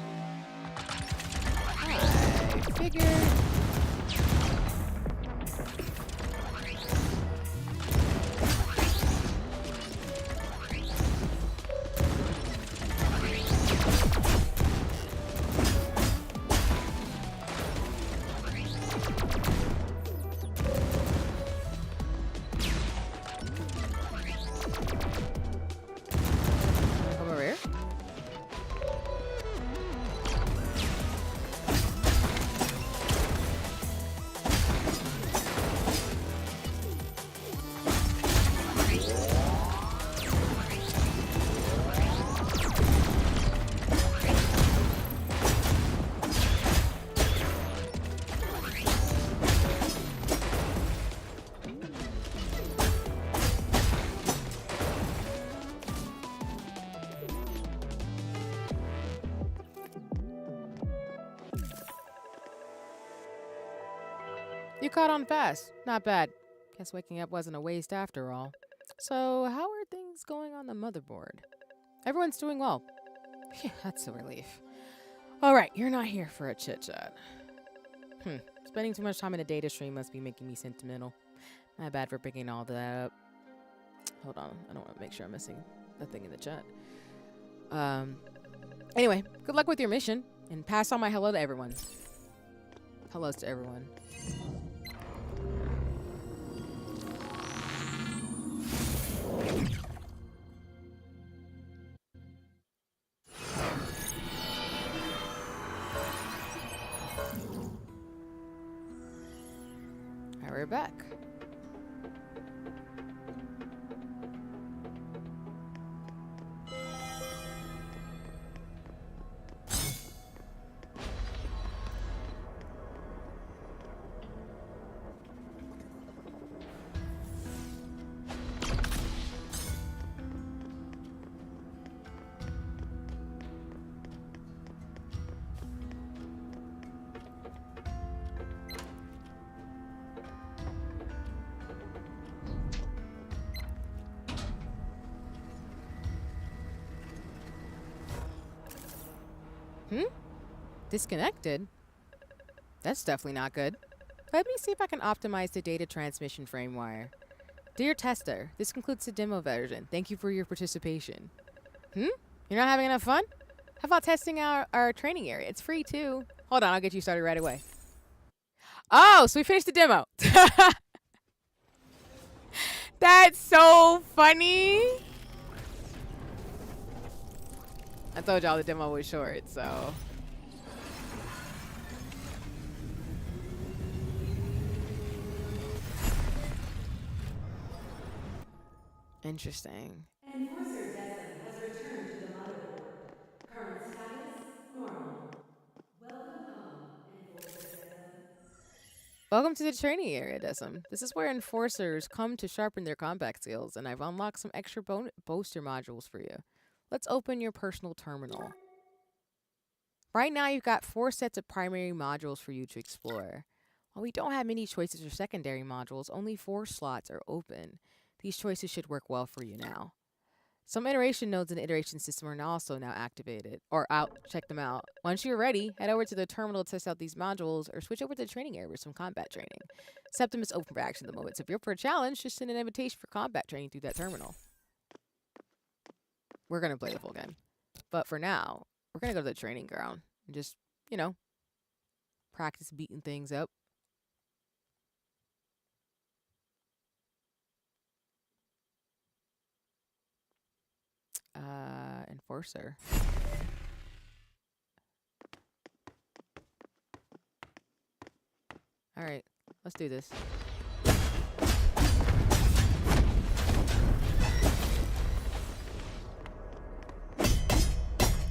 I figured. Come over here. You caught on fast. Not bad. Guess waking up wasn't a waste after all. So, how are things going on the motherboard? Everyone's doing well. Phew, that's a relief. Alright, you're not here for a chit-chat. Spending too much time in a data stream must be making me sentimental. My bad for picking all that up. Hold on, I don't want to make sure I'm missing the thing in the chat. Anyway, good luck with your mission, and pass on my hello to everyone. Hellos to everyone. Alright, we're back. Disconnected? That's definitely not good. Let me see if I can optimize the data transmission frame wire. Dear tester, this concludes the demo version. Thank you for your participation. You're not having enough fun? How about testing out our training area? It's free too. Hold on, I'll get you started right away. Oh, so we finished the demo. That's so funny. I told y'all the demo was short, so. Interesting. Enforcer Decim has returned to the motherboard. Current status, normal. Welcome home, Enforcer Decim. Welcome to the training area, Decim. This is where enforcers come to sharpen their combat skills, and I've unlocked some extra booster modules for you. Let's open your personal terminal. Right now, you've got 4 sets of primary modules for you to explore. While we don't have many choices for secondary modules, only 4 slots are open. These choices should work well for you now. Some iteration nodes in the iteration system are also now activated, or out. Check them out. Once you're ready, head over to the terminal to test out these modules, or switch over to the training area for some combat training. Septim is open for action at the moment, so if you're up for a challenge, just send an invitation for combat training through that terminal. We're going to play the full game. But for now, we're going to go to the training ground and just, you know, practice beating things up. Enforcer. All right, let's do this.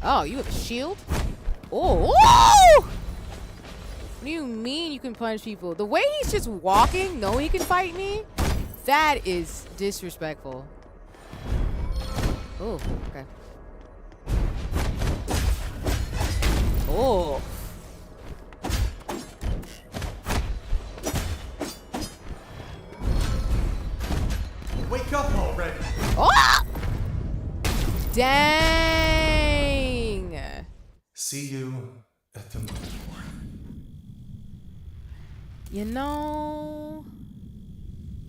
Oh, you have a shield? Oh! What do you mean you can punch people? The way he's just walking, knowing he can fight me? That is disrespectful. Oh, okay. Oh. Wake up already! Oh! Dang! See you at the motherboard. You know,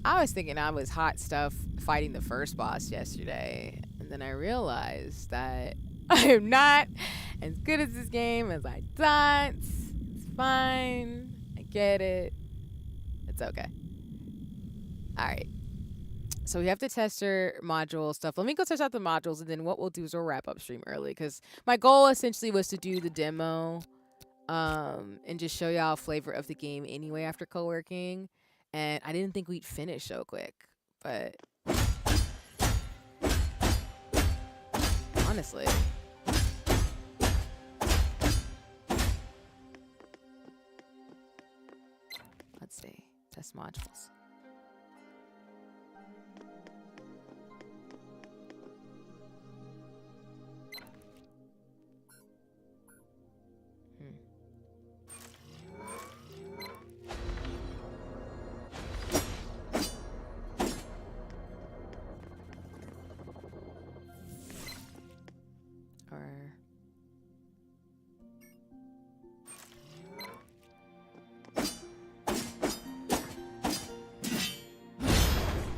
I was thinking I was hot stuff fighting the first boss yesterday, and then I realized that I am not as good at this game as I thought. It's fine. I get it. It's okay. All right. So we have the tester module stuff. Let me go test out the modules, and then what we'll do is we'll wrap up stream early, because my goal essentially was to do the demo and just show y'all a flavor of the game anyway after co-working. And I didn't think we'd finish so quick, but honestly. Let's see. Test modules.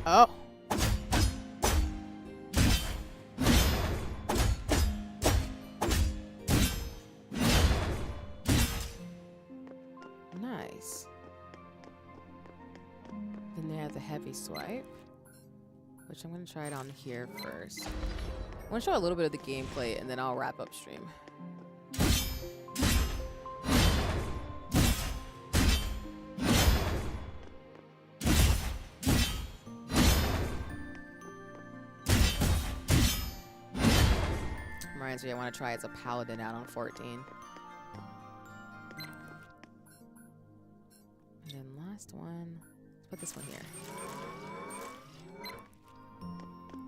Oh. Nice. Then they have the heavy swipe, which I'm going to try it on here first. I want to show a little bit of the gameplay, and then I'll wrap up stream. Reminds me, I want to try as a paladin out on 14. And then last one, let's put this one here.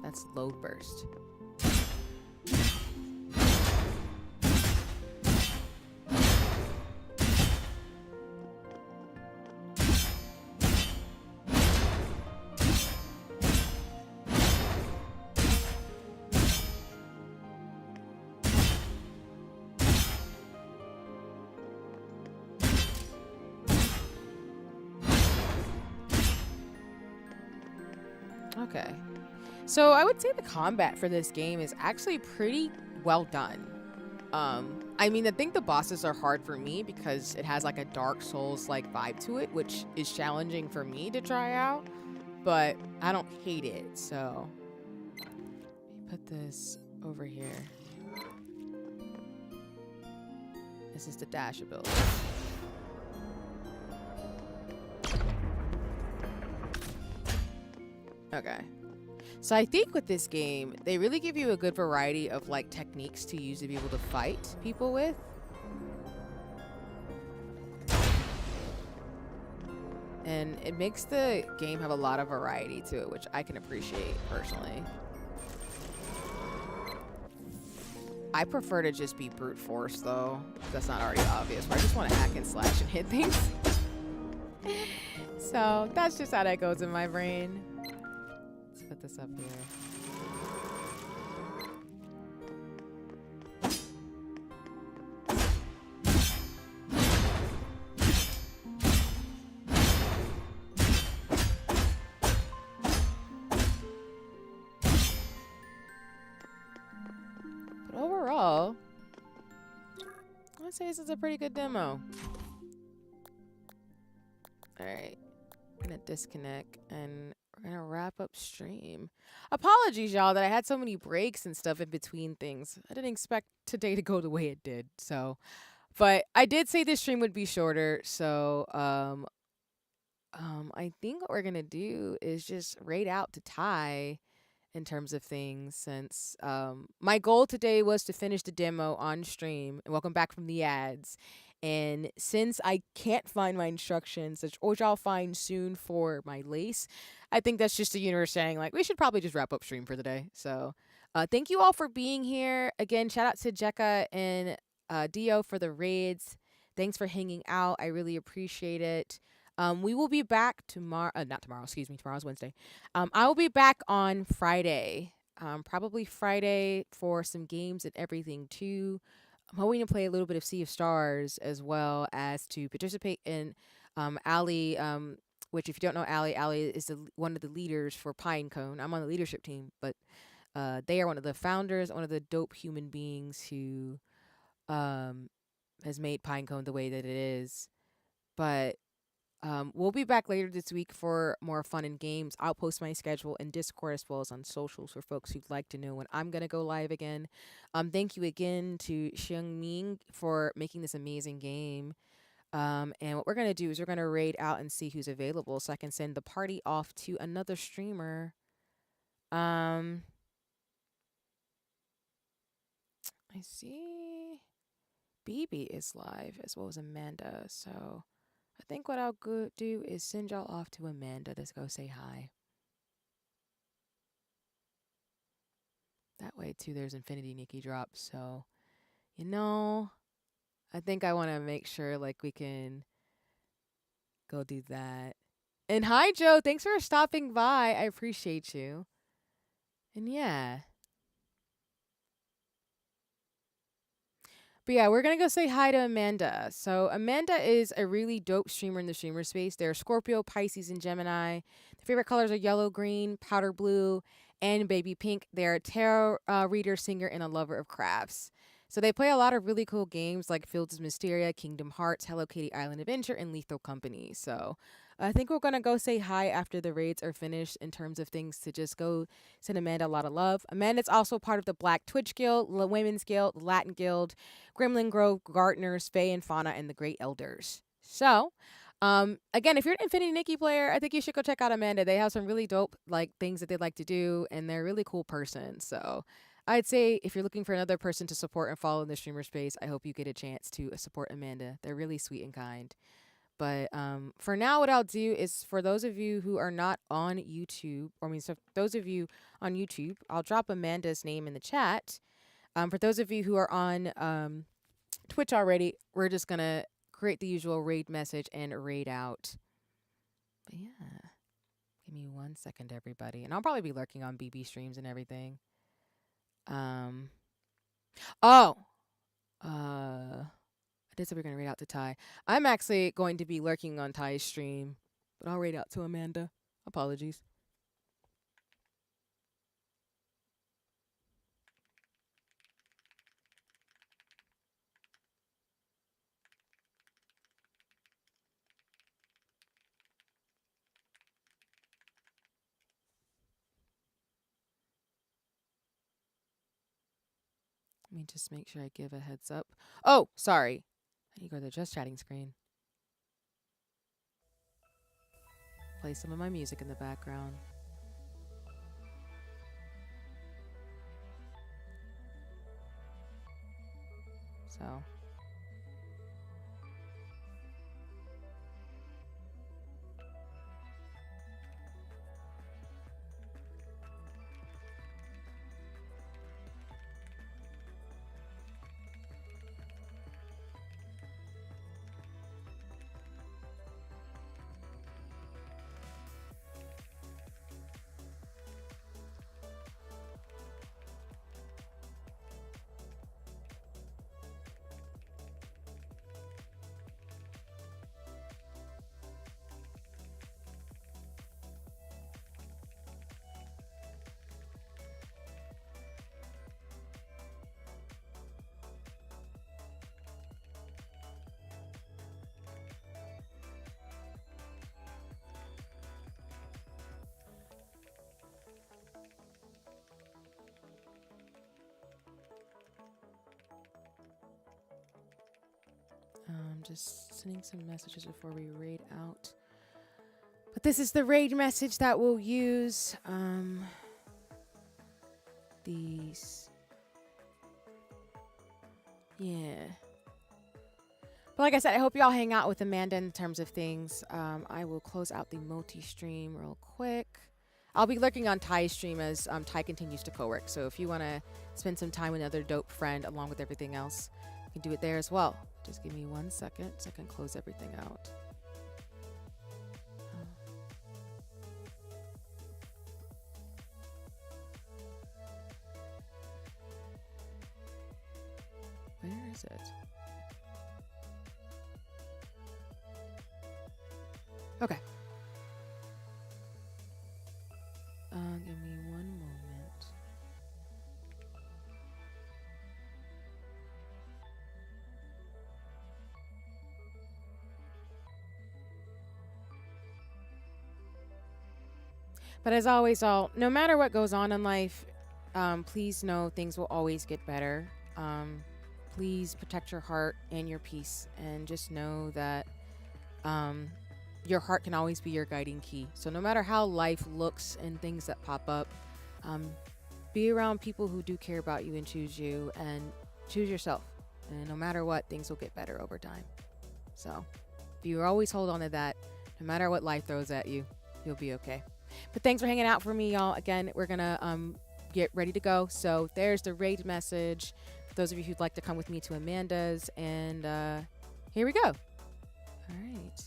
That's load burst. Okay. So I would say the combat for this game is actually pretty well done. I mean, I think the bosses are hard for me because it has like a Dark Souls like vibe to it, which is challenging for me to try out, but I don't hate it. So let me put this over here. This is the dash ability. Okay. So I think with this game, they really give you a good variety of like techniques to use to be able to fight people with. And it makes the game have a lot of variety to it, which I can appreciate personally. I prefer to just be brute force though. That's not already obvious, but I just want to hack and slash and hit things. So that's just how that goes in my brain. Let's put this up here. But overall, I'd say this is a pretty good demo. All right, I'm gonna disconnect and we're gonna wrap up stream. Apologies, y'all, that I had so many breaks and stuff in between things. I didn't expect today to go the way it did. So, but I did say this stream would be shorter. So, I think what we're gonna do is just raid out to Ty in terms of things since my goal today was to finish the demo on stream and welcome back from the ads. And since I can't find my instructions, which I'll find soon for my lace, I think that's just the universe saying like we should probably just wrap up stream for the day. So thank you all for being here. Again, shout out to Jekka and Dio for the raids. Thanks for hanging out. I really appreciate it. We will be back tomorrow. Not tomorrow, excuse me. Tomorrow's Wednesday. I will be back on Friday. Probably Friday for some games and everything too. I'm hoping to play a little bit of Sea of Stars as well as to participate in Allie, which if you don't know Allie is one of the leaders for Pinecone. I'm on the leadership team, but they are one of the founders, one of the dope human beings who has made Pinecone the way that it is. But we'll be back later this week for more fun and games. I'll post my schedule in Discord as well as on socials for folks who'd like to know when I'm going to go live again. Thank you again to Xiang Ming for making this amazing game. And what we're going to do is we're going to raid out and see who's available so I can send the party off to another streamer. I see BB is live as well as Amanda. So I think what I'll do is send y'all off to Amanda to go say hi. That way, too, there's Infinity Nikki drops. So, I think I want to make sure, like, we can go do that. And hi, Joe. Thanks for stopping by. I appreciate you. And yeah. But yeah, we're going to go say hi to Amanda. So Amanda is a really dope streamer in the streamer space. They're Scorpio, Pisces, and Gemini. Their favorite colors are yellow, green, powder blue, and baby pink. They're a tarot reader, singer, and a lover of crafts. So they play a lot of really cool games like Fields of Mysteria, Kingdom Hearts, Hello Kitty Island Adventure, and Lethal Company. So I think we're going to go say hi after the raids are finished in terms of things to just go send Amanda a lot of love. Amanda's also part of the Black Twitch Guild, the Women's Guild, the Latin Guild, Gremlin Grove, Gardeners, Fae and Fauna, and the Great Elders. So, again, if you're an Infinity Nikki player, I think you should go check out Amanda. They have some really dope like things that they like to do, and they're a really cool person. So I'd say if you're looking for another person to support and follow in the streamer space, I hope you get a chance to support Amanda. They're really sweet and kind. But for now, what I'll do is for those of you who are not on YouTube, so those of you on YouTube, I'll drop Amanda's name in the chat. For those of you who are on Twitch already, we're just going to create the usual raid message and raid out. But yeah, give me 1 second, everybody. And I'll probably be lurking on BB streams and everything. I did say we're going to raid out to Ty. I'm actually going to be lurking on Ty's stream, but I'll raid out to Amanda. Apologies. me just make sure I give a heads up. Oh, sorry. I need to go to the just chatting screen. Play some of my music in the background. So. Just sending some messages before we raid out. But this is the raid message that we'll use. These. Yeah. But like I said, I hope y'all hang out with Amanda in terms of things. I will close out the multi-stream real quick. I'll be lurking on Ty's stream as Ty continues to co-work. So if you want to spend some time with another dope friend along with everything else, you can do it there as well. Just give me 1 second so I can close everything out. Where is it? Okay. Give me 1 moment. But as always, no matter what goes on in life, please know things will always get better. Please protect your heart and your peace, and just know that your heart can always be your guiding key. So no matter how life looks and things that pop up, be around people who do care about you and choose you, and choose yourself. And no matter what, things will get better over time. So if you always hold on to that, no matter what life throws at you, you'll be okay. But thanks for hanging out for me, y'all. Again, we're going to get ready to go. So there's the raid message for those of you who'd like to come with me to Amanda's. And here we go. All right.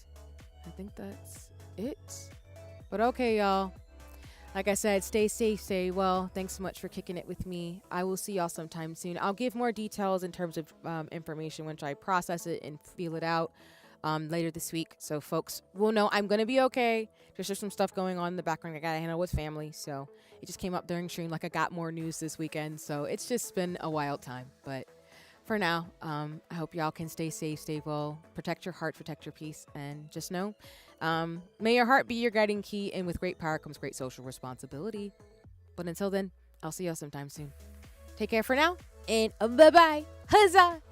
I think that's it. But okay, y'all. Like I said, stay safe, stay well. Thanks so much for kicking it with me. I will see y'all sometime soon. I'll give more details in terms of information once I process it and feel it out later this week. So folks will know I'm going to be okay. Just there's some stuff going on in the background I got to handle with family. So it just came up during stream like I got more news this weekend. So it's just been a wild time. But for now, I hope y'all can stay safe, stay well, protect your heart, protect your peace, and just know, may your heart be your guiding key, and with great power comes great social responsibility. But until then, I'll see y'all sometime soon. Take care for now, and bye-bye. Huzzah!